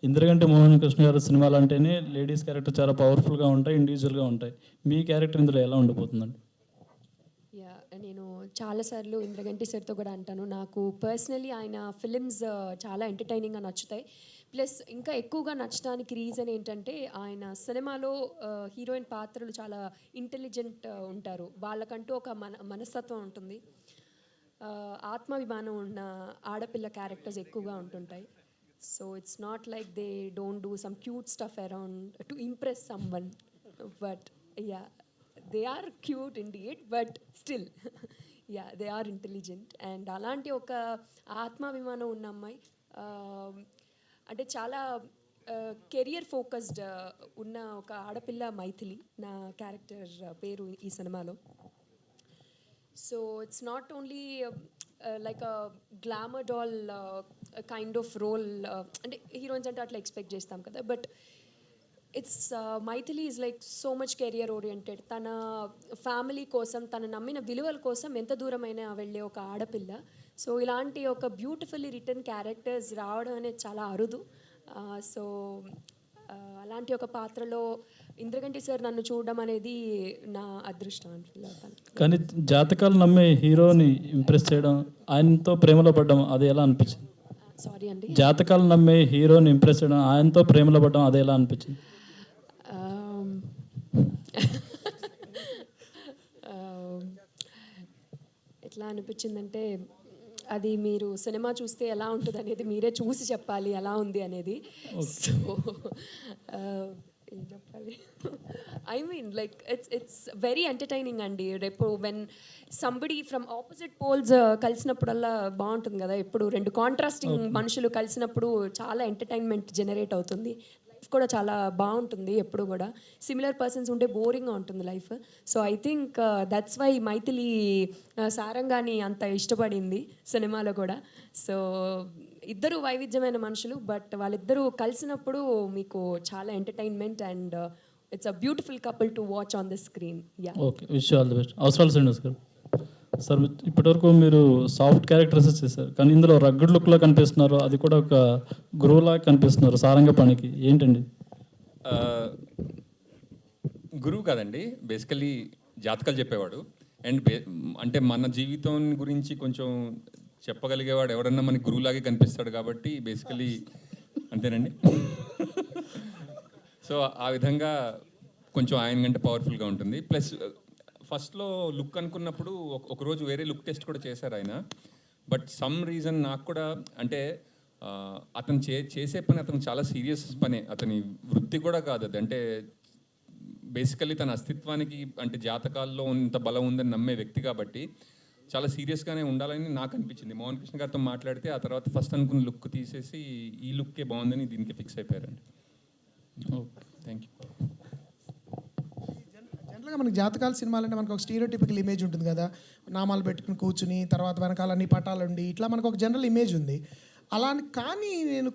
Indraganti Mohan Krishna గారు సినిమాలు అంటేనే లేడీస్ క్యారెక్టర్ చాలా పవర్ఫుల్గా ఉంటాయి, ఇండివిజువల్గా ఉంటాయి. మీ క్యారెక్టర్ ఇందులో ఎలా ఉండబోతుందండి? యా, నేను చాలాసార్లు ఇంద్రగంటి సార్తో కూడా అంటాను, నాకు పర్సనలీ ఆయన ఫిలిమ్స్ చాలా ఎంటర్టైనింగ్గా నచ్చుతాయి. ప్లస్ ఇంకా ఎక్కువగా నచ్చడానికి రీజన్ ఏంటంటే ఆయన సినిమాలో హీరోయిన్ పాత్రలు చాలా ఇంటెలిజెంట్ ఉంటారు. వాళ్ళకంటూ ఒక మనస్తత్వం ఉంటుంది. ఆత్మాభిమానం ఉన్న ఆడపిల్ల క్యారెక్టర్స్ ఎక్కువగా ఉంటుంటాయి. So it's not like they don't do some cute stuff around to impress someone, but yeah, they are cute idiot, but still yeah, they are intelligent. And అలాంటి ఒక ఆత్మాభిమానం ఉన్న అమ్మాయి, అంటే చాలా కెరియర్ ఫోకస్డ్ ఉన్న ఒక ఆడపిల్ల మైథిలి నా క్యారెక్టర్ పేరు ఈ సినిమాలో. So it's not only like a glamour doll kind of role, అంటే హీరోయిన్స్ అంటే అట్లా ఎక్స్పెక్ట్ చేస్తాం కదా, but it's Maithili is like so much career oriented. తన ఫ్యామిలీ కోసం, తన నమ్మిన విలువల కోసం ఎంత దూరమైనా వెళ్ళే ఒక ఆడపిల్ల. సో ఇలాంటి ఒక బ్యూటిఫుల్లీ రిటర్న్ క్యారెక్టర్స్ రావడం అనేది చాలా అరుదు. సో అలాంటి ఒక పాత్రలో ఇంద్రగంటి సార్ నన్ను చూడడం అనేది నా అదృష్టం అని ఫీల్ అవుతాను. కానీ జాతకాలు నమ్మే హీరోని ఇంప్రెస్ చేయడం, ఆయనతో ప్రేమలో పడ్డం, అది ఎలా అనిపించింది? సారీ అండి. జాతకాలు నమ్మే హీరోని ఇంప్రెస్ చేయడం, ఆయనతో ప్రేమలో పడ్డం, అది ఎలా అనిపించింది? ఎట్లా అనిపించిందంటే, అది మీరు సినిమా చూస్తే ఎలా ఉంటుంది అనేది మీరే చూసి చెప్పాలి ఎలా ఉంది అనేది. సో ఏం చెప్పాలి, I mean like it's very entertaining అండి. రేపు when somebody from opposite poles కలిసినప్పుడల్లా బాగుంటుంది కదా. ఎప్పుడు రెండు కాంట్రాస్టింగ్ మనుషులు కలిసినప్పుడు చాలా ఎంటర్టైన్మెంట్ జనరేట్ అవుతుంది. లైఫ్ కూడా చాలా బాగుంటుంది. ఎప్పుడు కూడా సిమిలర్ పర్సన్స్ ఉంటే బోరింగ్గా ఉంటుంది life. So I think that's why Maithili సారంగాని అంత ఇష్టపడింది సినిమాలో కూడా. సో ఇద్దరు వైవిధ్యమైన మనుషులు, బట్ వాళ్ళిద్దరూ కలిసినప్పుడు మీకు చాలా entertainment and it's a beautiful couple to watch on the screen. Yeah, okay, wish all the best. అవసరాలు శ్రీనివాస్ గారు, సార్ ఇప్పటివరకు మీరు సాఫ్ట్ క్యారెక్టర్స్ చేశారు, కానీ ఇందులో రగ్గడ్ లుక్లో కనిపిస్తున్నారు, అది కూడా ఒక గురువులా కనిపిస్తున్నారు సారంగపాణికి, ఏంటండి? గురువు కాదండి, బేసికలీ జాతకాలు చెప్పేవాడు. అండ్ అంటే మన జీవితం గురించి కొంచెం చెప్పగలిగేవాడు ఎవడన్నా మనకి గురువులాగే కనిపిస్తాడు కాబట్టి బేసికలీ అంతేనండి. సో ఆ విధంగా కొంచెం ఆయన కంటే పవర్ఫుల్గా ఉంటుంది. ప్లస్ ఫస్ట్లో లుక్ అనుకున్నప్పుడు ఒకరోజు వేరే లుక్ టెస్ట్ కూడా చేశారు ఆయన. బట్ సమ్ రీజన్ నాకు కూడా అంటే అతను చేసే పని అతను చాలా సీరియస్ పనే, అతని వృత్తి కూడా కాదు అది. అంటే బేసికలీ తన అస్తిత్వానికి అంటే జాతకాల్లో ఇంత బలం ఉందని నమ్మే వ్యక్తి కాబట్టి చాలా సీరియస్గానే ఉండాలని నాకు అనిపించింది. మోహన్ కృష్ణ గారితో మాట్లాడితే ఆ తర్వాత ఫస్ట్ అనుకున్న లుక్ తీసేసి ఈ లుక్కే బాగుందని దీనికి ఫిక్స్ అయిపోయారండి. Okay, thank you. జనరల్గా మనకి జాతకాల సినిమాలు అంటే మనకు ఒక స్టీరియోటిపికల్ ఇమేజ్ ఉంటుంది కదా, నామాలు పెట్టుకుని కూర్చుని తర్వాత వెనకాల అన్ని పటాలు ఉండి ఇట్లా మనకు ఒక జనరల్ ఇమేజ్ ఉంది. అలా కానీ నేను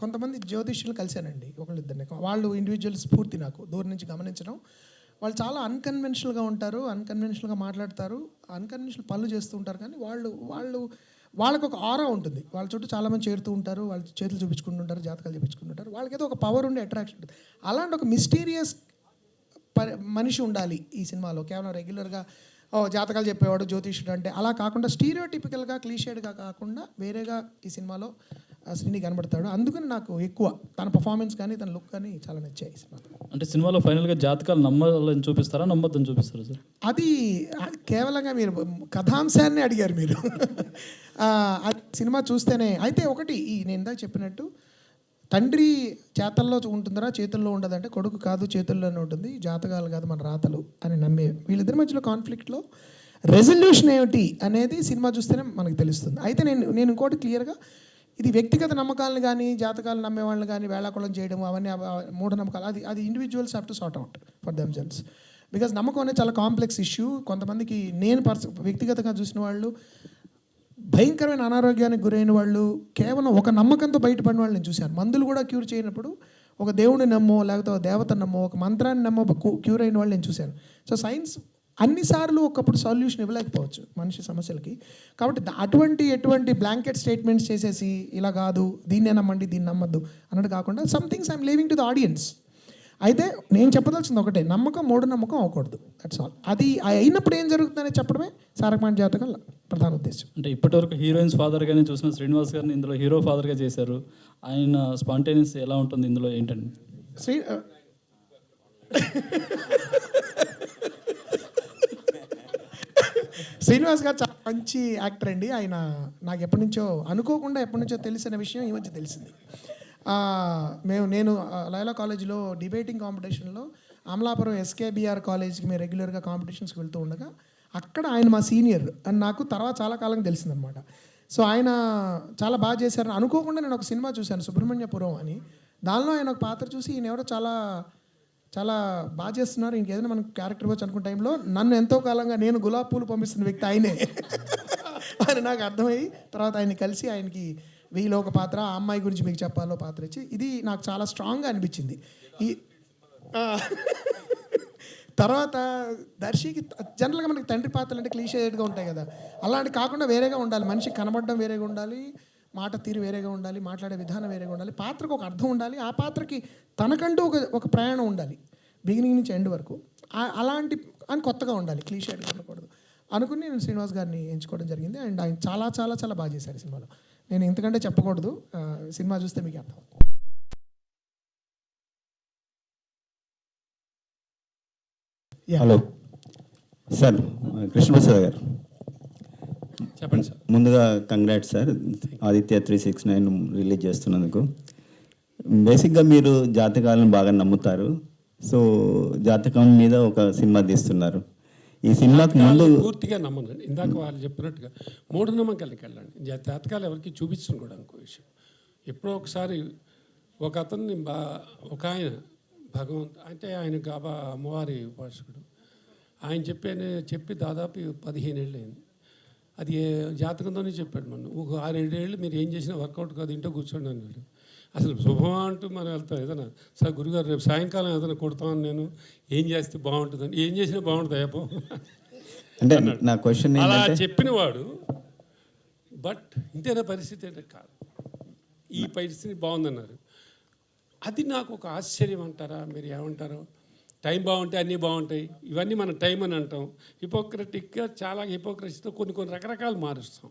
కొంతమంది జ్యోతిష్యులు కలిశానండి, ఒకళ్ళిద్దరిని. వాళ్ళు ఇండివిజువల్ స్ఫూర్తి నాకు దూరం నుంచి గమనించడం. వాళ్ళు చాలా అన్కన్వెన్షనల్గా ఉంటారు, అన్కన్వెన్షనల్గా మాట్లాడతారు, అన్కన్వెన్షనల్ పనులు చేస్తూ ఉంటారు. కానీ వాళ్ళకు ఒక ఆరా ఉంటుంది. వాళ్ళ చుట్టూ చాలామంది చేరుతూ ఉంటారు, వాళ్ళు చేతులు చూపించుకుంటుంటారు, జాతకాలు చూపించుకుంటుంటారు. వాళ్ళకి ఏదో ఒక పవర్ ఉండే అట్రాక్షన్ ఉంటుంది. అలాంటి ఒక మిస్టీరియస్ మనిషి ఉండాలి ఈ సినిమాలో. కేవలం రెగ్యులర్గా జాతకాలు చెప్పేవాడు జ్యోతిష్యుడు అంటే అలా కాకుండా స్టీరియోటిపికల్గా క్లీషేడ్గా కాకుండా వేరేగా ఈ సినిమాలో శ్రీని కనబడతాడు. అందుకని నాకు ఎక్కువ తన పర్ఫార్మెన్స్ కానీ తన లుక్ కానీ చాలా నచ్చాయి ఈ సినిమా. అంటే సినిమాలో ఫైనల్గా జాతకాలు నమ్మాలని చూపిస్తారా, నమ్మొద్దని చూపిస్తారా సార్? అది కేవలంగా మీరు కథాంశాన్ని అడిగారు మీరు. సినిమా చూస్తేనే అయితే ఒకటి నేను ఇందాక చెప్పినట్టు తండ్రి చేతల్లో ఉంటుందరా చేతుల్లో ఉండదంటే కొడుకు కాదు చేతుల్లోనే ఉంటుంది, జాతకాలు కాదు మన రాతలు అని నమ్మే వీళ్ళిద్దరి మధ్యలో కాన్ఫ్లిక్ట్లో రెజల్యూషన్ ఏమిటి అనేది సినిమా చూస్తేనే మనకు తెలుస్తుంది. అయితే నేను ఇంకోటి క్లియర్గా ఇది వ్యక్తిగత నమ్మకాలను కానీ జాతకాలు నమ్మే వాళ్ళని కానీ వేళాకుళం చేయడం అవన్నీ మూఢనమ్మకాలు అది individuals have to sort out for themselves. Because నమ్మకం అనేది చాలా కాంప్లెక్స్ ఇష్యూ. కొంతమందికి నేను వ్యక్తిగతంగా చూసిన వాళ్ళు భయంకరమైన అనారోగ్యానికి గురైన వాళ్ళు కేవలం ఒక నమ్మకంతో బయటపడిన వాళ్ళు నేను చూశాను. మందులు కూడా క్యూర్ చేయనప్పుడు ఒక దేవుడిని నమ్మో లేకపోతే ఒక దేవతను నమ్మో ఒక మంత్రాన్ని నమ్మో క్యూర్ అయిన వాళ్ళు నేను చూశాను. సో సైన్స్ అన్నిసార్లు ఒకప్పుడు సొల్యూషన్ ఇవ్వలేకపోవచ్చు మనిషి సమస్యలకి. కాబట్టి ఎటువంటి బ్లాంకెట్ స్టేట్మెంట్స్ చేసేసి ఇలా కాదు దీన్నే నమ్మండి దీన్ని నమ్మద్దు అన్నట్టు కాకుండా some things I'm leaving to the audience. అయితే నేను చెప్పదలసింది ఒకటే, నమ్మకం మూఢనమ్మకం అవ్వకూడదు, దట్స్ ఆల్. అది అయినప్పుడు ఏం జరుగుతుందని చెప్పడమే సారంగపాణి జాతకం ప్రధాన ఉద్దేశం. అంటే ఇప్పటివరకు హీరోయిన్స్ ఫాదర్గానే చూసిన శ్రీనివాస్ గారిని ఇందులో హీరో ఫాదర్గా చేశారు. ఆయన స్పాంటేనియస్ ఎలా ఉంటుంది ఇందులో ఏంటండి? శ్రీనివాస్ గారు చాలా మంచి యాక్టర్ అండి. ఆయన నాకు ఎప్పటి నుంచో తెలిసిన విషయం ఈ మధ్య తెలిసింది. నేను లైలా కాలేజీలో డిబేటింగ్ కాంపిటీషన్లో అమలాపురం ఎస్కేబిఆర్ కాలేజ్కి మేము రెగ్యులర్గా కాంపిటీషన్స్కి వెళ్తూ ఉండగా అక్కడ ఆయన మా సీనియర్ అని నాకు తర్వాత చాలా కాలం తెలిసిందనమాట. సో ఆయన చాలా బాగా చేశారని అనుకోకుండా నేను ఒక సినిమా చూశాను, సుబ్రహ్మణ్యపురం అని. దానిలో ఆయన ఒక పాత్ర చూసి ఈయన ఎవరో చాలా చాలా బాగా చేస్తున్నారు, ఇంకేదైనా మనకు క్యారెక్టర్ వచ్చి అనుకున్న టైంలో నన్ను ఎంతో కాలంగా నేను గులాబ్ పూలు పంపిస్తున్న వ్యక్తి ఆయనే అని నాకు అర్థమయ్యి తర్వాత ఆయన్ని కలిసి ఆయనకి వీలో ఒక పాత్ర, ఆ అమ్మాయి గురించి మీకు చెప్పాలో పాత్ర ఇచ్చి ఇది నాకు చాలా స్ట్రాంగ్గా అనిపించింది. తర్వాత దర్శికి జనరల్గా మనకి తండ్రి పాత్రలు అంటే క్లీషేడ్గా ఉంటాయి కదా, అలాంటి కాకుండా వేరేగా ఉండాలి. మనిషికి కనబడడం వేరేగా ఉండాలి, మాట తీరు వేరేగా ఉండాలి, మాట్లాడే విధానం వేరేగా ఉండాలి, పాత్రకు ఒక అర్థం ఉండాలి, ఆ పాత్రకి తనకంటూ ఒక ప్రయాణం ఉండాలి బిగినింగ్ నుంచి ఎండ్ వరకు. అలాంటి అని కొత్తగా ఉండాలి, క్లీషేడ్గా ఉండకూడదు అనుకుని నేను శ్రీనివాస్ గారిని ఎంచుకోవడం జరిగింది. అండ్ ఆయన చాలా చాలా చాలా బాగా చేశారు ఈ సినిమాలో. నేను ఇంతకంటే చెప్పకూడదు, సినిమా చూస్తే మీకు అర్థం. హలో సార్, కృష్ణప్రసాద్ గారు చెప్పండి సార్. ముందుగా కంగ్రాట్స్ సార్, ఆదిత్య 369 రిలీజ్ చేస్తున్నందుకు. బేసిక్గా మీరు జాతకాలను బాగా నమ్ముతారు, సో జాతకం మీద ఒక సినిమా తీస్తున్నారు. ఈ సినిమాకి ముందు పూర్తిగా నమ్మనండి. ఇందాక వాళ్ళు చెప్పినట్టుగా మూఢనమ్మకాలకి వెళ్ళండి, జాతకాలు ఎవరికి చూపించడం కూడా ఇంకో విషయం. ఎప్పుడో ఒకసారి ఒక అతన్ని ఒక ఆయన అంటే ఆయన గాబా అమ్మవారి ఉపాసకుడు, ఆయన చెప్పి దాదాపు 15 ఏళ్ళు అయింది. అది జాతకంతోనే చెప్పాడు. ఒక 6-7 ఏళ్ళు మీరు ఏం చేసినా వర్కౌట్ కాదు, ఇంట్లో కూర్చోండి అన్నాడు. అసలు శుభమా అంటూ మనం వెళ్తాం, ఏదైనా సార్ గురుగారు రేపు సాయంకాలం ఏదైనా కొడతామని నేను ఏం చేస్తే బాగుంటుందని, ఏం చేసినా బాగుంటుంది అయ్యప్ప అంటే నా క్వశ్చన్ అలా చెప్పినవాడు. బట్ ఇంతేనా పరిస్థితి అంటే కాదు, ఈ పరిస్థితి బాగుందన్నారు. అది నాకు ఒక ఆశ్చర్యం అంటారా, మీరు ఏమంటారో? టైం బాగుంటే అన్నీ బాగుంటాయి, ఇవన్నీ మన టైం అని అంటాం. హిపోక్రటిక్గా చాలా హిపోక్రసీతో కొన్ని రకరకాలు మారుస్తాం.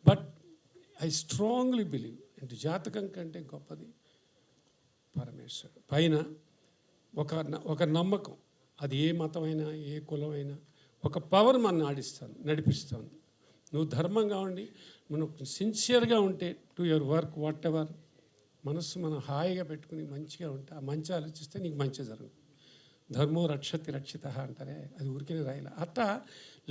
బట్ ఐ స్ట్రాంగ్లీ బిలీవ్ అంటే జాతకం కంటే గొప్పది పరమేశ్వరుడు. పైన ఒక నమ్మకం, అది ఏ మతమైనా ఏ కులమైనా ఒక పవర్ మన నడిపిస్తుంది. నువ్వు ధర్మంగా ఉండి మనం సిన్సియర్గా ఉంటే to your work what ever, మనస్సు మనం హాయిగా పెట్టుకుని మంచిగా ఉంటే, ఆ మంచి ఆలోచిస్తే నీకు మంచి జరుగుతుంది. ధర్మో రక్షతి రక్షిత అంటారే, అది ఊరికే రాయాలి. అట్టా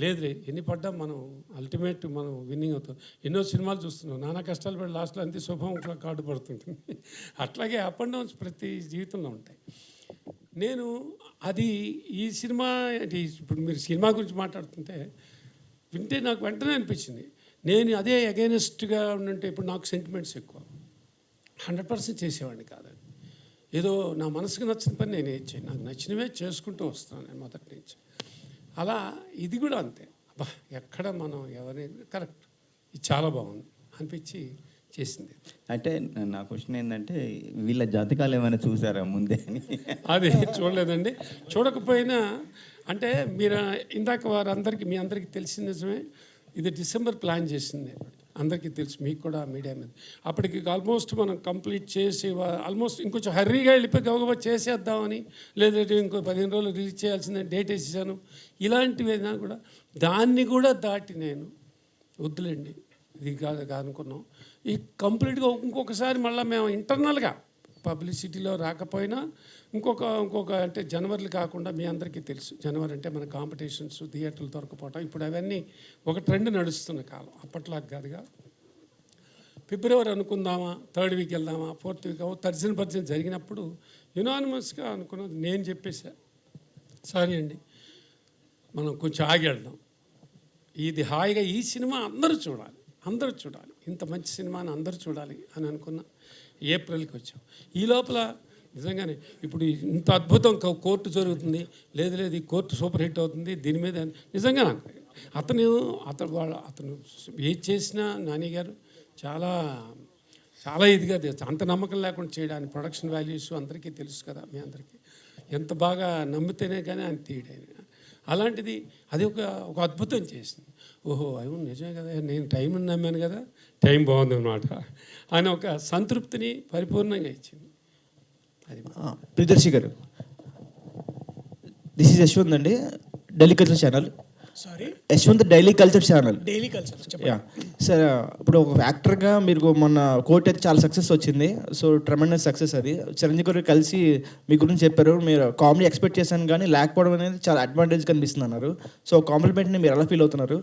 లేదు, ఎన్ని పడ్డా మనం అల్టిమేట్ మనం విన్నింగ్ అవుతాం. ఎన్నో సినిమాలు చూస్తున్నాం, నానా కష్టాలు పడి లాస్ట్లో అంతే శుభం కార్డు పడుతుంది. అట్లాగే అప్ అండ్ డౌన్స్ ప్రతి జీవితంలో ఉంటాయి. నేను అది ఈ సినిమా ఇప్పుడు మీరు సినిమా గురించి మాట్లాడుతుంటే వింటే నాకు వెంటనే అనిపించింది, నేను అదే అగైనెస్ట్గా ఉంటే ఇప్పుడు నాకు సెంటిమెంట్స్ ఎక్కువ, 100% చేసేవాడిని కాదండి. ఏదో నా మనసుకు నచ్చిన పని నేను చేయను, నాకు నచ్చినవే చేసుకుంటూ వస్తాను నేను మొదటి నుంచి. అలా ఇది కూడా అంతే, అబ్బా ఎక్కడ మనం ఎవరైనా కరెక్ట్, ఇది చాలా బాగుంది అనిపించి చేసింది. అంటే నా క్వశ్చన్ ఏంటంటే వీళ్ళ జాతకాలు ఏమైనా చూసారా ముందే అని? అది చూడలేదండి. చూడకపోయినా అంటే మీరు ఇందాక వారందరికీ మీ అందరికీ తెలిసిన నిజమే, ఇది డిసెంబర్ ప్లాన్ చేసింది అందరికీ తెలుసు, మీకు కూడా మీడియా మీద. అప్పటికి ఆల్మోస్ట్ మనం కంప్లీట్ చేసి ఆల్మోస్ట్ ఇంకొంచెం హర్రీగా వెళ్ళిపోయి గబగబా చేసేద్దామని, లేదంటే ఇంకో 15 రోజులు రిలీజ్ చేయాల్సిందని డేట్ వేసేసాను. ఇలాంటివైనా కూడా దాన్ని కూడా దాటి నేను వద్దులేండి ఇది కాదు అనుకున్నాం. ఈ కంప్లీట్గా ఇంకొకసారి మళ్ళీ మేము ఇంటర్నల్గా పబ్లిసిటీలో రాకపోయినా ఇంకొక అంటే జనవరిలో కాకుండా మీ అందరికీ తెలుసు, జనవరి అంటే మన కాంపిటీషన్స్, థియేటర్లు దొరకపోవటం, ఇప్పుడు అవన్నీ ఒక ట్రెండ్ నడుస్తున్న కాలం, అప్పట్లాగా కాదుగా. ఫిబ్రవరి అనుకుందామా, 3rd వీక్ వెళ్దామా, 4th వీక్ తర్జన జరిగినప్పుడు యునానిమస్గా అనుకున్నది నేను చెప్పేసా, సారీ అండి మనం కొంచెం ఆగి వెళ్దాం, ఇది హాయిగా ఈ సినిమా అందరూ చూడాలి, ఇంత మంచి సినిమాని అందరూ చూడాలి అని అనుకున్న ఏప్రిల్కి వచ్చాం. ఈ లోపల నిజంగానే ఇప్పుడు ఇంత అద్భుతం కోర్టు జరుగుతుంది, లేదు ఈ కోర్టు సూపర్ హిట్ అవుతుంది, దీని మీద నిజంగా నాకు అతను ఏది చేసినా నాని గారు చాలా చాలా ఇదిగా అంత నమ్మకం లేకుండా చేయడానికి ప్రొడక్షన్ వాల్యూస్ అందరికీ తెలుసు కదా, మీ అందరికీ ఎంత బాగా నమ్మితేనే కానీ ఆయన తీయడానికి. అలాంటిది అది ఒక అద్భుతం చేసింది. ఓహో అవును నిజమే కదా, నేను టైంని నమ్మాను కదా, టైం బాగుంది అన్నమాట అని ఒక సంతృప్తిని పరిపూర్ణంగా ఇచ్చింది. అది ప్రియదర్శి గారు, దిస్ ఈజ్ యశ్వంత్ అండి, Delhi culture channel. Sorry, Yashwant daily culture channel. Daily culture. Yeah sir, ఇప్పుడు ఒక యాక్టర్గా మీరు మొన్న కోర్ట్ అయితే చాలా సక్సెస్ వచ్చింది, సో ట్రెమెండస్ సక్సెస్ అది. చిరంజీవి గారు కలిసి మీ గురించి చెప్పారు, మీరు కామెడీ ఎక్స్పెక్ట్ చేశాను కానీ లేకపోవడం అనేది చాలా అడ్వాంటేజ్ కనిపిస్తుంది అన్నారు. సో కాంప్లిమెంట్ని మీరు ఎలా ఫీల్ అవుతున్నారు?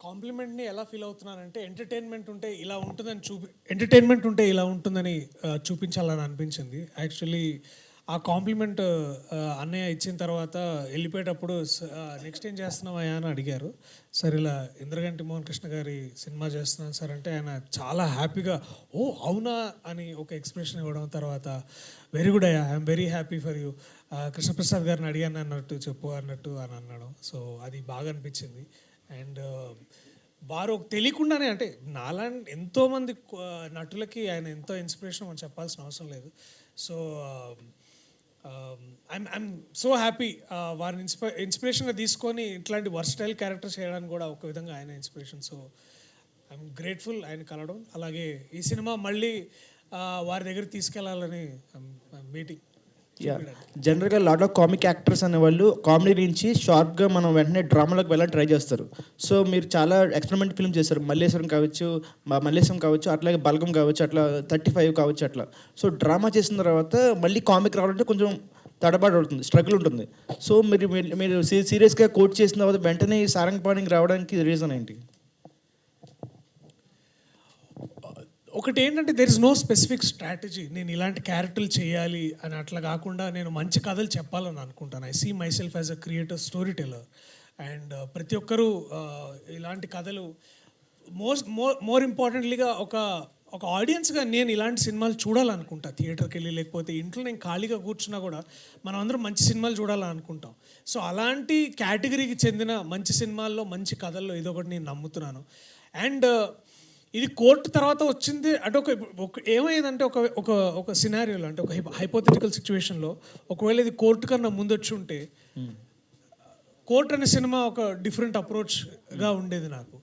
కాంప్లిమెంట్ని ఎలా ఫీల్ అవుతున్నానంటే ఎంటర్టైన్మెంట్ ఉంటే ఇలా ఉంటుందని చూపించాలని అనిపించింది. యాక్చువల్లీ ఆ కాంప్లిమెంట్ అన్నయ్య ఇచ్చిన తర్వాత వెళ్ళిపోయేటప్పుడు నెక్స్ట్ ఏం చేస్తున్నావా అని అడిగారు. సార్ ఇలా ఇంద్రగంటి మోహన్ కృష్ణ గారి సినిమా చేస్తున్నాను సార్ అంటే ఆయన చాలా హ్యాపీగా ఓ అవునా అని ఒక ఎక్స్ప్రెషన్ ఇవ్వడం, తర్వాత వెరీ గుడ్ అయ్యా, I'm very happy for you, Krishnaprasad గారిని అడిగాను అన్నట్టు చెప్పు అన్నట్టు అని అన్నాడు. సో అది బాగా అనిపించింది. అండ్ వారు తెలియకుండానే అంటే నాలాంటి ఎంతోమంది నటులకి ఆయన ఎంతో ఇన్స్పిరేషన్ మనం చెప్పాల్సిన అవసరం లేదు. సో ఐఎమ్ సో హ్యాపీ వారిని ఇన్స్పిరేషన్గా తీసుకొని ఇట్లాంటి వర్స్టైల్ క్యారెక్టర్ చేయడానికి కూడా ఒక విధంగా ఆయన ఇన్స్పిరేషన్. సో ఐఎమ్ గ్రేట్ఫుల్ ఆయన కలవడం. అలాగే ఈ సినిమా మళ్ళీ వారి దగ్గర తీసుకెళ్లాలని మీటింగ్. జనరల్గా లాట్ ఆఫ్ కామిక్ యాక్టర్స్ అనేవాళ్ళు కామెడీ నుంచి షార్ప్గా మనం వెంటనే డ్రామాలోకి వెళ్ళాలని ట్రై చేస్తారు. సో మీరు చాలా ఎక్స్పెరిమెంట్ ఫిల్మ్ చేస్తారు, మల్లేశ్వరం కావచ్చు, అట్లాగే బల్గం కావచ్చు, అట్లా 35 కావచ్చు అట్లా. సో డ్రామా చేసిన తర్వాత మళ్ళీ కామిక్ రావాలంటే కొంచెం తడబాటు అవుతుంది, స్ట్రగుల్ ఉంటుంది. సో మీరు సీరియస్గా కోట్ చేసిన తర్వాత వెంటనే ఈ సారంగపాణికి రావడానికి రీజన్ ఏంటి? ఒకటి ఏంటంటే there is no specific strategy, నేను ఇలాంటి క్యారెక్టర్లు చేయాలి అని అట్లా కాకుండా నేను మంచి కథలు చెప్పాలని అనుకుంటాను. I see myself as a creator, storyteller. And ప్రతి ఒక్కరూ ఇలాంటి కథలు మోర్ ఇంపార్టెంట్లీగా ఒక ఆడియన్స్గా నేను ఇలాంటి సినిమాలు చూడాలనుకుంటా. థియేటర్కి వెళ్ళి లేకపోతే ఇంట్లో నేను ఖాళీగా కూర్చున్నా కూడా మనం అందరం మంచి సినిమాలు చూడాలని అనుకుంటాం. సో అలాంటి కేటగిరీకి చెందిన మంచి సినిమాల్లో మంచి కథల్లో ఇదొకటి నేను నమ్ముతున్నాను. అండ్ ఇది కోర్టు తర్వాత వచ్చింది అంటే ఒక ఏమైందంటే ఒక సినారియోలో అంటే ఒక హైపోథెటికల్ సిచ్యువేషన్లో ఒకవేళ ఇది కోర్టు కన్నా ముందు వచ్చి ఉంటే కోర్ట్ అనే సినిమా ఒక డిఫరెంట్ అప్రోచ్గా ఉండేది నాకు.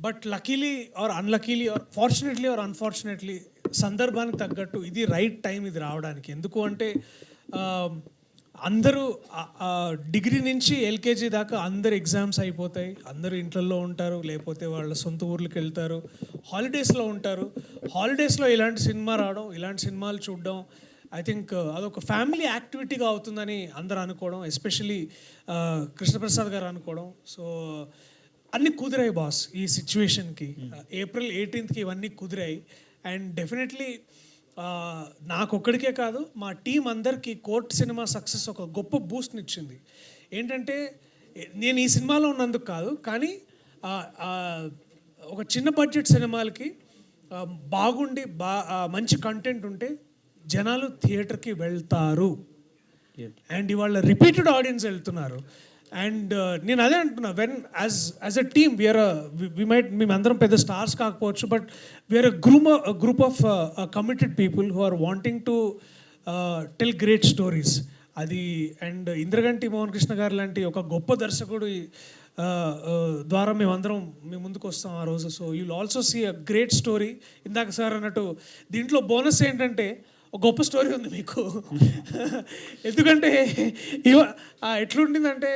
But luckily or unluckily or fortunately or unfortunately సందర్భానికి తగ్గట్టు ఇది రైట్ టైం ఇది రావడానికి. ఎందుకు అంటే అందరూ డిగ్రీ నుంచి ఎల్కేజీ దాకా అందరు ఎగ్జామ్స్ అయిపోతాయి, అందరూ ఇంట్లో ఉంటారు, లేకపోతే వాళ్ళ సొంత ఊర్లకు వెళ్తారు, హాలిడేస్లో ఉంటారు. హాలిడేస్లో ఇలాంటి సినిమా రావడం, ఇలాంటి సినిమాలు చూడడం ఐ థింక్ అదొక ఫ్యామిలీ యాక్టివిటీగా అవుతుందని అందరూ అనుకోవడం, ఎస్పెషలీ కృష్ణప్రసాద్ గారు అనుకోవడం. సో అన్నీ కుదిరాయి బాస్ ఈ సిచ్యువేషన్కి. April 18th ఇవన్నీ కుదిరాయి. అండ్ డెఫినెట్లీ నాకొక్కడికే కాదు మా టీం అందరికీ కోర్ట్ సినిమా సక్సెస్ ఒక గొప్ప బూస్ట్ని ఇచ్చింది. ఏంటంటే నేను ఈ సినిమాలో ఉన్నందుకు కాదు, కానీ ఒక చిన్న బడ్జెట్ సినిమాలకి బాగుండి మంచి కంటెంట్ ఉంటే జనాలు థియేటర్కి వెళ్తారు. అండ్ ఇవాళ రిపీటెడ్ ఆడియన్స్ వెళ్తున్నారు. అండ్ నేను అదే అంటున్నా, వెన్ యాజ్ అ టీమ్ మేమందరం పెద్ద స్టార్స్ కాకపోవచ్చు, but we're group of committed people who are wanting to tell great stories. అది అండ్ ఇంద్రగంటి మోహన్ కృష్ణ గారు లాంటి ఒక గొప్ప దర్శకుడు ద్వారా మేమందరం మీ ముందుకు వస్తాం ఆ రోజు. So you will also see a great story. ఇందాక సార్ అన్నట్టు దీంట్లో బోనస్ ఏంటంటే ఒక గొప్ప స్టోరీ ఉంది మీకు. ఎందుకంటే ఎట్లుండిందంటే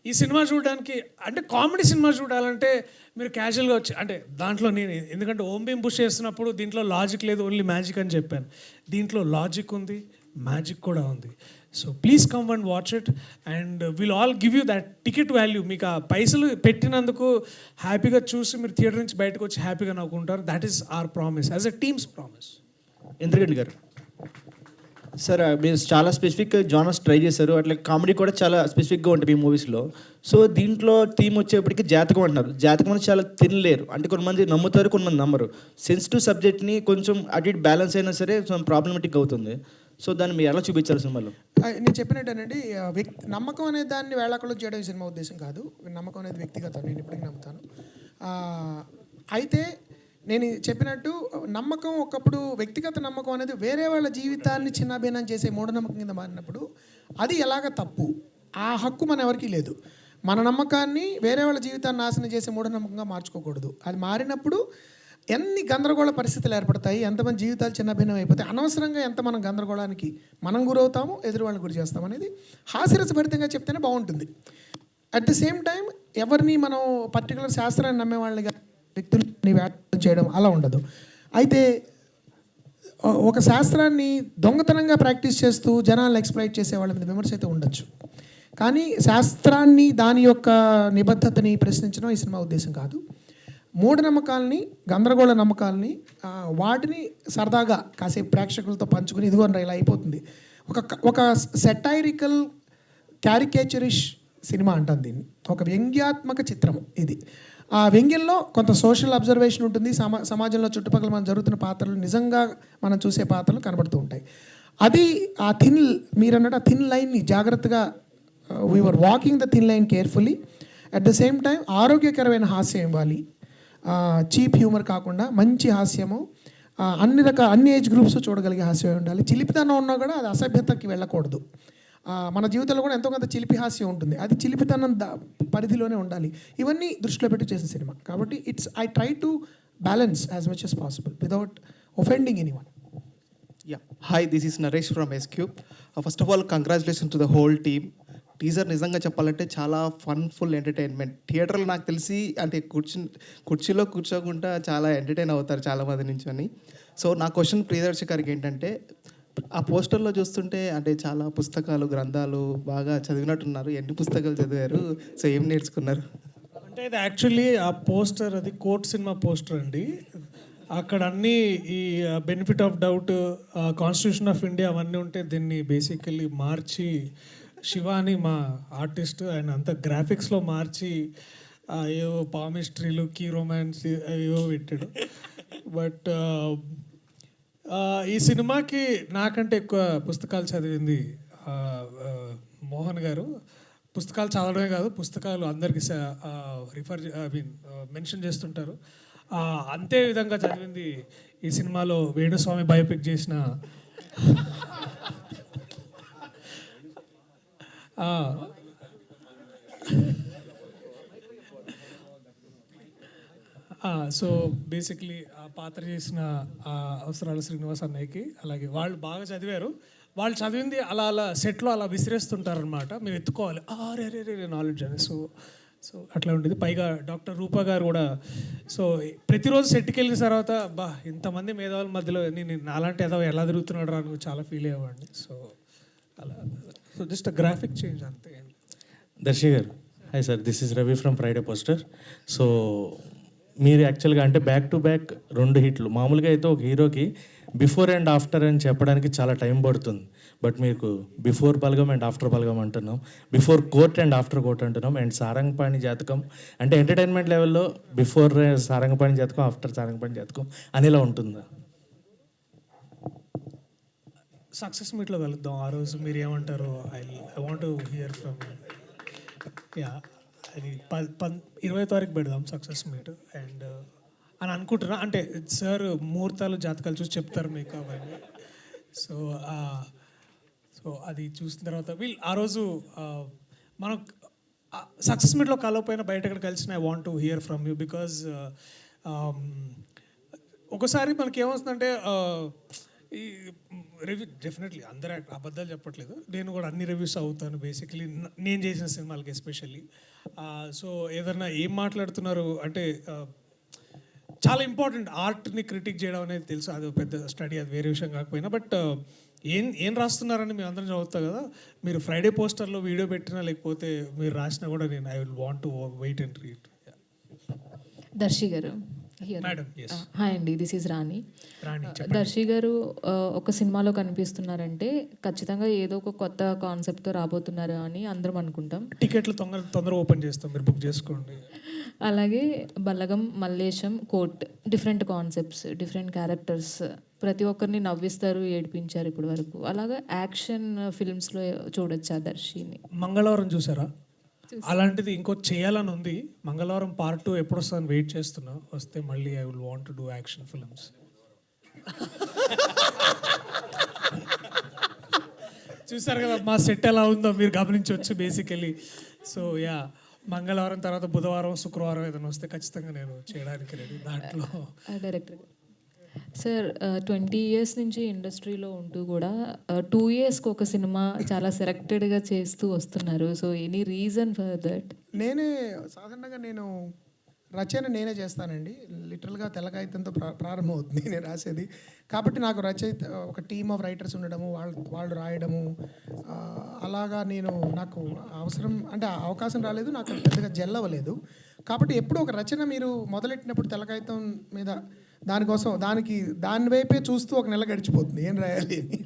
ఈ సినిమా చూడడానికి అంటే కామెడీ సినిమా చూడాలంటే మీరు క్యాజువల్గా వచ్చి అంటే దాంట్లో నేను ఎందుకంటే ఓం భీమ్ పుష్ చేస్తున్నప్పుడు దీంట్లో లాజిక్ లేదు, ఓన్లీ మ్యాజిక్ అని చెప్పాను. దీంట్లో లాజిక్ ఉంది, మ్యాజిక్ కూడా ఉంది. So please come and watch it and will all give you that ticket value. మీకు ఆ పైసలు పెట్టినందుకు హ్యాపీగా చూసి మీరు థియేటర్ నుంచి బయటకు వచ్చి హ్యాపీగా నవ్వుకుంటారు. That is our promise as a team's promise. Indraganti గారు సార్, మీరు చాలా స్పెసిఫిక్ జానర్స్ ట్రై చేశారు, అట్లా కామెడీ కూడా చాలా స్పెసిఫిక్గా ఉంటుంది మీ మూవీస్లో. సో దీంట్లో థీమ్ వచ్చేప్పటికి జాతకం అంటున్నారు. జాతకం అనేది చాలా తినలేరు, అంటే కొంతమంది నమ్ముతారు, కొంతమంది నమ్మరు. సెన్సిటివ్ సబ్జెక్ట్ని కొంచెం అటు ఇటు బ్యాలెన్స్ అయినా సరే కొంచెం ప్రాబ్లమేటిక్ అవుతుంది. సో దాన్ని మీరు ఎలా చూపించారు సినిమాలో? నేను చెప్పినట్టేనండి, నమ్మకం అనే దాన్ని వేళాకులు చేయడం ఈ సినిమా ఉద్దేశం కాదు. నమ్మకం అనేది వ్యక్తిగతం, నేను ఇప్పటికీ నమ్ముతాను. అయితే నేను చెప్పినట్టు నమ్మకం ఒకప్పుడు వ్యక్తిగత నమ్మకం అనేది వేరే వాళ్ళ జీవితాన్ని చిన్నాభిన్నం చేసే మూఢనమ్మకం కింద మారినప్పుడు అది ఎలాగ తప్పు, ఆ హక్కు మన ఎవరికీ లేదు. మన నమ్మకాన్ని వేరే వాళ్ళ జీవితాన్ని నాశనం చేసే మూఢనమ్మకంగా మార్చుకోకూడదు. అది మారినప్పుడు ఎన్ని గందరగోళ పరిస్థితులు ఏర్పడతాయి, ఎంతమంది జీవితాలు చిన్నభిన్నం అయిపోతాయి, అనవసరంగా ఎంత మనం గందరగోళానికి మనం గురవుతాము, ఎదురు వాళ్ళని గురి చేస్తాం అనేది హాస్యరసభరితంగా చెప్తేనే బాగుంటుంది. అట్ ద సేమ్ టైం ఎవరిని మనం పర్టికులర్ శాస్త్రాన్ని నమ్మే వాళ్ళని వ్యక్తులని వ్యాఖ్యానం చేయడం అలా ఉండదు. అయితే ఒక శాస్త్రాన్ని దొంగతనంగా ప్రాక్టీస్ చేస్తూ జనాలను ఎక్స్ప్లైట్ చేసే వాళ్ళ మీద విమర్శ అయితే ఉండొచ్చు, కానీ శాస్త్రాన్ని దాని యొక్క నిబద్ధతని ప్రశ్నించడం ఈ సినిమా ఉద్దేశం కాదు. మూఢనమ్మకాలని, గందరగోళ నమ్మకాలని, వాటిని సరదాగా కాసేపు ప్రేక్షకులతో పంచుకుని ఇదిగో ఇలా అయిపోతుంది. ఒక సెటైరికల్ క్యారికేచరిష్ సినిమా అంటాను దీన్ని, ఒక వ్యంగ్యాత్మక చిత్రం ఇది. ఆ వ్యంగ్యంలో కొంత సోషల్ అబ్జర్వేషన్ ఉంటుంది, సమాజంలో చుట్టుపక్కల మనం జరుగుతున్న పాత్రలు, నిజంగా మనం చూసే పాత్రలు కనబడుతూ ఉంటాయి. అది ఆ మీరు అన్నట్టు ఆ థిన్ లైన్ని జాగ్రత్తగా we're walking the thin line carefully. At the same time ఆరోగ్యకరమైన హాస్యం ఇవ్వాలి, చీప్ హ్యూమర్ కాకుండా మంచి హాస్యము, అన్ని ఏజ్ గ్రూప్స్ చూడగలిగే హాస్యం ఉండాలి. చిలిపితనం ఉన్నా కూడా అది అసభ్యతకి వెళ్ళకూడదు. మన జీవితంలో కూడా ఎంతో కొంత చిలిపి హాస్యం ఉంటుంది, అది చిలిపితనం పరిధిలోనే ఉండాలి. ఇవన్నీ దృష్టిలో పెట్టి చేసిన సినిమా కాబట్టి I try to balance as much as possible without offending anyone. Yeah. Hi, this is Naresh from S-Cube. First of all, congratulations to the whole team. Teaser నిజంగా చెప్పాలంటే చాలా ఫుల్ ఎంటర్టైన్మెంట్. థియేటర్లో నాకు తెలిసి అంటే కుర్చీలో కూర్చోకుండా చాలా ఎంటర్టైన్ అవుతారు చాలామంది నుంచొని. సో నా క్వశ్చన్ ప్రియదర్శక్ గారికి ఏంటంటే, ఆ పోస్టర్లో చూస్తుంటే అంటే చాలా పుస్తకాలు, గ్రంథాలు బాగా చదివినట్టున్నారు. ఎన్ని పుస్తకాలు చదివారు? సో ఏం నేర్చుకున్నారు? అంటే ఇది యాక్చువల్లీ ఆ పోస్టర్ అది కోర్ట్ సినిమా పోస్టర్ అండి. అక్కడ అన్నీ ఈ benefit of doubt, constitution of India అవన్నీ ఉంటే దీన్ని బేసికల్లీ మార్చి శివాని మా ఆర్టిస్ట్ ఆయన అంతా గ్రాఫిక్స్లో మార్చి ఏవో పామిస్ట్రీలు, కీ రొమాన్స్ ఏవో పెట్టాడు. బట్ ఈ సినిమాకి నాకంటే ఎక్కువ పుస్తకాలు చదివింది మోహన్ గారు. పుస్తకాలు చదవడమే కాదు, పుస్తకాలు అందరికీ మెన్షన్ చేస్తుంటారు. అంతే విధంగా చదివింది ఈ సినిమాలో వేణుస్వామి బయోపిక్ చేసిన సో బేసిక్లీ ఆ పాత్ర చేసిన అవసరాల శ్రీనివాస్ అన్నయ్యకి, అలాగే వాళ్ళు బాగా చదివారు. వాళ్ళు చదివింది అలా అలా సెట్లో అలా విసిరేస్తుంటారనమాట, మేము ఎత్తుకోవాలి రే నాలెడ్జ్ అని. సో అట్లా ఉంటుంది. పైగా డాక్టర్ రూపా గారు కూడా సో ప్రతిరోజు సెట్కి వెళ్ళిన తర్వాత ఇంతమంది మేధావుల మధ్యలో నేను నాలాంటి ఏదో ఎలా తిరుగుతున్నాడు రా అని చాలా ఫీల్ అయ్యేవాడిని. సో అలా జస్ట్ గ్రాఫిక్ చేంజ్ అంతే. దర్శి గారు, hi sir, this is Ravi from Friday poster. So మీరు యాక్చువల్గా అంటే బ్యాక్ టు బ్యాక్ 2 హిట్లు. మామూలుగా అయితే ఒక హీరోకి బిఫోర్ అండ్ ఆఫ్టర్ అని చెప్పడానికి చాలా టైం పడుతుంది, బట్ మీకు బిఫోర్ బలగం అండ్ ఆఫ్టర్ బలగం అంటున్నాం, before court and after court అంటున్నాం. అండ్ సారంగపాణి జాతకం అంటే ఎంటర్టైన్మెంట్ లెవెల్లో బిఫోర్ సారంగపాణి జాతకం, ఆఫ్టర్ సారంగపాణి జాతకం అనేలా ఉంటుందా? సక్సెస్ మీట్లో కలుద్దాం ఆ రోజు, మీరు ఏమంటారు? I want to hear from yeah. అది 20వ తారీఖు పెడదాం సక్సెస్ మీట్ అండ్ అని అనుకుంటున్నా. అంటే సార్ ముహూర్తాలు, జాతకాలు చూసి చెప్తారు మీకు అవన్నీ. సో అది చూసిన తర్వాత ఆ రోజు మనం సక్సెస్ మీట్లో కలవపోయినా బయట ఎక్కడ కలిసిన I want to hear from you. Because ఒకసారి మనకి ఏమవుతుందంటే ఈ రివ్యూ డెఫినెట్లీ అందరూ అబద్ధాలు చెప్పట్లేదు, నేను కూడా అన్ని రివ్యూస్ అవుతాను బేసికలీ నేను చేసిన సినిమాలకి ఎస్పెషల్లీ. సో ఏదన్నా ఏం మాట్లాడుతున్నారు అంటే చాలా ఇంపార్టెంట్. ఆర్ట్ని క్రిటిక్ చేయడం అనేది తెలుసు, అది పెద్ద స్టడీ, అది వేరే విషయం కాకపోయినా. బట్ ఏం రాస్తున్నారని మీరు అందరం చదువుతా కదా, మీరు ఫ్రైడే పోస్టర్లో వీడియో పెట్టినా లేకపోతే మీరు రాసినా కూడా నేను I will want to wait and read. Darshi garu madam, yes. Hi అండి, దిస్ ఈజ్ రాణి. రాణి, దర్శి గారు ఒక సినిమాలో కనిపిస్తున్నారంటే ఖచ్చితంగా ఏదో ఒక కొత్త కాన్సెప్ట్తో రాబోతున్నారు అని అందరం అనుకుంటాం. టికెట్లు తొందరగా ఓపెన్ చేస్తాం, మీరు బుక్ చేసుకోండి. అలాగే Balagam, Mallesham, court, different concepts, different characters, ప్రతి ఒక్కరిని నవ్విస్తారు, ఏడిపించారు ఇప్పటి వరకు. అలాగే యాక్షన్ ఫిల్మ్స్లో చూడొచ్చు ఆ దర్శిని. మంగళవారం చూసారా? అలాంటిది ఇంకో చేయాలని ఉంది. మంగళవారం పార్ట్ 2 ఎప్పుడు వస్తుందని వెయిట్ చేస్తున్నా. వస్తే మళ్ళీ I will want to do action films. చూసారు కదా మా సెట్ ఎలా ఉందో మీరు గమనించవచ్చు బేసికలీ. సో యా, మంగళవారం తర్వాత బుధవారం, శుక్రవారం ఏదైనా వస్తే ఖచ్చితంగా నేను చేయడానికి రెడీ. దాంట్లో డైరెక్టర్ సార్ 20 years నుంచి ఇండస్ట్రీలో ఉంటూ కూడా 2 yearsకి ఒక సినిమా చాలా సెలెక్టెడ్గా చేస్తూ వస్తున్నారు. So any reason for that? నేనే సాధారణంగా నేను రచన నేనే చేస్తానండి. లిటరల్గా తెల్లకాగితంతో ప్రారంభమవుతుంది నేను రాసేది. కాబట్టి నాకు రచయిత ఒక టీమ్ ఆఫ్ రైటర్స్ ఉండడము, వాళ్ళు రాయడము, అలాగా నాకు అవసరం అంటే అవకాశం రాలేదు, నాకు పెద్దగా జెల్ అవ్వలేదు. కాబట్టి ఎప్పుడు ఒక రచన మీరు మొదలెట్టినప్పుడు తెల్లకాగితం మీద దాని వైపే చూస్తూ ఒక నెల గడిచిపోతుంది ఏం రాయాలి అని.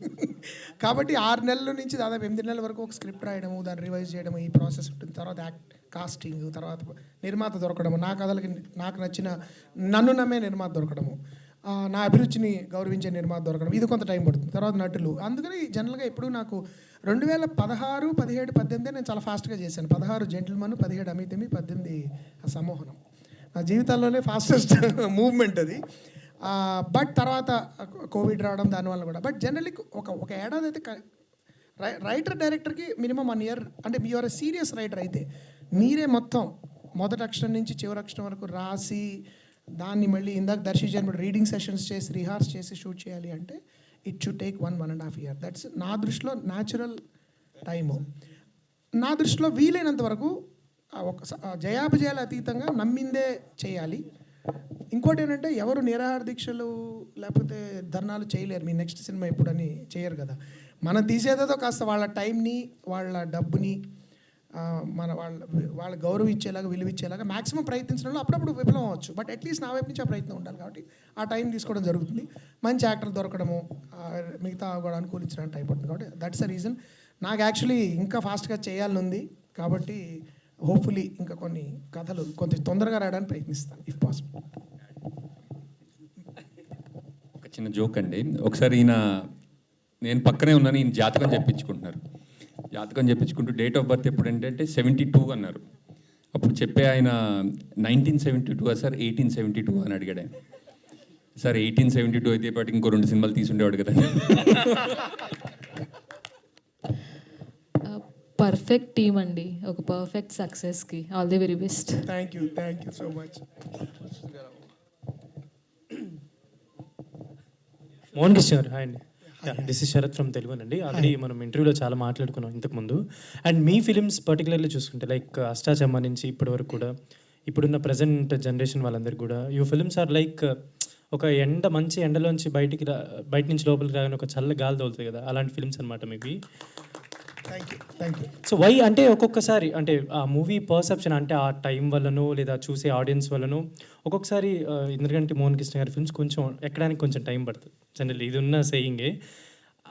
కాబట్టి 6 నెలల నుంచి దాదాపు 8 నెలల వరకు ఒక స్క్రిప్ట్ రాయడము, దాన్ని రివైజ్ చేయడము, ఈ ప్రాసెస్ ఉంటుంది. తర్వాత కాస్టింగ్, తర్వాత నిర్మాత దొరకడము, నా కథలకి నాకు నచ్చిన నన్ను నమ్మే నిర్మాత దొరకడము, నా అభిరుచిని గౌరవించే నిర్మాత దొరకడం, ఇది కొంత టైం పడుతుంది. తర్వాత నటులు. అందుకని జనరల్గా ఎప్పుడు నాకు 2016, 17, 18 నేను చాలా ఫాస్ట్గా చేశాను. 16 జెంటిల్మన్, 17 అమితమి, 18 సమోహనం. నా జీవితాల్లోనే ఫాస్టెస్ట్ మూవ్మెంట్ అది. బట్ తర్వాత కోవిడ్ రావడం దానివల్ల కూడా. బట్ జనరల్లీ ఒక ఏడాది అయితే రైటర్ డైరెక్టర్కి మినిమం 1 year, అంటే మీరు సీరియస్ రైటర్ అయితే మీరే మొత్తం మొదటి అక్షరం నుంచి చివరి అక్షరం వరకు రాసి దాన్ని మళ్ళీ ఇందాక దర్శి చెప్పిన రీడింగ్ సెషన్స్ చేసి రిహార్స్ చేసి షూట్ చేయాలి అంటే it should take 1.5 years. That's నా దృష్టిలో న్యాచురల్ టైము. నా దృష్టిలో వీలైనంత వరకు ఒక జయాపజయాలు అతీతంగా నమ్మిందే చేయాలి. ఇంకోటి ఏంటంటే ఎవరు నిరాహార దీక్షలు లేకపోతే ధర్నాలు చేయలేరు. మీ నెక్స్ట్ సినిమా ఎప్పుడని చేయరు కదా. మనం తీసేదేదో కాస్త వాళ్ళ టైంని, వాళ్ళ డబ్బుని వాళ్ళ గౌరవం ఇచ్చేలాగా, విలువ ఇచ్చేలాగా మ్యాక్సిమం ప్రయత్నించడంలో అప్పుడప్పుడు విఫలం అవ్వచ్చు. బట్ అట్లీస్ట్ నా వైపు నుంచి ఆ ప్రయత్నం ఉండాలి. కాబట్టి ఆ టైం తీసుకోవడం జరుగుతుంది. మంచి యాక్టర్ దొరకడము, మిగతా కూడా అనుకూలించడానికి అయిపోతుంది. కాబట్టి దట్స్ అ రీజన్. నాకు యాక్చువల్లీ ఇంకా ఫాస్ట్గా చేయాలని ఉంది. కాబట్టి హోప్ఫుల్లీ ఇంకా కొన్ని కథలు కొంచెం తొందరగా రాయడానికి ప్రయత్నిస్తాను ఇఫ్ పాసిబుల్. ఒక చిన్న జోక్ అండి. ఒకసారి నేను పక్కనే ఉన్నాను, ఈయన జాతకం చెప్పించుకుంటున్నారు. జాతకం చెప్పించుకుంటూ డేట్ ఆఫ్ బర్త్ ఎప్పుడు అంటే 72 అన్నారు. అప్పుడు చెప్పే ఆయన 1972 సార్ 1872 అని అడిగాడు ఆయన. సార్ 1872 అయితే పాటు ఇంకో 2 సినిమాలు తీసుండేవాడు కదా. పర్ఫెక్ట్ టీమ్ అండి, ఒక పర్ఫెక్ట్ సక్సెస్కి all the very best. Thank you so much. Mohan Krishna గారు, హాయ్ అండి. This is Sharath from Telugu అండి. ఆల్రెడీ మనం ఇంటర్వ్యూలో చాలా మాట్లాడుకున్నాం ఇంతకుముందు. అండ్ మీ ఫిలిమ్స్ పర్టికులర్లీ చూసుకుంటే లైక్ అష్టాచమ్మ నుంచి ఇప్పటి వరకు కూడా ఇప్పుడున్న ప్రజెంట్ జనరేషన్ వాళ్ళందరికీ కూడా యూ ఫిలిమ్స్ ఆర్ లైక్ ఒక మంచి ఎండలోంచి బయట నుంచి లోపలికి రాగానే ఒక చల్ల గాలి తోలుతుంది కదా, అలాంటి ఫిలిమ్స్ అనమాట మీవి. Thank you. సో వై అంటే ఒక్కొక్కసారి అంటే ఆ మూవీ పర్సెప్షన్ అంటే ఆ టైం వల్లనో లేదా చూసే ఆడియన్స్ వల్లనో ఒక్కొక్కసారి ఇంద్రగంటి మోహన్ కృష్ణ గారి ఫిల్మ్స్ కొంచెం ఎక్కడానికి కొంచెం టైం పడుతుంది. జనరల్లీ ఇది ఉన్న సేయింగే.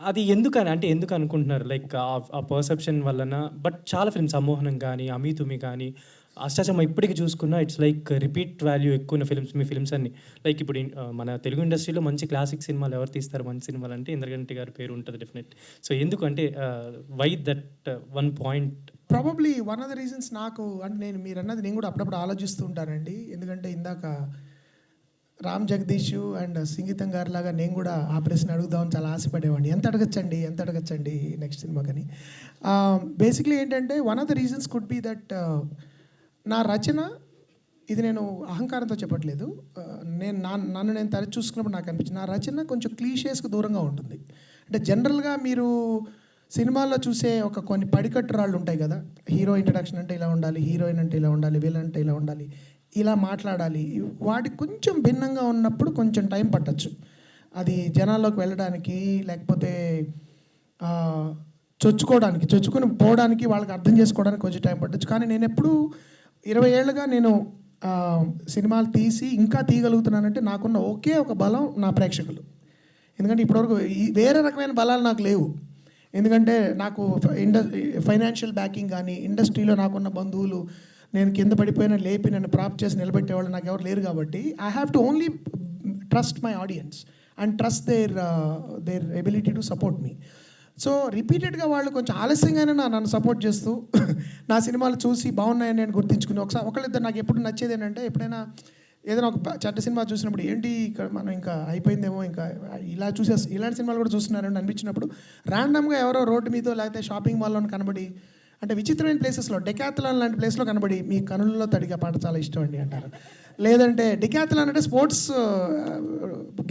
అది ఎందుకు అనుకుంటున్నారు లైక్ ఆ పర్సెప్షన్ వలన? బట్ చాలా ఫిల్మ్స్ అమోహనం కానీ, అమీతుమి కానీ, అష్టాచమ్మ ఇప్పటికి చూసుకున్నా ఇట్స్ లైక్ రిపీట్ వాల్యూ ఎక్కువ ఉన్న ఫిల్మ్స్ మీ ఫిల్మ్స్ అన్ని. లైక్ ఇప్పుడు మన తెలుగు ఇండస్ట్రీలో మంచి క్లాసిక్ సినిమాలు ఎవరు తీస్తారు మంచి సినిమాలు అంటే ఇంద్రగంటి గారి పేరు ఉంటుంది డెఫినెట్. సో ఎందుకు అంటే why that one point? Probably one of the reasons నాకు అంటే మీరు అన్నది నేను కూడా అప్పుడప్పుడు ఆలోచిస్తూ ఉంటానండి. ఎందుకంటే ఇందాక రామ్ జగదీష్ అండ్ సంగీతం గారి లాగా నేను కూడా ఆ ప్రశ్న అడుగుదామని చాలా ఆశపడేవాడిని. ఎంత అడగచ్చండి నెక్స్ట్ సినిమా కానీ. బేసిక్లీ ఏంటంటే one of the reasons could be that నా రచన, ఇది నేను అహంకారంతో చెప్పట్లేదు, నన్ను నేను తరచు చూసుకున్నప్పుడు నాకు అనిపించింది నా రచన కొంచెం క్లీషేస్కి దూరంగా ఉంటుంది. అంటే జనరల్గా మీరు సినిమాల్లో చూసే కొన్ని పడికట్టురాళ్ళు ఉంటాయి కదా, హీరో ఇంట్రడక్షన్ అంటే ఇలా ఉండాలి, హీరోయిన్ అంటే ఇలా ఉండాలి, విలన్ అంటే ఇలా ఉండాలి, ఇలా మాట్లాడాలి. వాటికి కొంచెం భిన్నంగా ఉన్నప్పుడు కొంచెం టైం పట్టచ్చు అది జనాల్లోకి వెళ్ళడానికి, లేకపోతే చొచ్చుకొని పోవడానికి, వాళ్ళకి అర్థం చేసుకోవడానికి కొంచెం టైం పట్టచ్చు. కానీ నేను ఎప్పుడూ 20 ఏళ్ళుగా నేను సినిమాలు తీసి ఇంకా తీయగలుగుతున్నానంటే నాకున్న ఒకే ఒక బలం నా ప్రేక్షకులు. ఎందుకంటే ఇప్పటివరకు వేరే రకమైన బలాలు నాకు లేవు. ఎందుకంటే నాకు ఫైనాన్షియల్ బ్యాకింగ్ కానీ, ఇండస్ట్రీలో నాకున్న బంధువులు, నేను కింద పడిపోయినా లేపి నన్ను ప్రాప్ చేసి నిలబెట్టేవాళ్ళు నాకు ఎవరు లేరు. కాబట్టి I have to only trust my audience and trust there ability to support me. So రిపీటెడ్గా వాళ్ళు కొంచెం ఆలస్యంగానే నన్ను సపోర్ట్ చేస్తూ నా సినిమాలు చూసి బాగున్నాయని నేను గుర్తించుకుని ఒకళ్ళిద్దరు నాకు ఎప్పుడు నచ్చేది ఏంటంటే, ఎప్పుడైనా ఏదైనా ఒక చెడ్డ సినిమా చూసినప్పుడు ఏంటి ఇక్కడ మనం ఇంకా అయిపోయిందేమో, ఇంకా ఇలాంటి సినిమాలు కూడా చూస్తున్నారని అనిపించినప్పుడు ర్యాండమ్గా ఎవరో రోడ్డు మీదో లేకపోతే షాపింగ్ మాల్లో కనబడి, అంటే విచిత్రమైన ప్లేసెస్లో, డెకాథలాన్ లాంటి ప్లేస్లో కనబడి మీ కనులలో తడిగా పాట చాలా ఇష్టం అండి అంటారు. లేదంటే డెకాథలాన్ అంటే స్పోర్ట్స్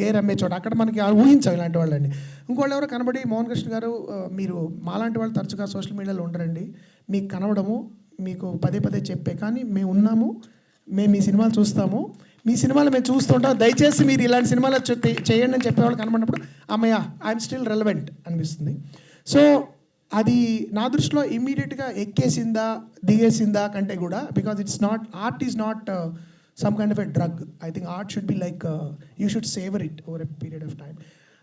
గేర్ అమ్మే చోట, అక్కడ మనకి ఊహించాం ఇలాంటి వాళ్ళండి. ఇంకోళ్ళు ఎవరో కనబడి, మోహన్ కృష్ణ గారు మీరు మాలాంటి వాళ్ళు తరచుగా సోషల్ మీడియాలో ఉండరండి, మీకు కనబడము, మీకు పదే పదే చెప్పే, కానీ మేము ఉన్నాము, మేము మీ సినిమాలు చూస్తాము, మీ సినిమాలు మేము చూస్తుంటాం, దయచేసి మీరు ఇలాంటి సినిమాలు చేయండి అని చెప్పేవాళ్ళు కనబడినప్పుడు అమ్మయ్య ఐఎమ్ స్టిల్ రెలవెంట్ అనిపిస్తుంది. సో అది నా దృష్టిలో ఇమ్మీడియట్గా ఎక్కేసిందా దిగేసిందా కంటే కూడా, because it's not, art is not some kind of a drug. I think art should be like you should saver it over a period of time.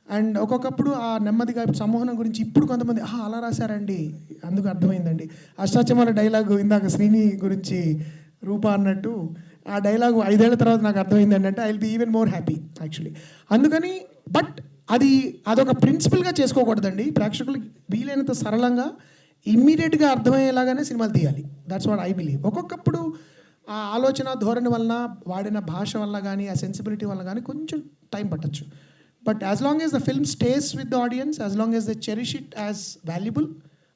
And ఒక్కొక్కప్పుడు ఆ నెమ్మదిగా సమ్మోహనం గురించి ఇప్పుడు కొంతమంది అలా రాశారండి, అందుకు అర్థమైందండి. అష్టాచమ్మాల డైలాగు ఇందాక శ్రీని గురించి రూప అన్నట్టు, ఆ డైలాగు 5 ఏళ్ల తర్వాత నాకు అర్థమైంది అంటే I will be even more happy actually. అందుకని బట్ అదొక ప్రిన్సిపల్గా చేసుకోకూడదండి. ప్రేక్షకులకి వీలైనంత సరళంగా ఇమ్మీడియట్గా అర్థమయ్యేలాగానే సినిమాలు తీయాలి. That's what I believe. ఒక్కొక్కప్పుడు ఆ ఆలోచన ధోరణి వలన, వాడిన భాష వల్ల కానీ, ఆ సెన్సిబిలిటీ వల్ల కానీ కొంచెం టైం పట్టచ్చు. But as long as the film stays with the audience, as long as the cherish it as valuable,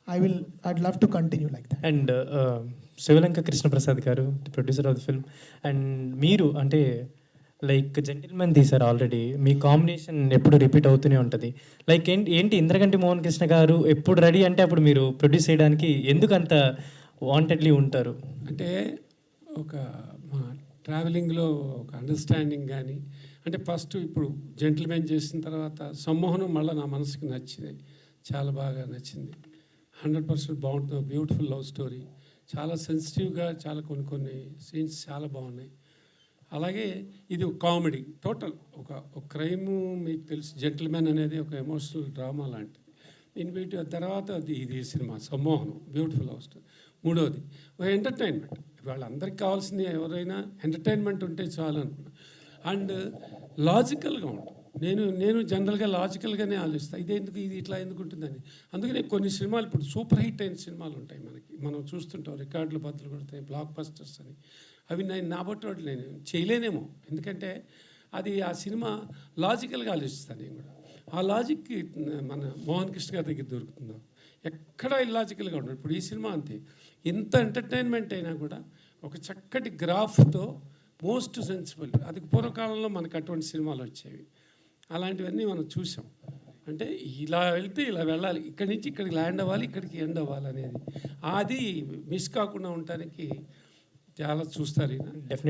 I'd love to continue like that. And Sivalanka Krishna Prasad గారు, producer of the film, and మీరు అంటే like gentleman తీశారు already, మీ combination ఎప్పుడు repeat అవుతూనే ఉంటుంది. Like ఏంటి ఇంద్రగంటి మోహన్ కృష్ణ గారు ఎప్పుడు రెడీ అంటే అప్పుడు మీరు ప్రొడ్యూస్ చేయడానికి ఎందుకు అంత వాంటెడ్లీ ఉంటారు? అంటే ఒక మా ట్రావెలింగ్లో ఒక అండర్స్టాండింగ్ కానీ, అంటే ఫస్ట్ ఇప్పుడు జెంటిల్మెన్ చేసిన తర్వాత సమ్మోహనం మళ్ళీ నా మనసుకి నచ్చింది, చాలా బాగా నచ్చింది. 100% బాగుంటుంది. బ్యూటిఫుల్ లవ్ స్టోరీ, చాలా సెన్సిటివ్గా, చాలా కొన్ని సీన్స్ చాలా బాగున్నాయి. అలాగే ఇది ఒక కామెడీ, టోటల్ ఒక క్రైము, మీకు తెలుసు జెంటిల్మెన్ అనేది ఒక ఎమోషనల్ డ్రామా లాంటిది. ఇన్వైట్ తర్వాత ఇది సినిమా సమ్మోహనం, బ్యూటిఫుల్ లవ్ స్టోరీ. మూడవది ఒక ఎంటర్టైన్మెంట్. వాళ్ళందరికీ కావాల్సింది ఎవరైనా ఎంటర్టైన్మెంట్ ఉంటే చాలు అనుకున్నా. అండ్ లాజికల్గా ఉంటుంది. నేను జనరల్గా లాజికల్గానే ఆలోచిస్తాను, ఇది ఇట్లా ఎందుకు ఉంటుందని. అందుకనే కొన్ని సినిమాలు ఇప్పుడు సూపర్ హిట్ అయిన సినిమాలు ఉంటాయి మనం చూస్తుంటాం, రికార్డులు బద్దలు కొడతాయి, బ్లాక్ బస్టర్స్ అని. అవి నా బట్టి నేను చేయలేనేమో, ఎందుకంటే అది ఆ సినిమా లాజికల్గా ఆలోచిస్తాను నేను కూడా. ఆ లాజిక్కి మన మోహన్ కృష్ణ గారి దగ్గర దొరుకుతుందో, ఎక్కడా ఇల్లాజికల్గా ఉండదు. ఇప్పుడు ఈ సినిమా అంతే, ఎంత ఎంటర్టైన్మెంట్ అయినా కూడా ఒక చక్కటి గ్రాఫ్తో మోస్ట్ సెన్సిబుల్. అది పూర్వకాలంలో మనకు అటువంటి సినిమాలు వచ్చేవి, అలాంటివన్నీ మనం చూసాం. అంటే ఇలా వెళ్తే ఇలా వెళ్ళాలి, ఇక్కడి నుంచి ఇక్కడికి ల్యాండ్ అవ్వాలి, ఇక్కడికి ఎండ్ అవ్వాలి అనేది, అది మిస్ కాకుండా ఉండటానికి చాలా చూస్తారు.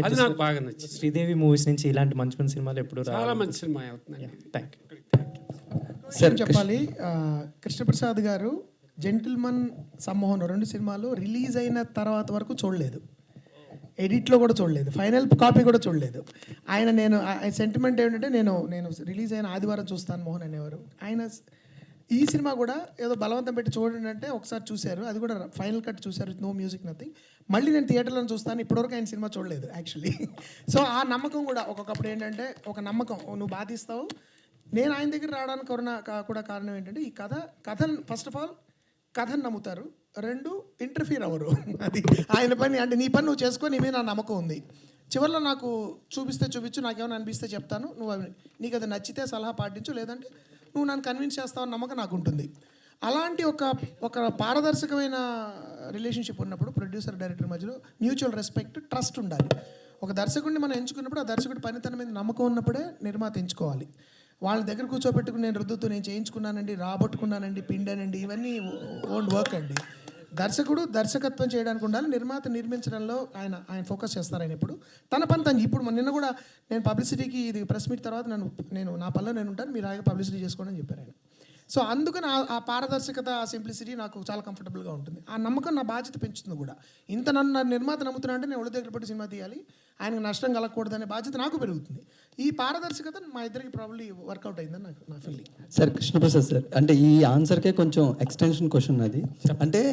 అది నాకు బాగా నచ్చింది. శ్రీదేవి మూవీస్ నుంచి ఇలాంటి మంచి మంచి సినిమాలు ఎప్పుడు చాలా మంచి సినిమా అవుతుంది. Thank you. సార్ చెప్పాలి, కృష్ణప్రసాద్ గారు జెంటిల్మన్, సమ్మోహన్ 2 సినిమాలు రిలీజ్ అయిన తర్వాత వరకు చూడలేదు, ఎడిట్లో కూడా చూడలేదు, ఫైనల్ కాపీ కూడా చూడలేదు. నేను సెంటిమెంట్ ఏంటంటే నేను రిలీజ్ అయిన ఆదివారం చూస్తాను మోహన్ అనేవారు. ఆయన ఈ సినిమా కూడా ఏదో బలవంతం పెట్టి చూడండి అంటే ఒకసారి చూశారు, అది కూడా ఫైనల్ కట్ చూశారు, నో మ్యూజిక్ నథింగ్. మళ్ళీ నేను థియేటర్లో చూస్తాను, ఇప్పటివరకు ఆయన సినిమా చూడలేదు యాక్చువల్లీ. సో ఆ నమ్మకం కూడా ఒక్కొక్కప్పుడు ఏంటంటే ఒక నమ్మకం, నువ్వు బాధిస్తావు. నేను ఆయన దగ్గర రావడానికి కూడా కారణం ఏంటంటే ఈ కథను ఫస్ట్ ఆఫ్ ఆల్ కథను నమ్ముతారు, 2 ఇంటర్ఫీర్ అవ్వరు. అది ఆయన పని. అంటే నీ పని నువ్వు చేసుకో, నీ మీద నా నమ్మకం ఉంది. చివరిలో నాకు చూపించు, నాకేమైనా అనిపిస్తే చెప్తాను, నువ్వు నీకు అది నచ్చితే సలహా పాటించు, లేదంటే నువ్వు నన్ను కన్విన్స్ చేస్తావు నమ్మకం నాకు ఉంటుంది. అలాంటి ఒక పారదర్శకమైన రిలేషన్షిప్ ఉన్నప్పుడు ప్రొడ్యూసర్ డైరెక్టర్ మధ్యలో మ్యూచువల్ రెస్పెక్ట్, ట్రస్ట్ ఉండాలి. ఒక దర్శకుడిని మనం ఎంచుకున్నప్పుడు ఆ దర్శకుడి పనితనం మీద నమ్మకం ఉన్నప్పుడే నిర్మాత ఎంచుకోవాలి. వాళ్ళ దగ్గర కూర్చోబెట్టుకుని నేను రుద్దుతూ నేను చేయించుకున్నానండి, రాబట్టుకున్నానండి, పిండానండి, ఇవన్నీ ఓన్ వర్క్ అండి. దర్శకుడు దర్శకత్వం చేయడానికి ఉండాలి, నిర్మాత నిర్మించడంలో ఆయన ఫోకస్ చేస్తారు. ఆయన ఇప్పుడు తన పని తను. ఇప్పుడు నిన్న కూడా నేను పబ్లిసిటీకి ఇది ప్రెస్ మీట్ తర్వాత నేను నా పనిలో నేను ఉంటాను, మీరు ఆయన పబ్లిసిటీ చేసుకోండి అని చెప్పారు ఆయన. సో అందుకని ఆ పారదర్శకత, ఆ సింప్లిసిటీ నాకు చాలా కంఫర్టబుల్గా ఉంటుంది. ఆ నమ్మకం నా బాధ్యత పెంచుతుంది కూడా. ఇంత నన్ను నిర్మాత నమ్ముతున్నా అంటే నేను ఒళ్ళు దగ్గర పెట్టి సినిమా తీయాలి, ఆయనకు నష్టం కలగకూడదనే బాధ్యత నాకు పెరుగుతుంది. ఈ పారదర్శకత మా ఇద్దరికి ప్రాబ్లీ వర్కౌట్ అయిందని నా ఫీలింగ్. సార్ కృష్ణప్రసాద్ సార్, అంటే ఈ ఆన్సర్కే కొంచెం ఎక్స్టెన్షన్ క్వశ్చన్ అది. అంటే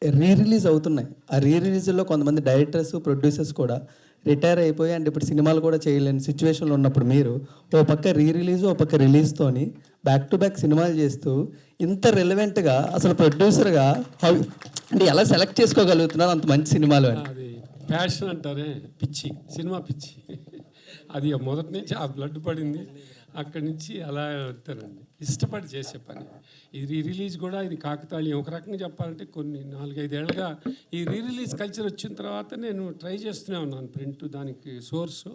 రీ రిలీజ్ అవుతున్నాయి, ఆ రీ రిలీజ్లో కొంతమంది డైరెక్టర్స్, ప్రొడ్యూసర్స్ కూడా రిటైర్ అయిపోయి అండ్ ఇప్పుడు సినిమాలు కూడా చేయలేని సిచ్యువేషన్లో ఉన్నప్పుడు మీరు ఓ పక్క రీ రిలీజ్, ఓ పక్క రిలీజ్తోని బ్యాక్ టు బ్యాక్ సినిమాలు చేస్తూ ఇంత రెలవెంట్గా అసలు ప్రొడ్యూసర్గా అంటే ఎలా సెలెక్ట్ చేసుకోగలుగుతున్నారు అంత మంచి సినిమాలు అని? అది ప్యాషన్ అంటారే, పిచ్చి, సినిమా పిచ్చి. అది మొదటి నుంచి ఆ బ్లడ్ పడింది, అక్కడి నుంచి అలా వెళ్తానండి. ఇష్టపడి చేసే పని. ఈ రీ రిలీజ్ కూడా ఇది కాకతాళీయం. ఒక రకంగా చెప్పాలంటే కొన్ని 4-5 ఏళ్ళుగా ఈ రీ రిలీజ్ కల్చర్ వచ్చిన తర్వాత నేను ట్రై చేస్తూనే ఉన్నాను. ప్రింట్ దానికి సోర్సు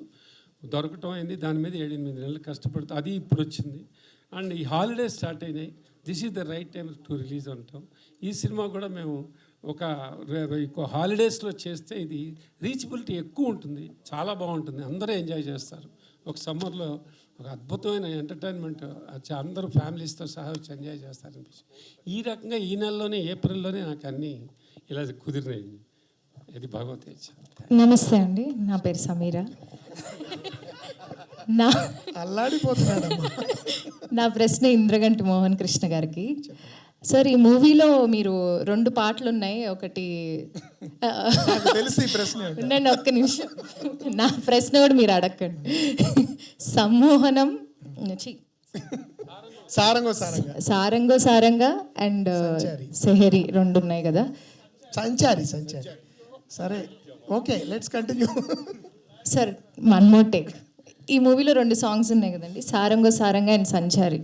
దొరకటం అయింది, దాని మీద 7-8 నెలలు కష్టపడుతూ అది ఇప్పుడు వచ్చింది. అండ్ ఈ హాలిడేస్ స్టార్ట్ అయినాయి, this is the right time to release అంటాం. ఈ సినిమా కూడా మేము ఒక హాలిడేస్లో చేస్తే ఇది రీచబిలిటీ ఎక్కువ ఉంటుంది, చాలా బాగుంటుంది, అందరూ ఎంజాయ్ చేస్తారు. ఒక సమ్మర్లో ఒక అద్భుతమైన ఎంటర్టైన్మెంట్, అందరూ ఫ్యామిలీస్తో సహా వచ్చి ఎంజాయ్ చేస్తారనిపించి ఈ రకంగా ఈ నెలలోనే, ఏప్రిల్లోనే నాకు అన్నీ ఇలా కుదిరినాయి. ఇది భగవతే. నమస్తే అండి, నా పేరు సమీరా. నా ప్రశ్న ఇంద్రగంటి మోహన్ కృష్ణ గారికి. సార్, ఈ మూవీలో మీరు 2 పాటలు ఉన్నాయి. ఒకటి ఉండండి ఒక్క నిమిషం, నా ప్రశ్న కూడా మీరు అడగండి. సమ్మోహనం, సారంగో సారంగా అండ్ సెహరి 2 ఉన్నాయి కదా. సంచారి సరే, okay, let's continue. Sir, one more take. ఈ మూవీలో 2 సాంగ్స్ ఉన్నాయి కదండి, సారంగో సారంగా అండ్ సంచారి.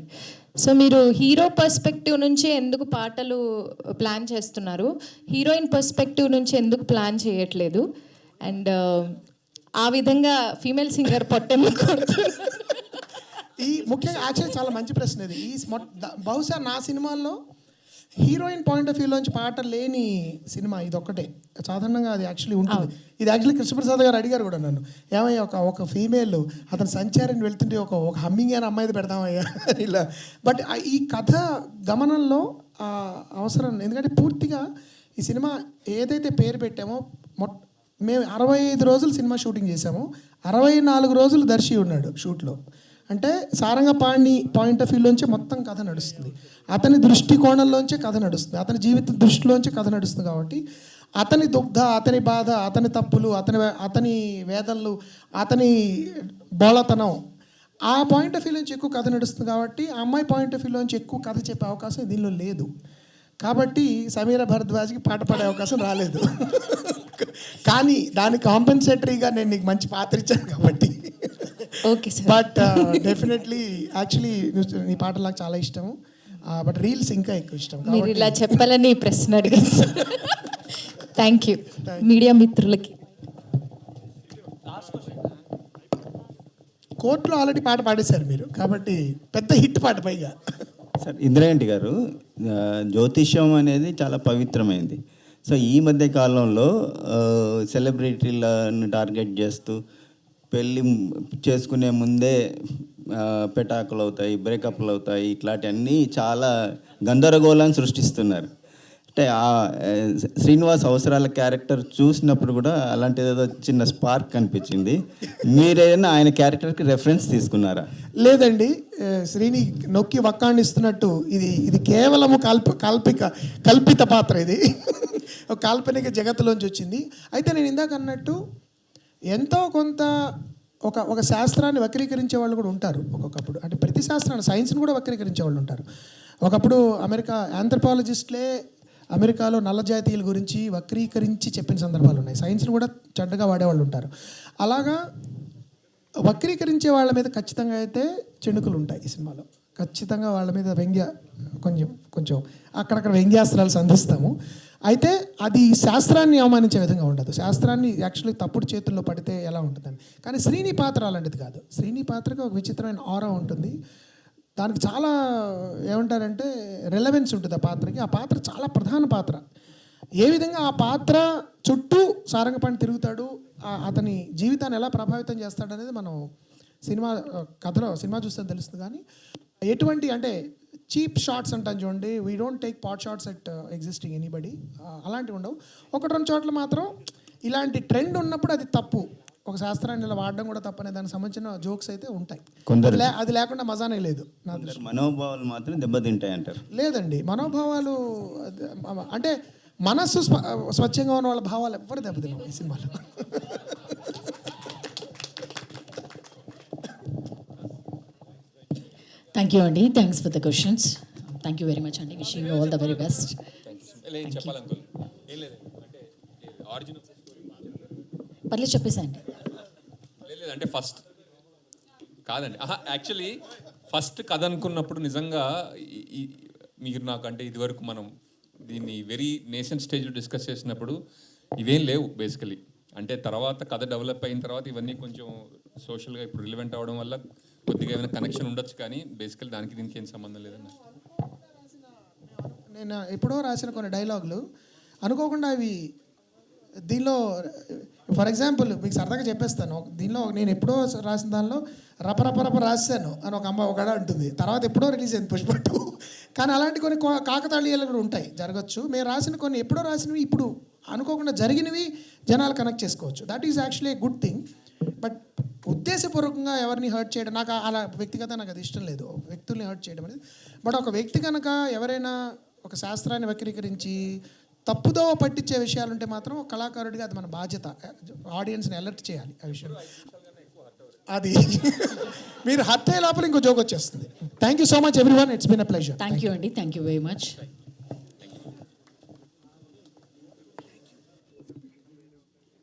సో మీరు హీరో పర్స్పెక్టివ్ నుంచి ఎందుకు పాటలు ప్లాన్ చేస్తున్నారు, హీరోయిన్ పర్స్పెక్టివ్ నుంచి ఎందుకు ప్లాన్ చేయట్లేదు? అండ్ ఆ విధంగా ఫీమేల్ సింగర్ పొట్టెందుకు కొడుతున్నారు? ఈ ముఖ్యంగా యాక్చువల్లీ చాలా మంచి ప్రశ్న ఇది. బహుశా నా సినిమాల్లో హీరోయిన్ పాయింట్ ఆఫ్ వ్యూలోంచి పాట లేని సినిమా ఇది ఒక్కటే. సాధారణంగా అది యాక్చువల్లీ ఉంటుంది. ఇది యాక్చువల్లీ కృష్ణప్రసాద్ గారు అడిగారు కూడా నన్ను, ఏమయ్యా ఒక ఫీమేల్ అతను సంచారిని వెళ్తుంటే ఒక హమ్మింగ్ అయిన అమ్మాయిది పెడదామయ్యా ఇలా. బట్ ఈ కథ గమనంలో అవసరం, ఎందుకంటే పూర్తిగా ఈ సినిమా ఏదైతే పేరు పెట్టామో, మేము 65 రోజులు సినిమా షూటింగ్ చేసాము, 64 రోజులు దర్శి ఉన్నాడు షూట్లో. అంటే సారంగపాణి పాయింట్ ఆఫ్ వ్యూలోంచి మొత్తం కథ నడుస్తుంది, అతని దృష్టికోణంలోంచే కథ నడుస్తుంది, అతని జీవిత దృష్టిలోంచి కథ నడుస్తుంది. కాబట్టి అతని దుగ్ధ, అతని బాధ, అతని తప్పులు, అతని వేదనలు, అతని బోళతనం, ఆ పాయింట్ ఆఫ్ వ్యూలోంచి ఎక్కువ కథ నడుస్తుంది. కాబట్టి ఆ అమ్మాయి పాయింట్ ఆఫ్ వ్యూలోంచి ఎక్కువ కథ చెప్పే అవకాశం దీనిలో లేదు. కాబట్టి సమీర భరద్వాజ్కి పాట పాడే అవకాశం రాలేదు. కానీ దానికి కాంపెన్సేటరీగా నేను నీకు మంచి పాత్ర ఇచ్చాను కాబట్టి. Okay sir. But definitely actually నీ పాటలు నాకు చాలా ఇష్టము, బట్ రీల్స్ ఇంకా ఎక్కువ ఇష్టం. మీరు ఇలా చెప్పాలని ప్రశ్న అడిగాను సార్. థ్యాంక్ యూ మీడియా మిత్రులకి. కోర్టులో ఆల్రెడీ పాట పాడేశారు మీరు, కాబట్టి పెద్ద హిట్ పాట పైగా. సార్, ఇంద్రగంటి గారు, జ్యోతిష్యం అనేది చాలా పవిత్రమైంది. సో ఈ మధ్య కాలంలో సెలబ్రిటీలను టార్గెట్ చేస్తూ పెళ్ళి చేసుకునే ముందే పెటాకులు అవుతాయి, బ్రేకప్లు అవుతాయి, ఇట్లాంటివన్నీ చాలా గందరగోళాన్ని సృష్టిస్తున్నారు. అంటే శ్రీనివాస్ అవసరాల క్యారెక్టర్ చూసినప్పుడు కూడా అలాంటిది ఏదో చిన్న స్పార్క్ కనిపించింది. మీరేమైనా ఆయన క్యారెక్టర్కి రెఫరెన్స్ తీసుకున్నారా? లేదండి, శ్రీని నొక్కి వక్కాణిస్తున్నట్టు ఇది కేవలము కల్పిత పాత్ర. ఇది ఒక కాల్పనిక జగత్తులోంచి వచ్చింది. అయితే నేను ఇందాక అన్నట్టు ఎంతో కొంత ఒక శాస్త్రాన్ని వక్రీకరించే వాళ్ళు కూడా ఉంటారు ఒకప్పుడు. అంటే ప్రతి శాస్త్రాన్ని, సైన్స్ని కూడా వక్రీకరించే వాళ్ళు ఉంటారు. ఒకప్పుడు ఆంథ్రపాలజిస్టులే అమెరికాలో నల్ల జాతీయుల గురించి వక్రీకరించి చెప్పిన సందర్భాలు ఉన్నాయి. సైన్స్ని కూడా చెడ్డగా వాడేవాళ్ళు ఉంటారు. అలాగా వక్రీకరించే వాళ్ళ మీద ఖచ్చితంగా అయితే చెణుకులు ఉంటాయి ఈ సినిమాలో. ఖచ్చితంగా వాళ్ళ మీద కొంచెం అక్కడక్కడ వ్యంగ్యాస్త్రాలు సంధిస్తాము. అయితే అది శాస్త్రాన్ని అవమానించే విధంగా ఉండదు. శాస్త్రాన్ని యాక్చువల్లీ తప్పుడు చేతుల్లో పడితే ఎలా ఉంటుందని. కానీ శ్రీని పాత్ర అలాంటిది కాదు. శ్రీని పాత్రకి ఒక విచిత్రమైన ఆరా ఉంటుంది. దానికి చాలా ఏమంటారంటే రెలవెన్స్ ఉంటుంది ఆ పాత్రకి. ఆ పాత్ర చాలా ప్రధాన పాత్ర. ఏ విధంగా ఆ పాత్ర చుట్టూ సారంగపాణి తిరుగుతాడు, అతని జీవితాన్ని ఎలా ప్రభావితం చేస్తాడు అనేది మనం సినిమా చూస్తే తెలుస్తుంది. కానీ ఎటువంటి అంటే చీప్ షార్ట్స్ అంటాను చూడండి, we don't take pot shots at existing anybody, అలాంటివి ఉండవు. ఒకటి రెండు చోట్ల మాత్రం ఇలాంటి ట్రెండ్ ఉన్నప్పుడు అది తప్పు, ఒక శాస్త్రాన్ని ఇలా వాడడం కూడా తప్పనే దానికి సంబంధించిన జోక్స్ అయితే ఉంటాయి. అది లేకుండా మజానే లేదు నా దృష్టిలో. మనోభావాలు మాత్రం దెబ్బతింటాయి అంటారు. లేదండి, మనోభావాలు అంటే మనస్సు స్వచ్ఛంగా ఉన్న వాళ్ళ భావాలు ఎవ్వరు దెబ్బతిన్నాం ఈ సినిమాలో. థ్యాంక్ యూ అండి, thanks for the questions. Thank you very much అండి, wishing you all the very best. చెప్పాలంకుల్ ఏం లేదు అంటే ఆరిజినల్ పర్లేదు చెప్పేసండి. లేదు అంటే ఫస్ట్ కాదండి, యాక్చువల్లీ ఫస్ట్ కథ అనుకున్నప్పుడు నిజంగా మీరు నాకు అంటే ఇదివరకు మనం దీన్ని వెరీ నేషన్ స్టేజ్లో డిస్కస్ చేసినప్పుడు ఇవేం లేవు బేసికలీ. అంటే తర్వాత కథ డెవలప్ అయిన తర్వాత ఇవన్నీ కొంచెం సోషల్గా ఇప్పుడు రిలివెంట్ అవ్వడం వల్ల కొద్దిగా ఏమైనా కనెక్షన్ ఉండొచ్చు, కానీ బేసికలీ దానికి దీనికి ఏం సంబంధం లేదన్న. నేను ఎప్పుడో రాసిన కొన్ని డైలాగులు అనుకోకుండా అవి దీనిలో, ఫర్ ఎగ్జాంపుల్ మీకు సరదాగా చెప్పేస్తాను, దీనిలో నేను ఎప్పుడో రాసిన దానిలో రపరపరప రాశాను అని ఒక అమ్మ ఒకడ అంటుంది, తర్వాత ఎప్పుడో రిలీజ్ అయింది పుష్ప 2. కానీ అలాంటి కొన్ని కాకతాళీయాలు కూడా ఉంటాయి, జరగచ్చు. మేము రాసిన కొన్ని ఎప్పుడో రాసినవి ఇప్పుడు అనుకోకుండా జరిగినవి జనాలు కనెక్ట్ చేసుకోవచ్చు. That is actually a good thing. But ఉద్దేశపూర్వకంగా ఎవరిని హర్ట్ చేయడం నాకు అలా వ్యక్తిగత నాకు అది ఇష్టం లేదు, వ్యక్తుల్ని హర్ట్ చేయడం అనేది. బట్ ఒక వ్యక్తి కనుక ఎవరైనా ఒక శాస్త్రాన్ని వక్రీకరించి తప్పుదో పట్టించే విషయాలు ఉంటే మాత్రం ఒక కళాకారుడిగా అది మన బాధ్యత, ఆడియన్స్ని అలర్ట్ చేయాలి ఆ విషయం. అది మీరు హర్ట్ అయ్యే లోపల ఇంకో జోక్ వచ్చేస్తుంది. Thank you so much everyone, it's been a pleasure. Thank you అండి, థ్యాంక్ యూ వెరీ మచ్.